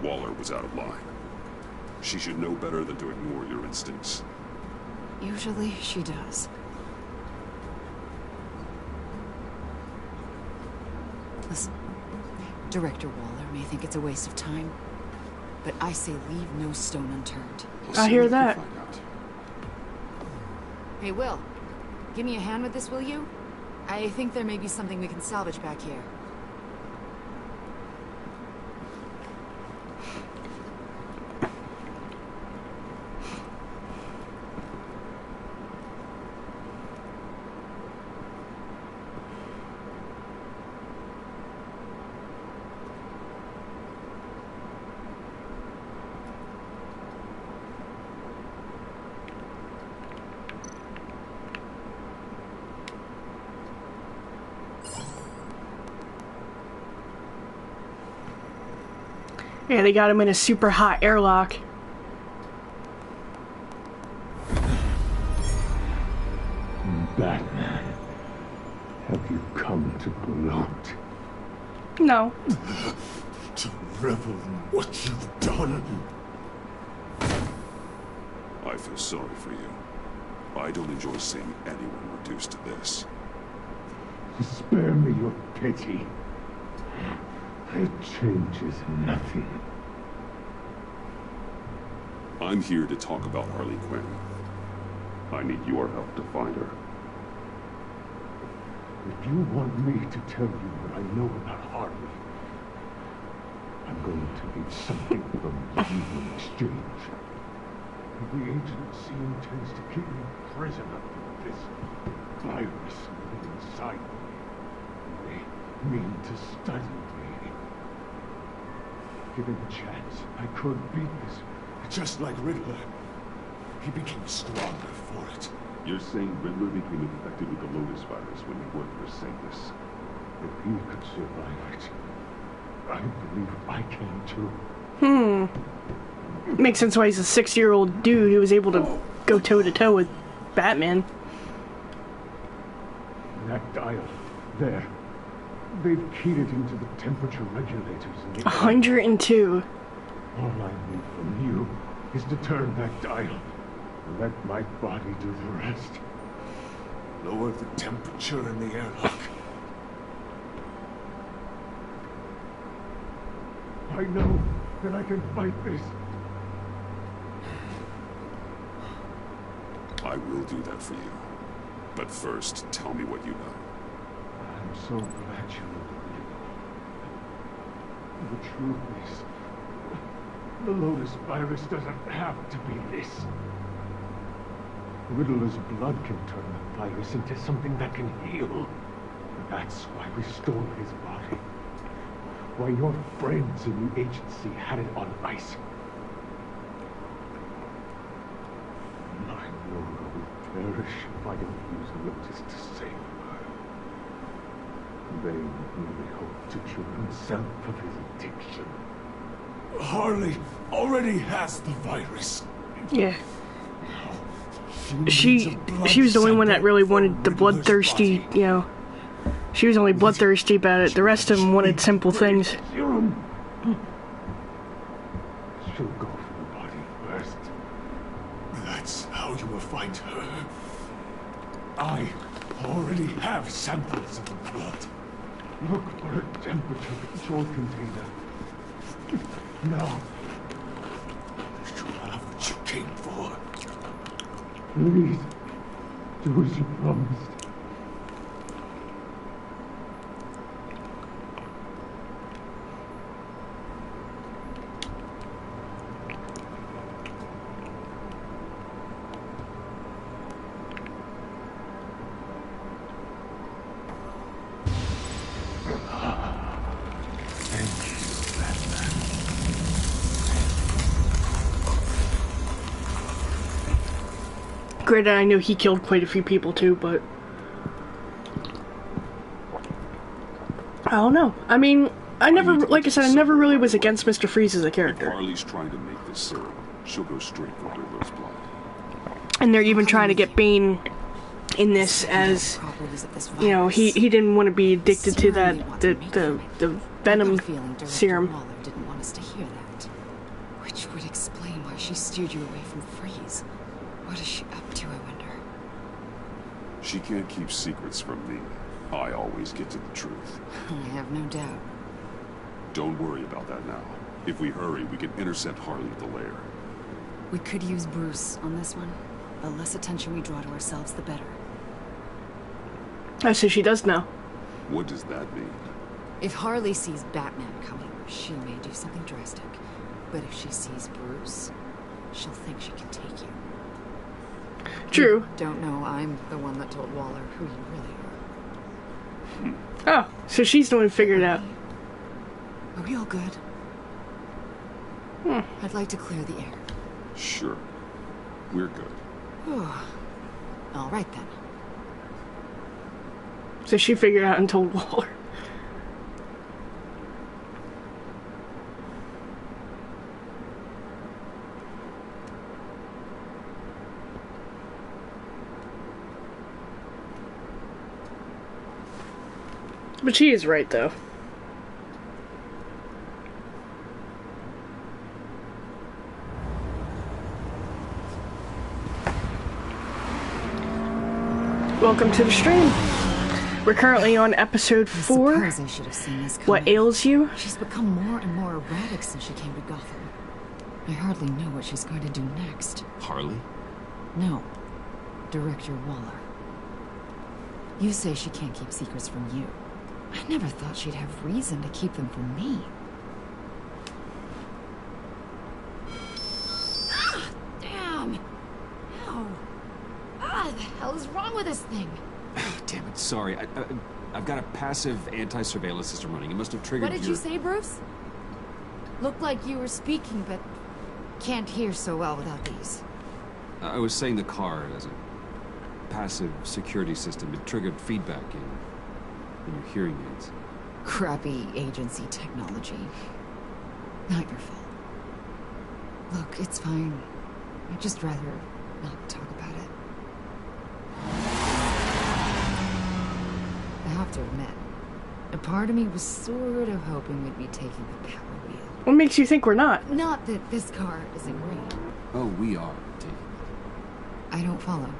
Waller was out of line. She should know better than to ignore your instincts. Usually she does. Listen, Director Waller may think it's a waste of time, but I say leave no stone unturned. I hear that. Hey, Will, give me a hand with this, will you? I think there may be something we can salvage back here. Yeah, they got him in a super hot airlock. Batman, have you come to gloat? No. To revel in what you've done? I feel sorry for you. I don't enjoy seeing anyone reduced to this. Spare me your pity. It changes nothing. I'm here to talk about Harley Quinn. I need your help to find her. If you want me to tell you what I know about Harley, I'm going to need something from you in exchange. The agency intends to keep me prisoner this virus living inside me. They mean to study me. Given a chance, I could beat this. Just like Riddler. He became stronger for it. You're saying Riddler became infected with the Lotus virus when he worked for Sanctus? If he could survive it, I believe I can too. Makes sense why he's a 6-year-old dude who was able to go toe-to-toe with Batman. That dial, there. They've keyed it into the temperature regulators in the 102. All I need from you is to turn that dial. Let my body do the rest. Lower the temperature in the airlock. I know that I can fight this. I will do that for you. But first, tell me what you know. I'm so glad you believe. The truth is, the Lotus virus doesn't have to be this. Riddler's blood can turn the virus into something that can heal. That's why we stole his body. Why your friends in the agency had it on ice. My Nora will perish if I don't use Lotus to save her. They really hope to cure himself of his addiction. Harley already has the virus. Yeah. She was the only one that really wanted the bloodthirsty, you know. She was only bloodthirsty about it. The rest of them wanted simple things. She'll go for the body first. That's how you will find her. I already have samples of the blood. Look for a temperature control container. Now, you'll have what you came for. Please, do as you promised. Granted, I know he killed quite a few people too, but I don't know. I mean, I never, like I said, I never really was against Mr. Freeze as a character. If Harley's trying to make this serum, she'll go straight for Riddler's blood. And they're even trying to get Bane in this as, you know, he didn't want to be addicted to that the Venom serum. Waller didn't want us to hear that, which would explain why she steered you away from Freeze. What is she up to, I wonder? She can't keep secrets from me. I always get to the truth. I have no doubt. Don't worry about that now. If we hurry, we can intercept Harley at the lair. We could use Bruce on this one. The less attention we draw to ourselves, the better. Oh, so she does know. What does that mean? If Harley sees Batman coming, she may do something drastic. But if she sees Bruce, she'll think she can take you. True. You don't know I'm the one that told Waller who you really are. Oh, so she's the one who figured it out. Are we all good? I'd like to clear the air. Sure. We're good. All right then. So she figured it out and told Waller. But she is right, though. Welcome to the stream. We're currently on episode 4. I suppose I should have seen this coming. What ails you? She's become more and more erratic since she came to Gotham. I hardly know what she's going to do next. Harley? No. Director Waller. You say she can't keep secrets from you. I never thought she'd have reason to keep them from me. Damn! Ow! Ah, the hell is wrong with with this thing? Damn it, sorry. I've got a passive anti-surveillance system running. It must have triggered What did you say, Bruce? Looked like you were speaking, but can't hear so well without these. I was saying the car has a passive security system. It triggered feedback in your hearing aids. Crappy agency technology. Not your fault. Look, it's fine. I'd just rather not talk about it. I have to admit, a part of me was sort of hoping we'd be taking the power wheel. What makes you think we're not? Not that this car isn't great. Oh, we are taking it. I don't follow.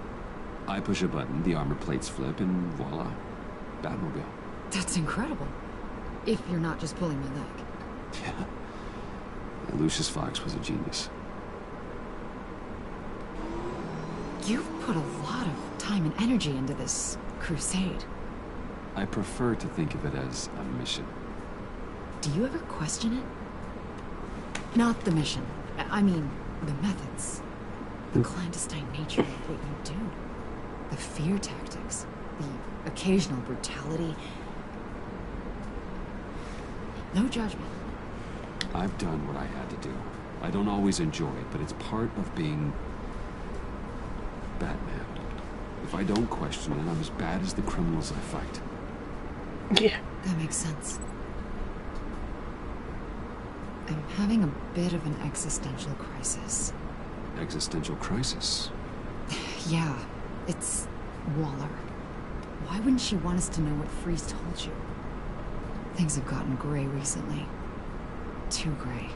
I push a button, the armor plates flip, and voila. Batmobile. That's incredible. If you're not just pulling my leg. Yeah. Lucius Fox was a genius. You've put a lot of time and energy into this crusade. I prefer to think of it as a mission. Do you ever question it? Not the mission. I mean, the methods. The clandestine nature of what you do. The fear tactics. The occasional brutality. No judgment. I've done what I had to do. I don't always enjoy it, but it's part of being Batman. If I don't question it, I'm as bad as the criminals I fight. Yeah. That makes sense. I'm having a bit of an existential crisis. Existential crisis? Yeah, it's Waller. Why wouldn't she want us to know what Freeze told you? Things have gotten gray recently. Too gray.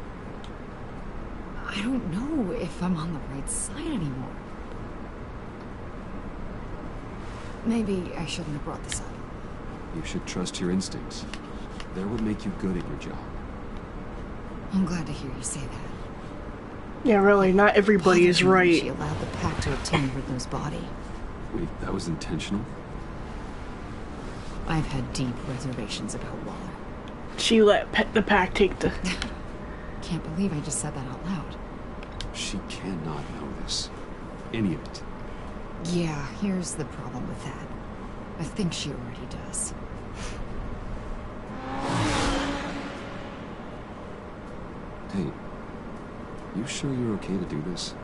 I don't know if I'm on the right side anymore. Maybe I shouldn't have brought this up. You should trust your instincts. They're what make you good at your job. I'm glad to hear you say that. Yeah, really, not everybody is right. She allowed the pack to obtain Riddler's body. Wait, that was intentional? I've had deep reservations about Waller. She let the pack take the... Can't believe I just said that out loud. She cannot know this. Any of it. Yeah, here's the problem with that. I think she already does. Hey, you sure you're okay to do this?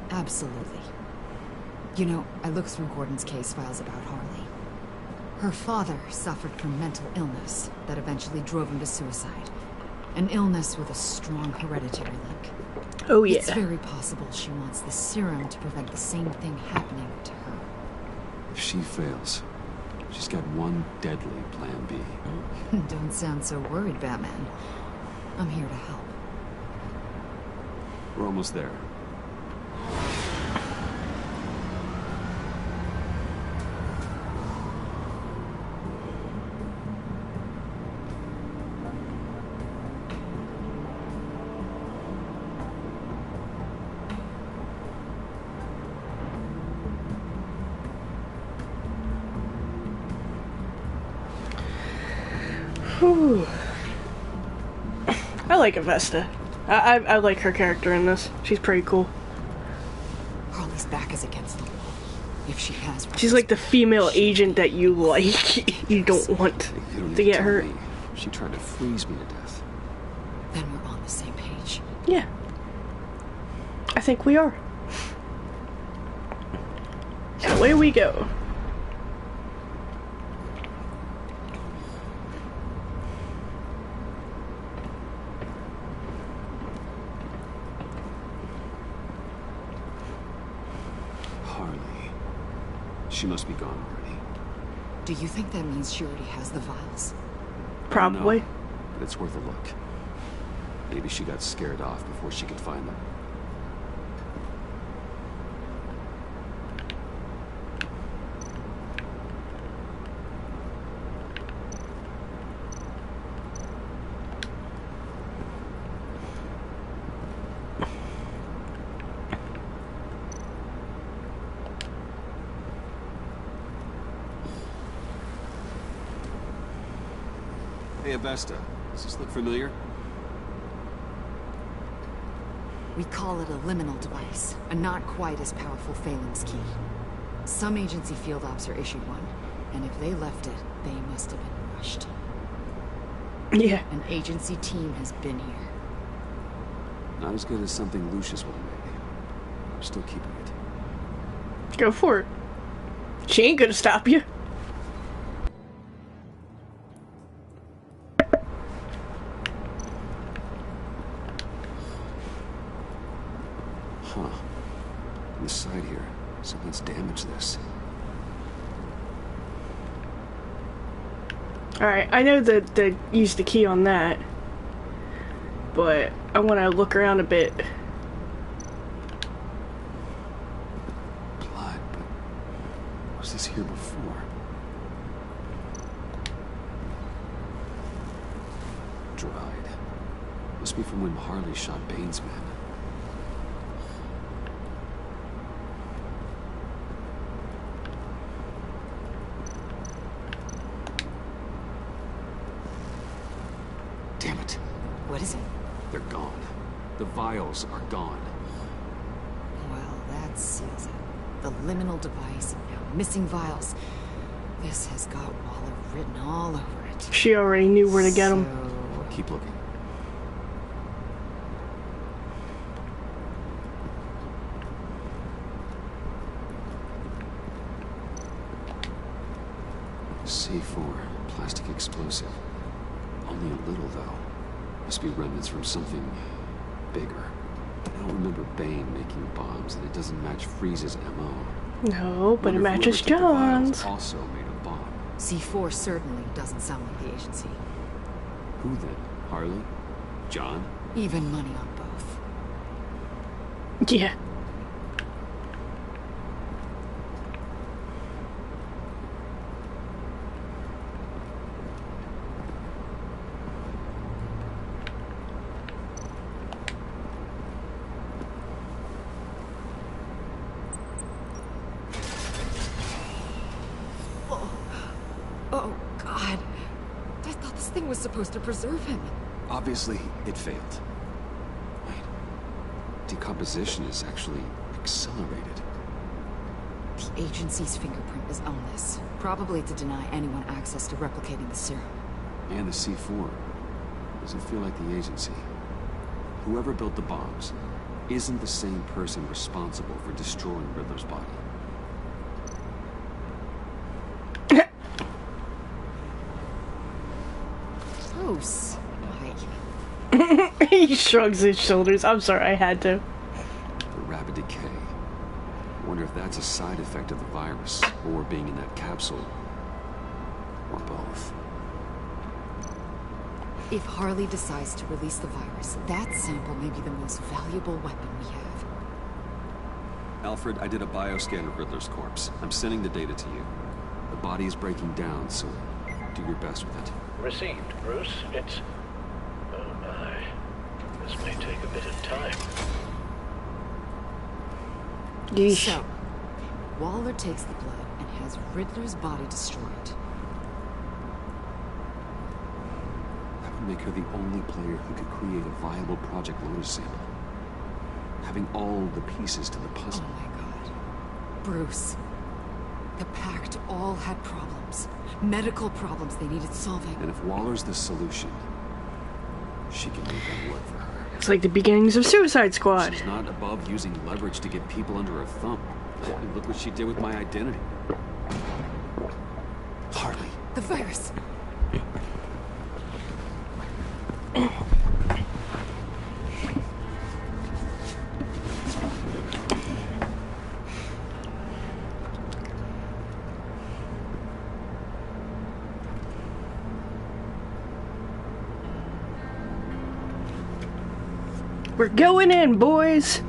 Absolutely. You know, I looked through Gordon's case files about Harley. Her father suffered from mental illness that eventually drove him to suicide. An illness with a strong hereditary link. Oh yeah. It's very possible she wants the serum to prevent the same thing happening to her. If she fails, she's got one deadly plan B. Don't sound so worried, Batman. I'm here to help. We're almost there. Whew. I like Avesta. I like her character in this. She's pretty cool. Harley's back is against the wall. If she has... She's like the female agent that you like. You don't want to get hurt. She tried to freeze me to death. Then we're on the same page. Yeah. I think we are. And away we go. She must be gone already. Do you think that means she already has the vials? Probably. No, but it's worth a look. Maybe she got scared off before she could find them. Hey, Avesta, does this look familiar? We call it a liminal device, a not quite as powerful phalanx key. Some agency field ops are issued one, and if they left it, they must have been rushed. Yeah. An agency team has been here. Not as good as something Lucius would have made. I'm still keeping it. Go for it. She ain't gonna stop you. Huh. On the side here, someone's damaged this. Alright, I know that they used the key on that, but I want to look around a bit. Blood, but was this here before? Dried. Must be from when Harley shot Bane's men. Damn it. What is it? They're gone. The vials are gone. Well, that seals it. The liminal device, and now missing vials. This has got Waller written all over it. She already knew where to get them. Keep looking. C4, plastic explosive. Only a little, though. Must be remnants from something bigger. I don't remember Bane making bombs, and it doesn't match Freeze's MO. No, but it Wonder if matches whoever took the vials John's. also made a bomb. C4 certainly doesn't sound like the agency. Who then? Harley? John? Even money on both. Yeah. Oh, God. I thought this thing was supposed to preserve him. Obviously, it failed. Wait. Decomposition is actually accelerated. The agency's fingerprint is on this. Probably to deny anyone access to replicating the serum. And the C4. Doesn't feel like the agency. Whoever built the bombs isn't the same person responsible for destroying Riddler's body. Bruce. He shrugs his shoulders. I'm sorry, I had to. The rapid decay. Wonder if that's a side effect of the virus, or being in that capsule, or both. If Harley decides to release the virus, that sample may be the most valuable weapon we have. Alfred, I did a bioscan of Riddler's corpse. I'm sending the data to you. The body is breaking down, so do your best with it. Received, Bruce. It's... oh my. This may take a bit of time. Yeesh. So, Waller takes the blood and has Riddler's body destroyed. That would make her the only player who could create a viable Project Lotus sample. Having all the pieces to the puzzle. Oh my God. Bruce. The Pact all had problems. Medical problems they needed solving. And if Waller's the solution, she can make that work for her. It's like the beginnings of Suicide Squad. She's not above using leverage to get people under her thumb. And look what she did with my identity. Harley. The virus. We're going in, boys.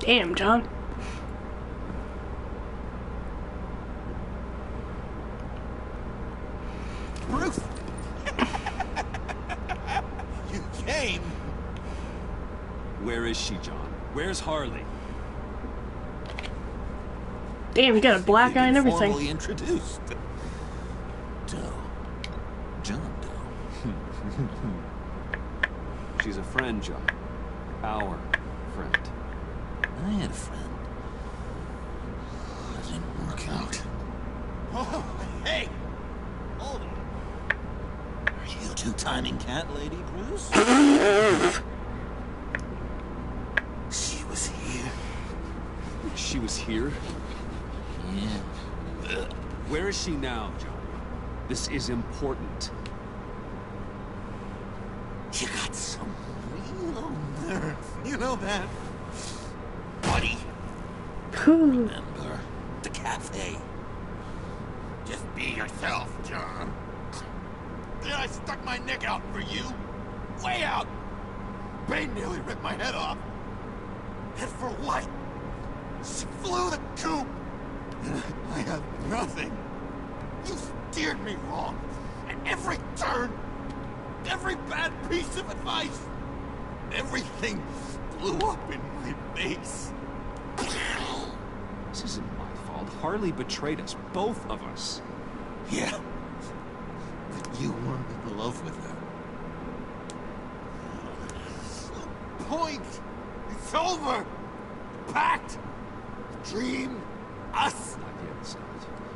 Damn, John. Where is she, John? Where's Harley? Damn, you got a black eye and everything. Formally introduced. Doe. John Doe. She's a friend, John. Our friend. I had a friend. That didn't work out. Oh, hey! Hold on. Are you two-timing cat lady, Bruce? She was here. She was here? Yeah. Where is she now, John? This is important. You got some real nerve. You know that? Buddy. Remember the cafe? Just be yourself, John. Then I stuck my neck out for you. Way out. Bane nearly ripped my head off. And for what? She flew the coop. And I have nothing. You steered me wrong. At every turn. Every bad piece of advice. Everything blew up in my face. This isn't my fault. Harley betrayed us. Both of us. Yeah. But you weren't in love with her. No point. It's over. Pact. Dream. Us. Not yet, Scott.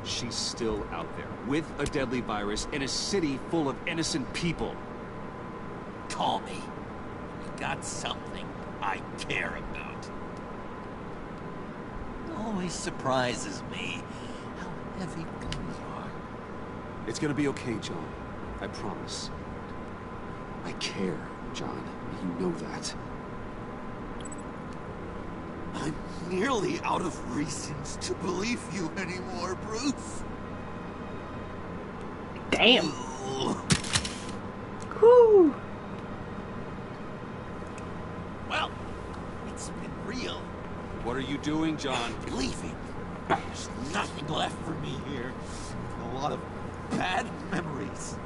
She's still out there, with a deadly virus, in a city full of innocent people. Call me. You got something I care about. It always surprises me how heavy things are. It's gonna be okay, John. I promise. I care, John. You know that. I'm nearly out of reasons to believe you anymore, Bruce. Damn. Whew. Well, it's been real. What are you doing, John? Leaving. There's nothing left for me here. A lot of bad memories.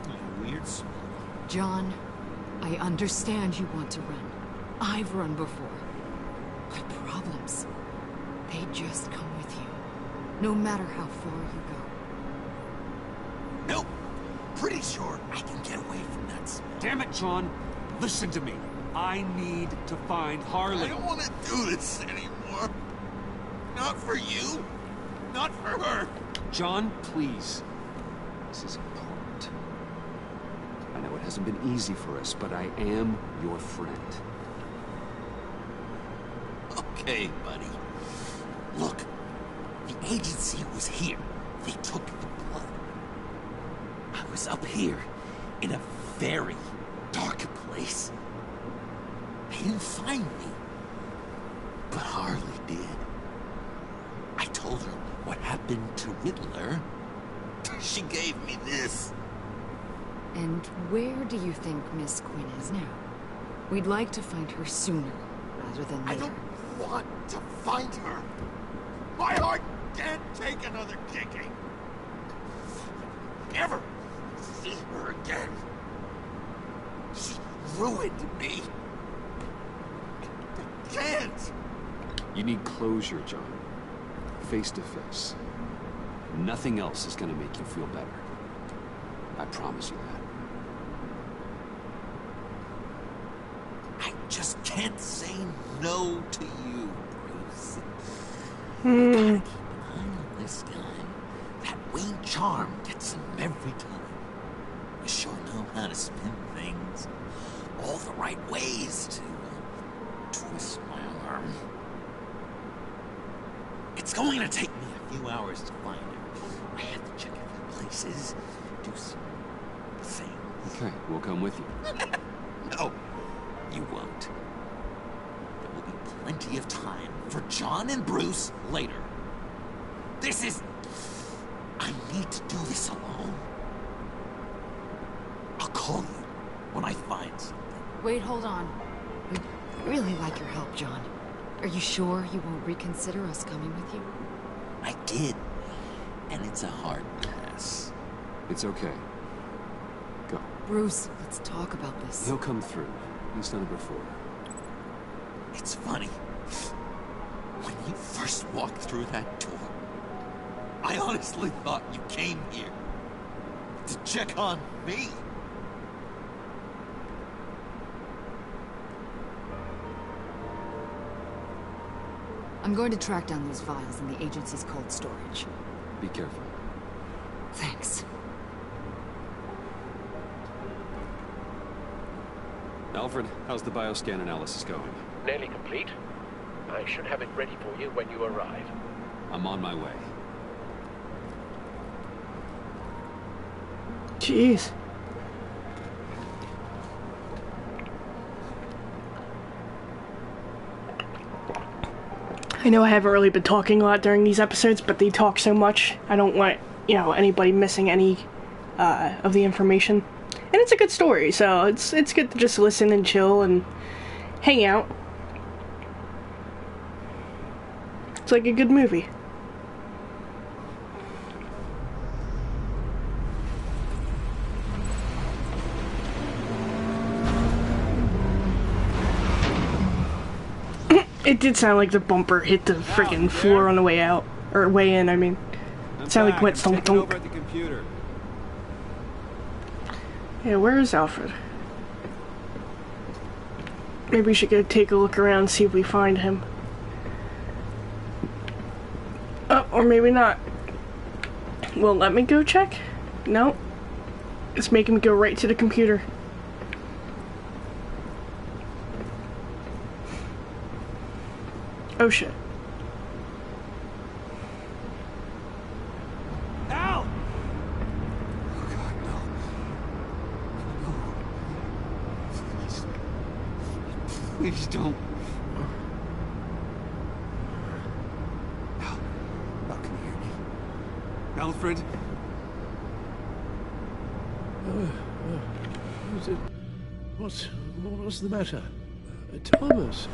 And a weird smell. John, I understand you want to run. I've run before. But problems, they just come with you. No matter how far you go. Nope. Pretty sure I can get away from that smell. Damn it, John. Listen to me. I need to find Harley. I don't want to do this anymore. Not for you. Not for her. John, please. This is important. I know it hasn't been easy for us, but I am your friend. Okay, buddy. Look, the agency was here. They took the blood. I was up here in a very dark place. They didn't find me. But Harley did. I told her what happened to Riddler. She gave me this. And where do you think Miss Quinn is now? We'd like to find her sooner, rather than later. I don't want to find her. My heart can't take another kicking. Never see her again. She ruined me. I can't. You need closure, John. Face to face. Nothing else is gonna make you feel better. I promise you that. I just can't say no to you, Bruce. Hmm. Gotta keep an eye on this guy. That Wayne charm gets him every time. I sure know how to spin things. All the right ways to twist my arm. It's going to take me a few hours to find her. I have to check a few places, do some things. Okay, we'll come with you. No, you won't. There will be plenty of time for John and Bruce later. This is... I need to do this alone. I'll call you when I find something. Wait, hold on. We'd really like your help, John. Are you sure you won't reconsider us coming with you? I did. And it's a hard pass. It's okay. Go. Bruce, let's talk about this. He'll come through. He's done it before. It's funny. When you first walked through that door, I honestly thought you came here to check on me. I'm going to track down those vials in the agency's cold storage. Be careful. Thanks. Alfred, how's the bioscan analysis going? Nearly complete. I should have it ready for you when you arrive. I'm on my way. Jeez. I know I haven't really been talking a lot during these episodes, but they talk so much. I don't want, you know, anybody missing any of the information. And it's a good story, so it's good to just listen and chill and hang out. It's like a good movie. It did sound like the bumper hit the freaking floor on the way out. Or way in, I mean. It sounded like went thunk thunk. Yeah, where is Alfred? Maybe we should go take a look around and see if we find him. Oh, or maybe not. Well, let me go check? No. It's making me go right to the computer. Oh shit. Al! Oh God, no. No. Please don't. Al, can you hear me? Alfred? What's the matter? Thomas,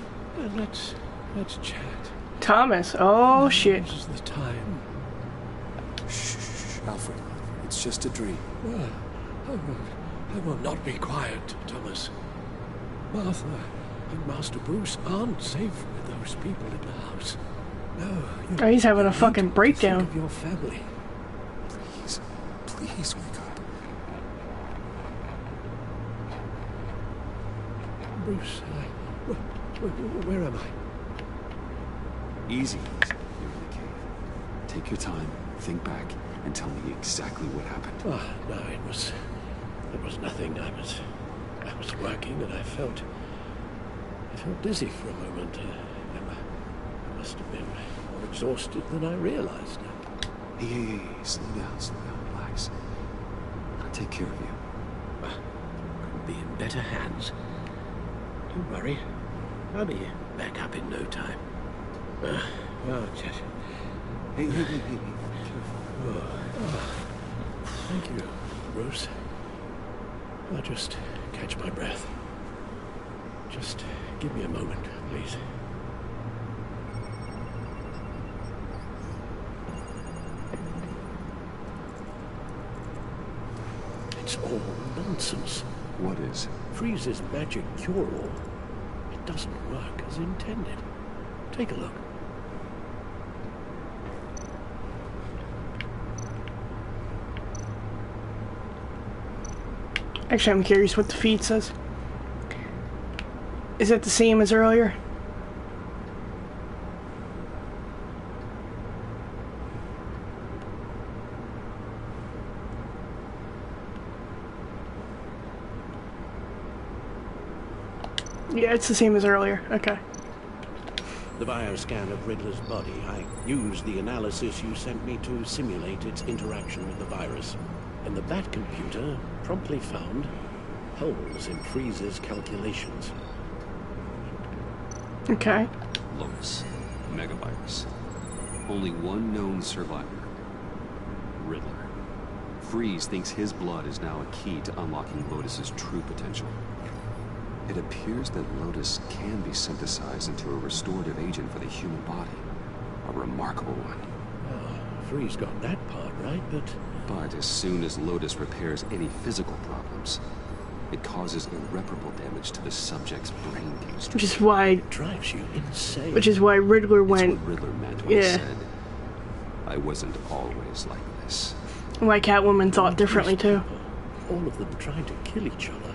let's chat. Thomas, oh shit. This is the time. Shh, Alfred. It's just a dream. I will not be quiet, Thomas. Martha and Master Bruce aren't safe with those people in the house. No. Oh, he's having a fucking breakdown. Think of your family. Please wake up. Bruce, where am I? Easy. You're in the cave. Take your time, think back, and tell me exactly what happened. Oh, no, it was nothing. I was working and I felt dizzy for a moment. I must have been more exhausted than I realized. Hey, slow down, relax. I'll take care of you. Couldn't be in better hands. Don't worry. I'll be back up in no time. Just... Hey. Thank you, Bruce. I'll just catch my breath. Just give me a moment, please. It's all nonsense. What is? Freeze's magic cure-all. It doesn't work as intended. Take a look. Actually, I'm curious what the feed says. Is it the same as earlier? Yeah, it's the same as earlier. Okay. The bioscan of Riddler's body. I used the analysis you sent me to simulate its interaction with the virus. And the Bat computer promptly found holes in Freeze's calculations. Okay. Lotus. Megavirus. Only one known survivor. Riddler. Freeze thinks his blood is now a key to unlocking Lotus's true potential. It appears that Lotus can be synthesized into a restorative agent for the human body. A remarkable one. Freeze got that part right, but as soon as Lotus repairs any physical problems, It causes irreparable damage to the subject's brain chemistry. Which is why It drives you insane. Which is why Riddler It's went. what Riddler meant when he Yeah. said, "I wasn't always like this." Why Catwoman thought differently too. All of them trying to kill each other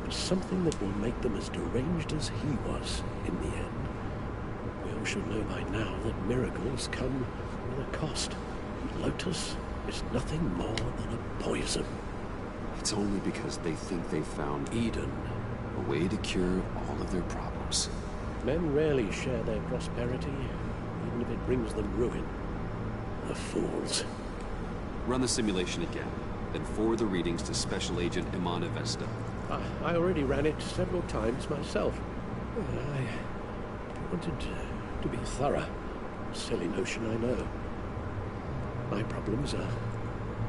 for something that will make them as deranged as he was in the end. We all should know by now that miracles come with a cost. Lotus is nothing more than a poison. It's only because they think they found Eden, a way to cure all of their problems. Men rarely share their prosperity, even if it brings them ruin. The fools. Run the simulation again, then forward the readings to Special Agent Iman Avesta. I already ran it several times myself. I wanted to be thorough. Silly notion, I know. My problems are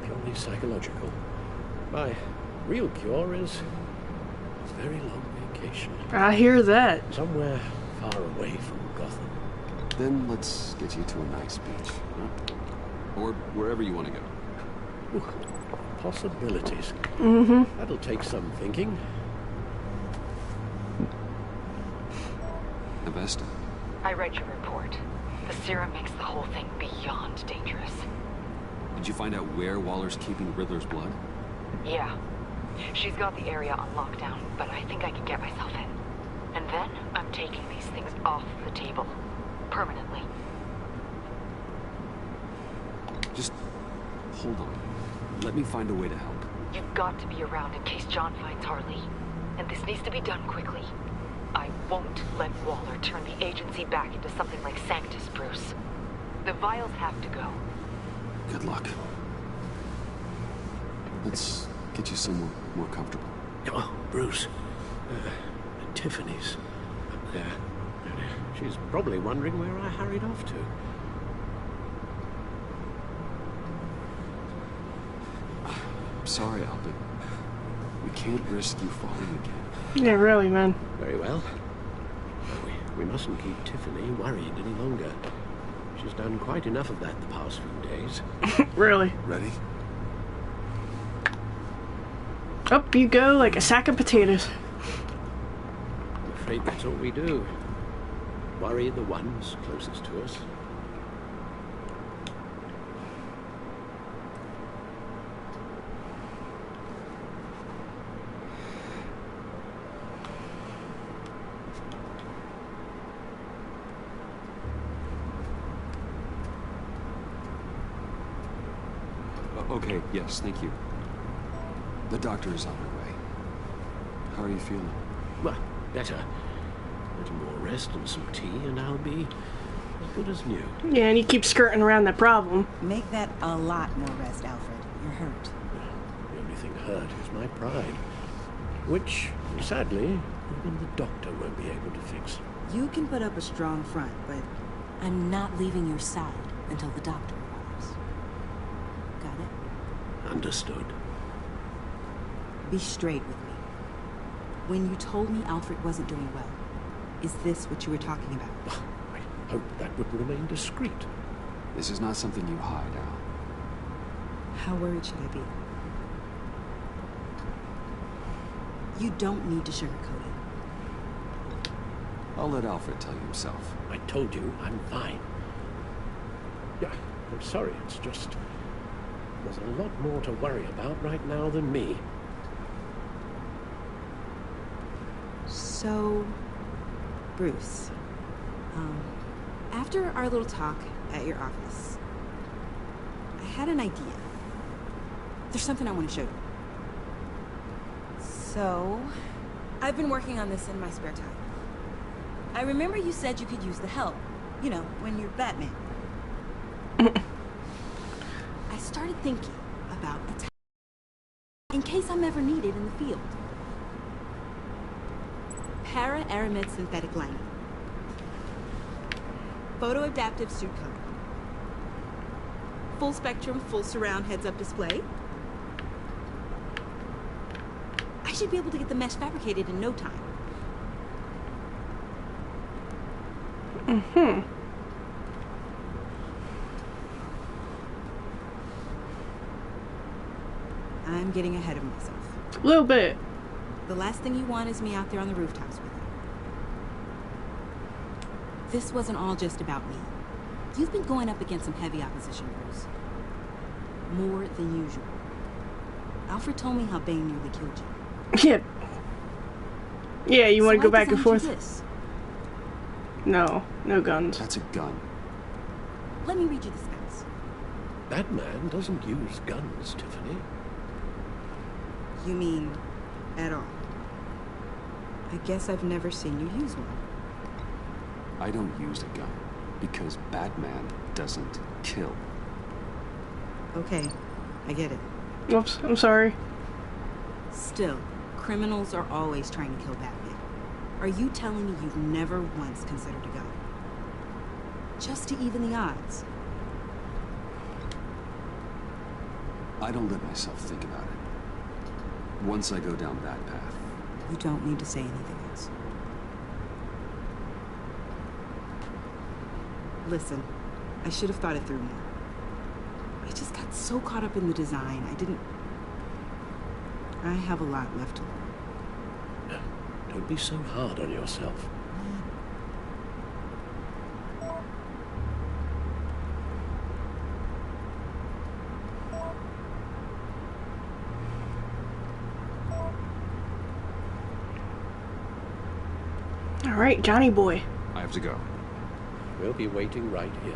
purely psychological. My real cure is a very long vacation. I hear that. Somewhere far away from Gotham. Then let's get you to a nice beach, huh? Or wherever you want to go. Ooh, possibilities. Mm-hmm. That'll take some thinking. Avesta. I read your report. The serum makes the whole thing beyond dangerous. Did you find out where Waller's keeping Riddler's blood? Yeah. She's got the area on lockdown, but I think I can get myself in. And then I'm taking these things off the table. Permanently. Just hold on. Let me find a way to help. You've got to be around in case John finds Harley. And this needs to be done quickly. I won't let Waller turn the agency back into something like Sanctus, Bruce. The vials have to go. Good luck. Let's get you somewhere more comfortable. Oh, Bruce. Tiffany's up there. She's probably wondering where I hurried off to. I'm sorry, Albert. We can't risk you falling again. Yeah, really, man. Very well. We mustn't keep Tiffany worried any longer. She's done quite enough of that the past few days. Really? Ready? Up you go like a sack of potatoes. I'm afraid that's all we do. Worry the ones closest to us. Okay, yes, thank you. The doctor is on her way. How are you feeling? Well, better. A little more rest and some tea, and I'll be as good as new. Yeah, and you keep skirting around the problem. Make that a lot more rest, Alfred. You're hurt. The only thing hurt is my pride, which, sadly, even the doctor won't be able to fix. You can put up a strong front, but I'm not leaving your side until the doctor arrives. Got it? Understood. Be straight with me. When you told me Alfred wasn't doing well, is this what you were talking about? I hope that would remain discreet. This is not something you hide, Al. How worried should I be? You don't need to sugarcoat it. I'll let Alfred tell you himself. I told you I'm fine. Yeah, I'm sorry, it's just... there's a lot more to worry about right now than me. So, Bruce, after our little talk at your office, I had an idea. There's something I want to show you. So, I've been working on this in my spare time. I remember you said you could use the help. You know, when you're Batman. I started thinking about a time in case I'm ever needed in the field. Para-aramid synthetic lining. Photo-adaptive suit cover. Full spectrum, full surround heads-up display. I should be able to get the mesh fabricated in no time. Mm-hmm. I'm getting ahead of myself. A little bit. The last thing you want is me out there on the rooftops with you. This wasn't all just about me. You've been going up against some heavy opposition, Bruce. More than usual. Alfred told me how Bane nearly killed you. Yeah. Yeah, you want to go back and forth? This. No, no guns. That's a gun. Let me read you the specs. Batman doesn't use guns, Tiffany. You mean at all? I guess I've never seen you use one. I don't use a gun because Batman doesn't kill. Okay, I get it. Oops, I'm sorry. Still, criminals are always trying to kill Batman. Are you telling me you've never once considered a gun? Just to even the odds? I don't let myself think about it. Once I go down that path. You don't need to say anything else. Listen, I should have thought it through more. I just got so caught up in the design, I have a lot left to learn. Don't be so hard on yourself. All right, Johnny boy. I have to go. We'll be waiting right here.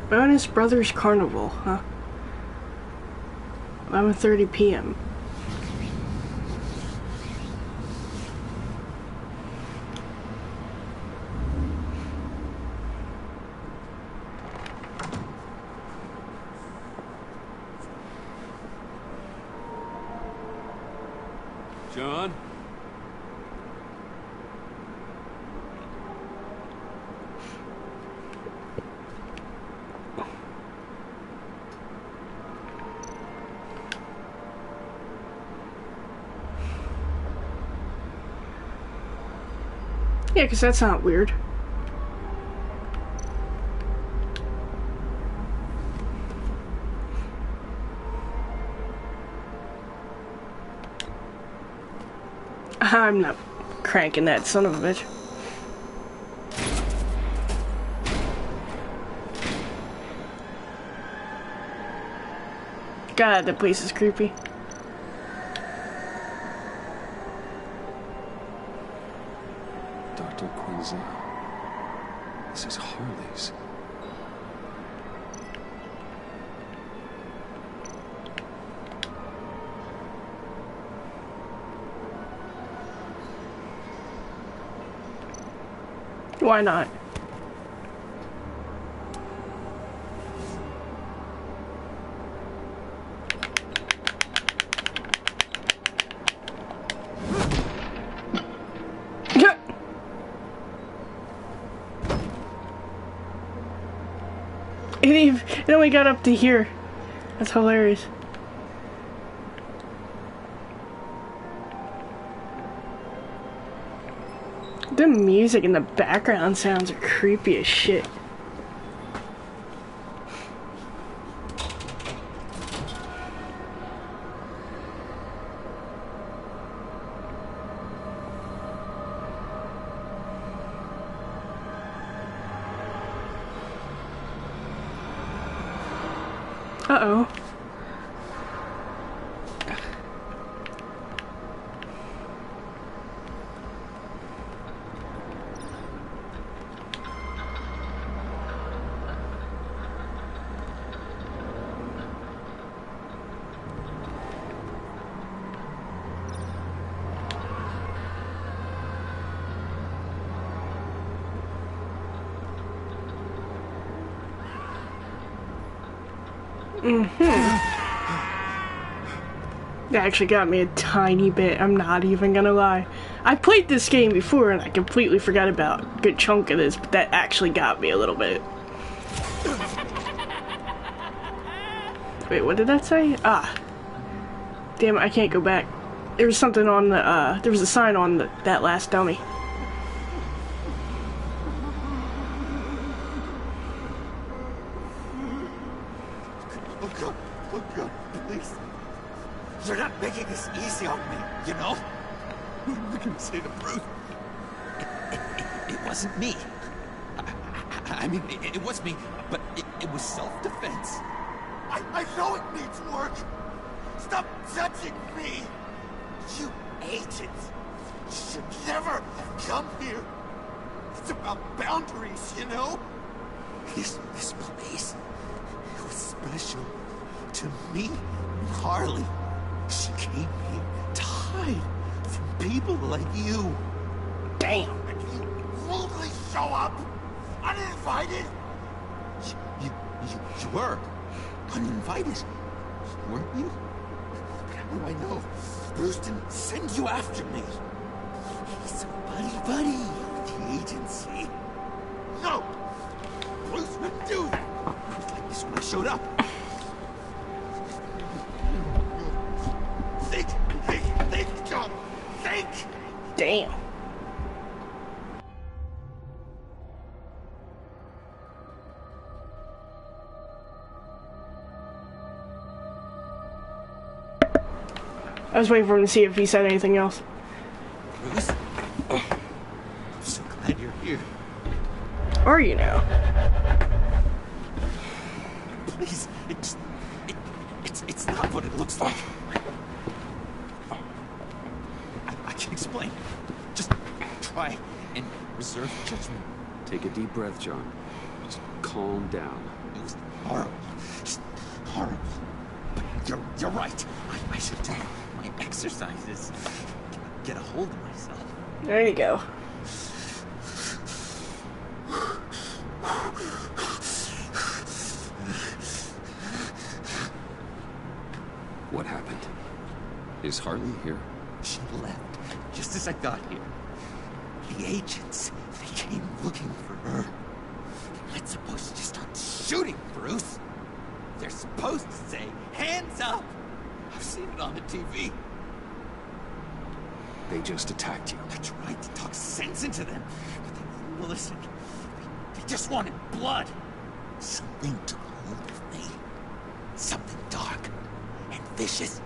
Bonus Brothers Carnival, huh? 11:30 p.m. John? Yeah, because that's not weird. I'm not cranking that son of a bitch. God, that place is creepy. Dr. Quinzel. This is Harley's. Why not? It only got up to here. That's hilarious. The music in the background sounds are creepy as shit. Uh-oh. That actually got me a tiny bit. I'm not even gonna lie. I played this game before and I completely forgot about a good chunk of this, but that actually got me a little bit. Wait, what did that say? Ah. Damn it, I can't go back. There was something on the, there was a sign on that last dummy. Oh God, please. You're not making this easy on me, you know? What am I gonna say to Bruce? It wasn't me. I mean, it was me, but it was self-defense. I know it needs work. Stop judging me. You agents should never have come here. It's about boundaries, you know? This place, it was special to me and Harley. She came here to hide from people like you. Damn. And you rudely show up uninvited. You were uninvited, weren't you? How do I know? Bruce didn't send you after me. He's a buddy of the agency. No! Bruce wouldn't do that. It was like this when I showed up. Think, John! Think! Damn. I was waiting for him to see if he said anything else. Bruce? I'm so glad you're here. Are you now? Please, it's not what it looks like. I can explain. Just try and reserve judgment. Take a deep breath, John. Just calm down. It was horrible. Just horrible. But you're right. I should do my exercises. Get a hold of myself. There you go. What happened? Is Harley here? She left just as I got here. The agents, they came looking for her. They're not supposed to just start shooting, Bruce. They're supposed to say, hands up! I've seen it on the TV. They just attacked you. I tried to talk sense into them, but they wouldn't listen. They just wanted blood. Something took hold of me. Something dark and vicious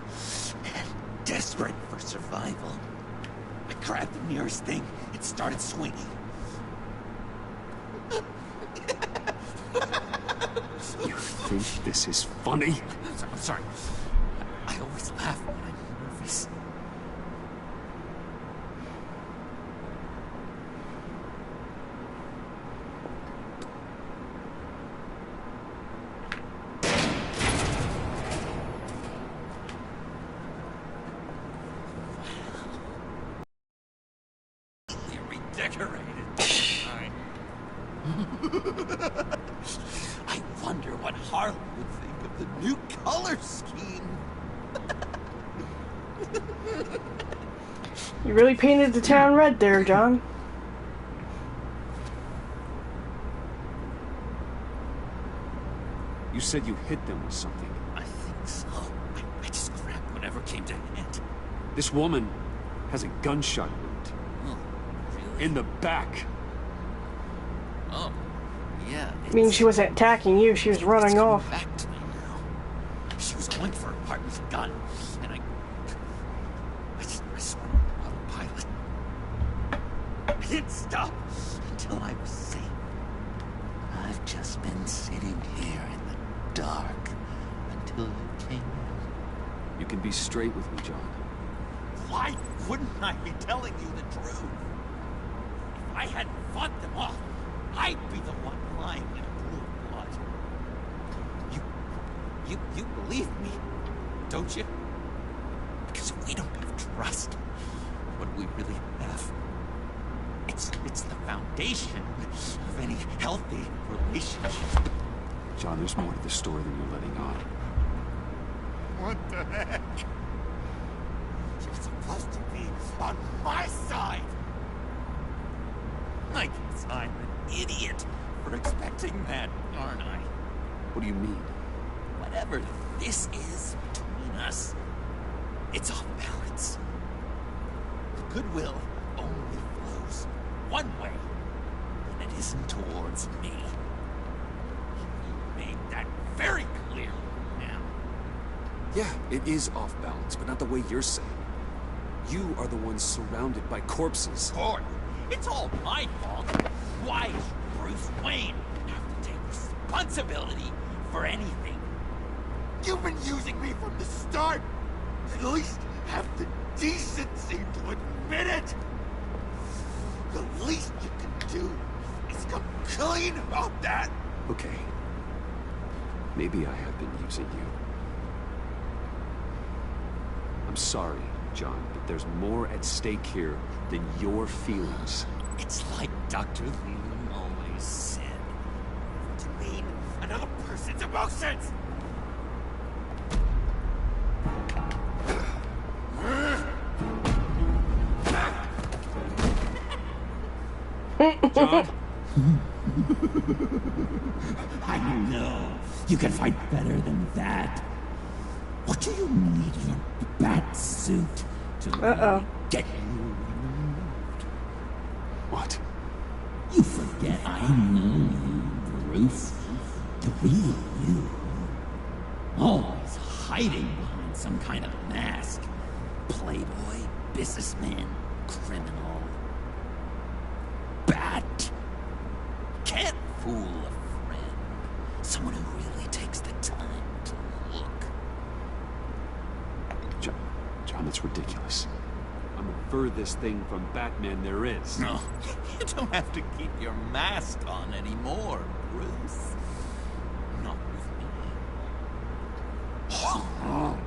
and desperate for survival. I grabbed the nearest thing and started swinging. You think this is funny? I'm sorry. I always laugh when I'm nervous. Redecorated. I wonder what Harley would think of the new color scheme. You really painted the town red there, John. You said you hit them with something. I think so. I just grabbed whatever came to hand. This woman has a gunshot wound. Oh, really? In the back. Oh, yeah. I mean, she wasn't attacking you, she was running off. Back to me now. She was going for her partner's gun, and I swung on autopilot. I didn't stop until I was safe. I've just been sitting here in the dark until you came in. You can be straight with me, John. Why wouldn't I be telling you the truth? If I hadn't fought them off, I'd be the one lying in a pool of blood. You believe me, don't you? Because if we don't have trust, what do we really have? It's the foundation of any healthy relationship. John, there's more to the story than you're letting on. What the heck? You're supposed to be on my side. I guess I'm an idiot for expecting that, aren't I? What do you mean? Whatever this is between us, it's off balance. The goodwill only flows one way, and it isn't towards me. You made that very clear now. Yeah, it is off balance, but not the way you're saying. You are the ones surrounded by corpses. Boy, it's all my fault. Why should Bruce Wayne have to take responsibility for anything? You've been using me from the start. At least have the decency to admit it. The least you can do is come clean about that. Okay. Maybe I have been using you. I'm sorry, John, but there's more at stake here than your feelings. It's like Dr. Leland always said. To mean another person's emotions. John? I know. You can fight better than that. What do you need your bat suit to really get you removed? What? You forget I know you, Bruce. The real you. Always hiding behind some kind of mask. Playboy, businessman, criminal. Bat. Can't fool a friend. Someone who really takes the time to look. John, that's ridiculous. I'm the furthest thing from Batman there is. No, you don't have to keep your mask on anymore, Bruce. Not with me. Oh,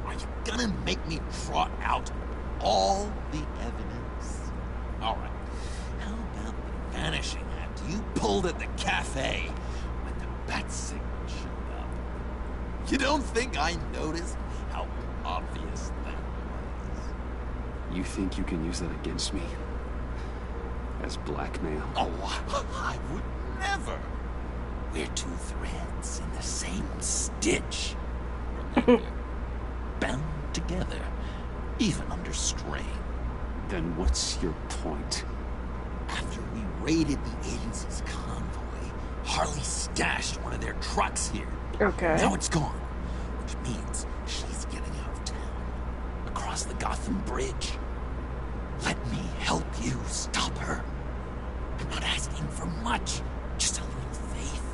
are you gonna make me trot out all the evidence? All right. How about the vanishing act you pulled at the cafe when the bat signal showed up? You don't think I noticed how obvious that was? You think you can use that against me? As blackmail? Oh, I would never. We're two threads in the same stitch. Remember, bound together, even under strain. Then what's your point? After we raided the agency's convoy, Harley stashed one of their trucks here. Okay. Now it's gone, which means she's getting out of town, across the Gotham Bridge. Let me help you stop her. I'm not asking for much, just a little faith.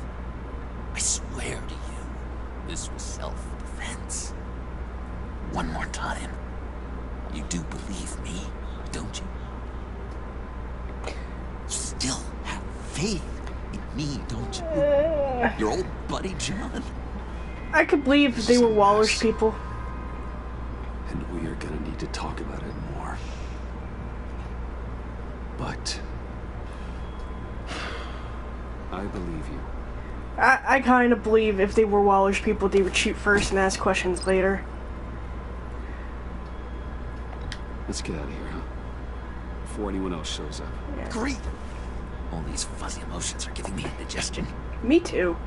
I swear to you, this was self-defense. One more time. You do believe me, don't you? You still have faith in me, don't you? Your old buddy, John? I could believe they were Waller's people. And we are gonna need to talk about it more. But I believe you. I kind of believe if they were Waller's people, they would shoot first and ask questions later. Let's get out of here, huh? Before anyone else shows up. Yeah. Great. All these fuzzy emotions are giving me indigestion. Me too.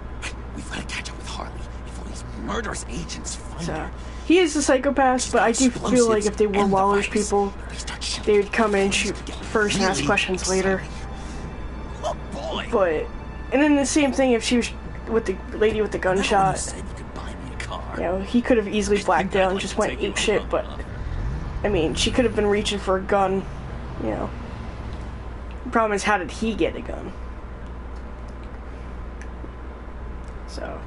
We've got to catch up with Harley before these murderous agents find her. He is a psychopath, but I do feel like if they were Waller's people, they would come in and shoot first and ask questions later. Oh boy. But, and then the same thing if she was with the lady with the gunshot. Said you could buy me a car. You know, he could have easily blacked out and just went ape shit, but I mean, she could have been reaching for a gun, you know. The problem is, how did he get a gun? So.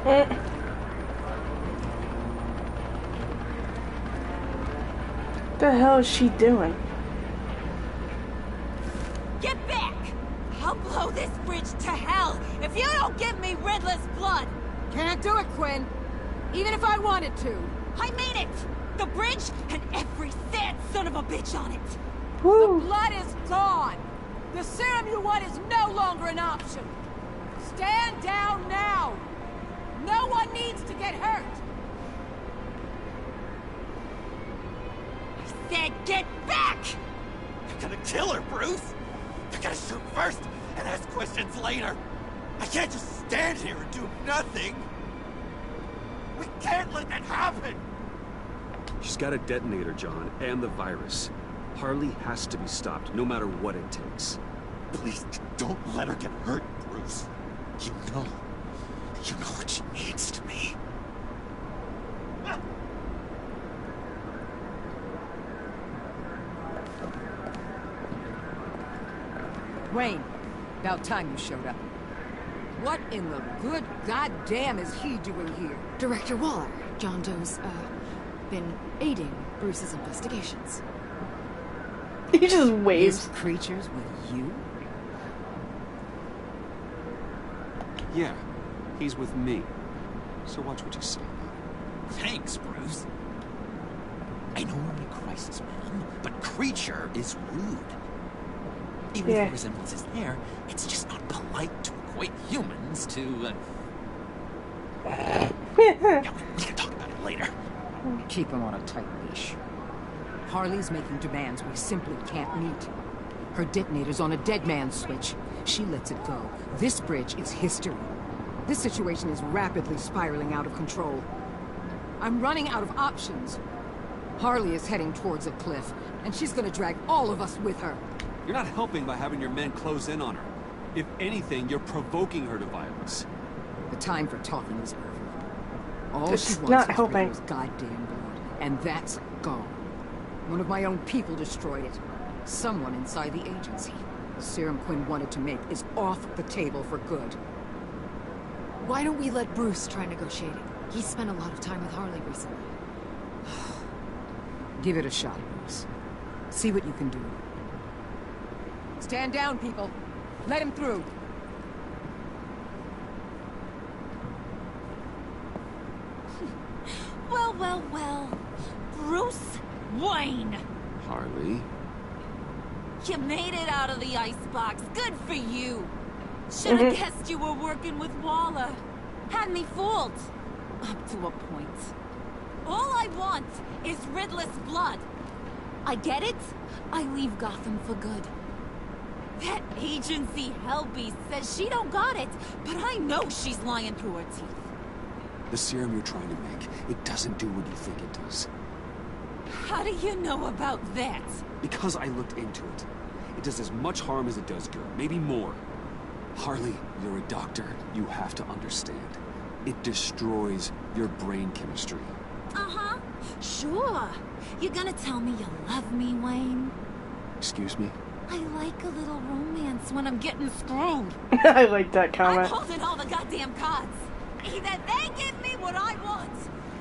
What the hell is she doing? Get back! I'll blow this bridge to hell if you don't give me Riddler's blood! Can't do it, Quinn. Even if I wanted to. I mean it! The bridge and every sad son of a bitch on it! The blood is gone! The serum you want is no longer an option! Stand down now! No one needs to get hurt! I said get back! You're gonna kill her, Bruce! You're gonna shoot first and ask questions later! I can't just stand here and do nothing! We can't let that happen! She's got a detonator, John, and the virus. Harley has to be stopped, no matter what it takes. Please, don't let her get hurt, Bruce. You know what she means to me. Wayne, about time you showed up. What in the good goddamn is he doing here? Director Waller, John Doe's, been aiding Bruce's investigations. He just waves. These creatures with you? Yeah, he's with me. So watch what you say. Thanks, Bruce. I know we're in a crisis, man, but creature is rude. Even if the resemblance is there, it's just not polite to equate humans to, yeah, we can talk about it later. Keep him on a tight leash. Harley's making demands we simply can't meet. Her detonator's on a dead man's switch. She lets it go. This bridge is history. This situation is rapidly spiraling out of control. I'm running out of options. Harley is heading towards a cliff, and she's gonna drag all of us with her. You're not helping by having your men close in on her. If anything, you're provoking her to violence. The time for talking is over. All It's she wants not is helping. Riddler's goddamn blood, and that's gone. One of my own people destroyed it. Someone inside the agency. The serum Quinn wanted to make is off the table for good. Why don't we let Bruce try negotiating? He's spent a lot of time with Harley recently. Give it a shot, Bruce. See what you can do. Stand down, people. Let him through. Well, well, well. Bruce Wayne. Harley? You made it out of the icebox. Good for you. Should have guessed you were working with Waller. Had me fooled. Up to a point. All I want is Riddler's blood. I get it. I leave Gotham for good. That agency hellbeast says she don't got it, but I know she's lying through her teeth. The serum you're trying to make, it doesn't do what you think it does. How do you know about that? Because I looked into it. It does as much harm as it does good, maybe more. Harley, you're a doctor. You have to understand. It destroys your brain chemistry. Uh-huh. Sure. You're gonna tell me you love me, Wayne? Excuse me? I like a little romance when I'm getting screwed. I like that I'm comment. holding all the goddamn cards. Either they give me what I want,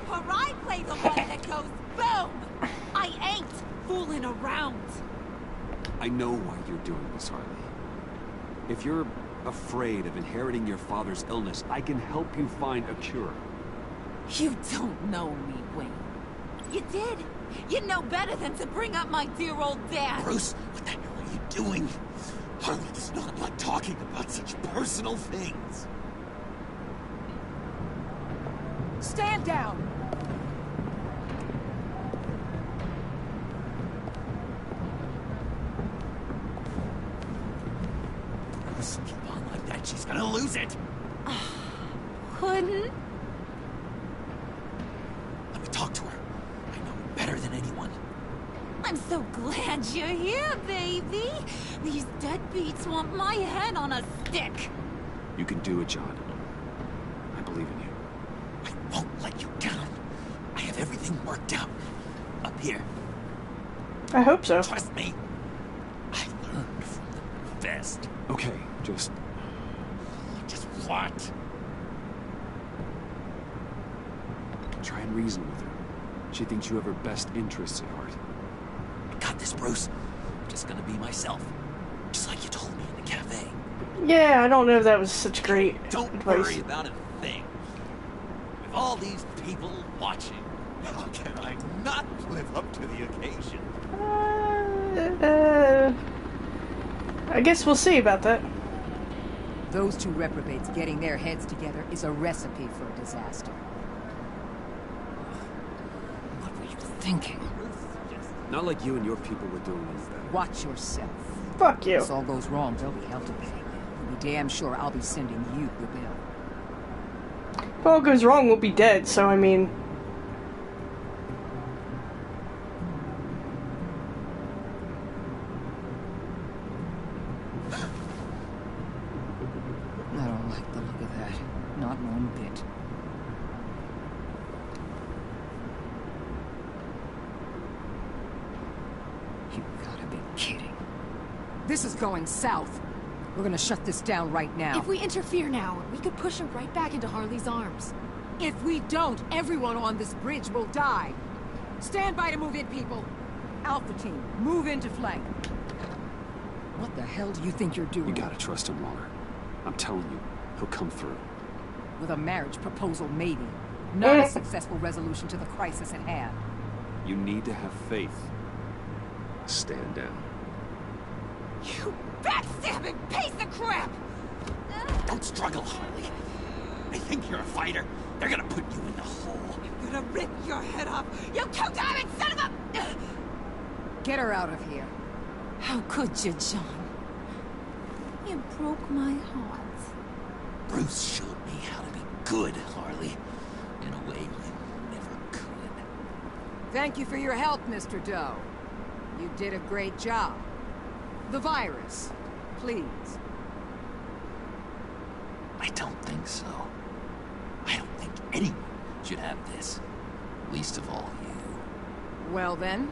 or I play the one that goes boom. I ain't fooling around. I know why you're doing this, Harley. If you're afraid of inheriting your father's illness, I can help you find a cure. You don't know me, Wayne. You did. You know better than to bring up my dear old dad. Bruce, what the hell are you doing? Harley does not like talking about such personal things. Stand down! Bruce, keep on like that, she's gonna lose it. Couldn't? Let me talk to her. I know her better than anyone. I'm so glad you're here, baby. These deadbeats want my head on a stick. You can do it, John. I believe in you. I won't let you down. I have everything worked out. Up here. I hope so. Trust me. I learned from the best. Okay, just what? Try and reason with her. She thinks you have her best interests at heart. Got this, Bruce. I'm just gonna be myself. Just like you told me in the cafe. Yeah, I don't know if that was such great Don't advice. worry about a thing. With all these people watching, how can I not live up to the occasion? I guess we'll see about that. Those two reprobates getting their heads together is a recipe for a disaster. What were you thinking? Not like you and your people were doing any better. Watch yourself. Fuck you. If this all goes wrong, they'll be held to pay. You'll be damn sure I'll be sending you the bill. If all goes wrong, we'll be dead, so I mean... I don't like the look of that. Not one bit. You gotta be kidding. This is going south. We're gonna shut this down right now. If we interfere now, we could push him right back into Harley's arms. If we don't, everyone on this bridge will die. Stand by to move in, people. Alpha team, move into flank. What the hell do you think you're doing? You gotta trust him, Waller. I'm telling you, he'll come through. With a marriage proposal, maybe. Not a successful resolution to the crisis at hand. You need to have faith. Stand down. You backstabbing piece of crap! Don't struggle, Harley. I think you're a fighter. They're gonna put you in the hole. I'm gonna rip your head off! You two-timing son of a... Get her out of here. How could you, John? You broke my heart. Bruce showed me how to be good, Harley. In a way you never could. Thank you for your help, Mr. Doe. You did a great job. The virus, please. I don't think so. I don't think anyone should have this. Least of all you. Well then,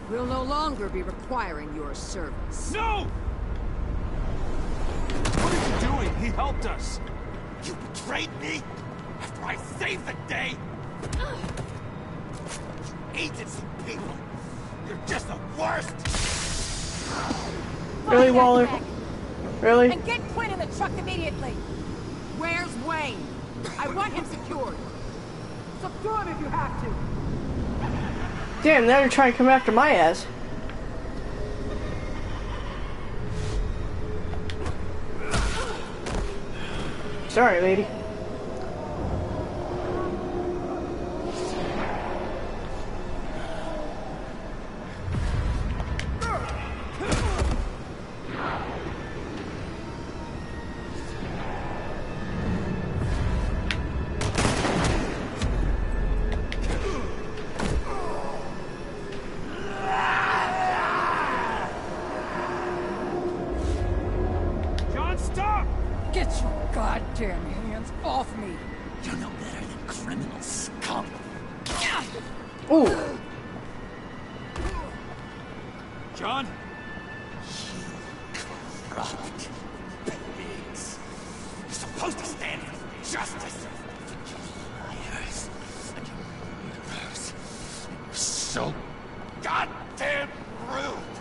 we'll no longer be requiring your service. No! What are you doing? He helped us. You betrayed me after I saved the day. Agency people, you're just the worst. Really, Waller? Really? And get Quinn in the truck immediately. Where's Wayne? I want him secured. Secure him if you have to. Damn, now they're trying to come after my ass. Sorry, lady. John, stop! Get your goddamn hands off me. You're no better than criminal scum. Ooh. John? Corrupt pigs. You're supposed to stand for justice. You liars and you murderers. And you're so goddamn rude.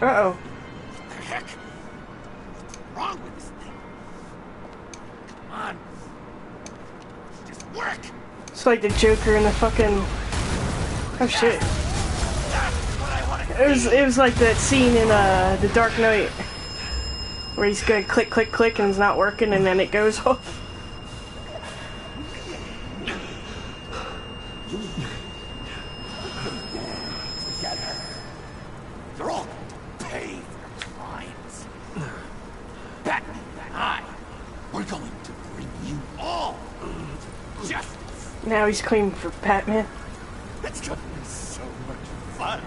Uh-oh. What the heck? What's wrong with this thing? Come on. Just work. It's like the Joker in the fucking... Oh shit. It was like that scene in The Dark Knight where he's going click, click, click and it's not working and then it goes off. Together. You're all going to pay for your crimes. Batman and I, we're going to bring you all justice. Now he's claiming for Batman. It's gonna be so much fun.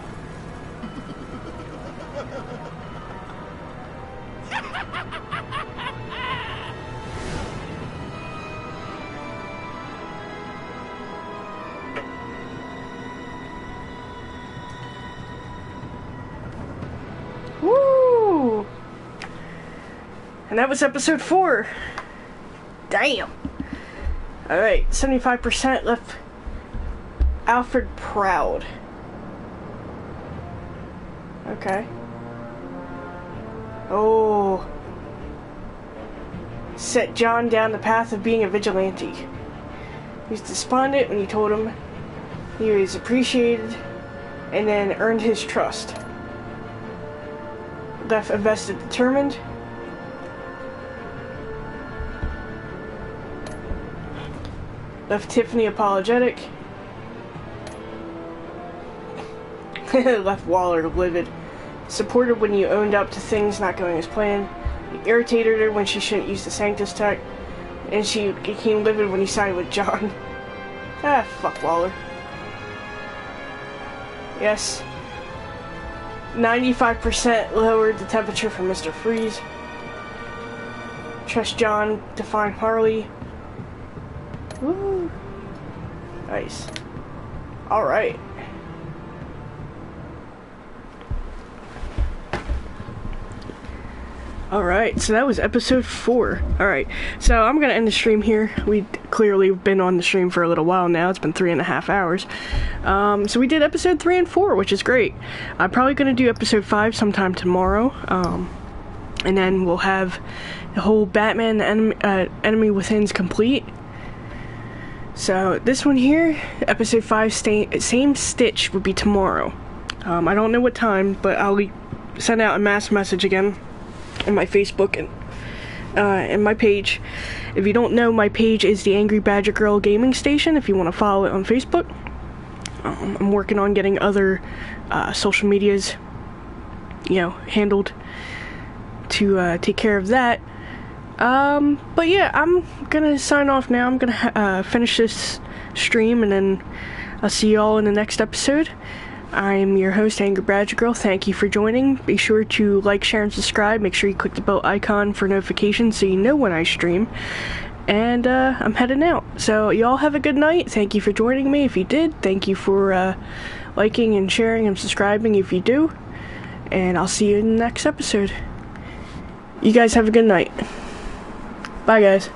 Woo! And that was episode 4. Damn. Alright, 75% left Alfred proud. Okay. Oh. Set John down the path of being a vigilante. He was despondent when you told him he was appreciated, and then earned his trust. Left invested, determined. Left Tiffany apologetic. Left Waller livid. Supported when you owned up to things not going as planned. You irritated her when she shouldn't use the Sanctus tech. And she became livid when you sided with John. Ah, fuck Waller. Yes. 95% lowered the temperature for Mr. Freeze. Trust John to find Harley. Woo. Nice. Alright. Alright, so that was episode 4. Alright, so I'm gonna end the stream here. We clearly been on the stream for a little while now. It's been 3.5 hours. So we did episode 3 and 4, which is great. I'm probably gonna do episode 5 sometime tomorrow. And then we'll have the whole Batman Enemy Within's complete. So this one here, episode 5, same stitch, would be tomorrow. I don't know what time, but I'll send out a mass message again on my Facebook and my page. If you don't know, my page is the Angry Badger Girl Gaming Station, if you want to follow it on Facebook. I'm working on getting other social medias, handled to take care of that. But yeah, I'm gonna sign off now. I'm gonna finish this stream, and then I'll see you all in the next episode. I'm your host, Angry Badger Girl. Thank you for joining. Be sure to like, share, and subscribe. Make sure you click the bell icon for notifications so you know when I stream. And I'm heading out. So y'all have a good night. Thank you for joining me if you did. Thank you for liking and sharing and subscribing if you do. And I'll see you in the next episode. You guys have a good night. Bye, guys.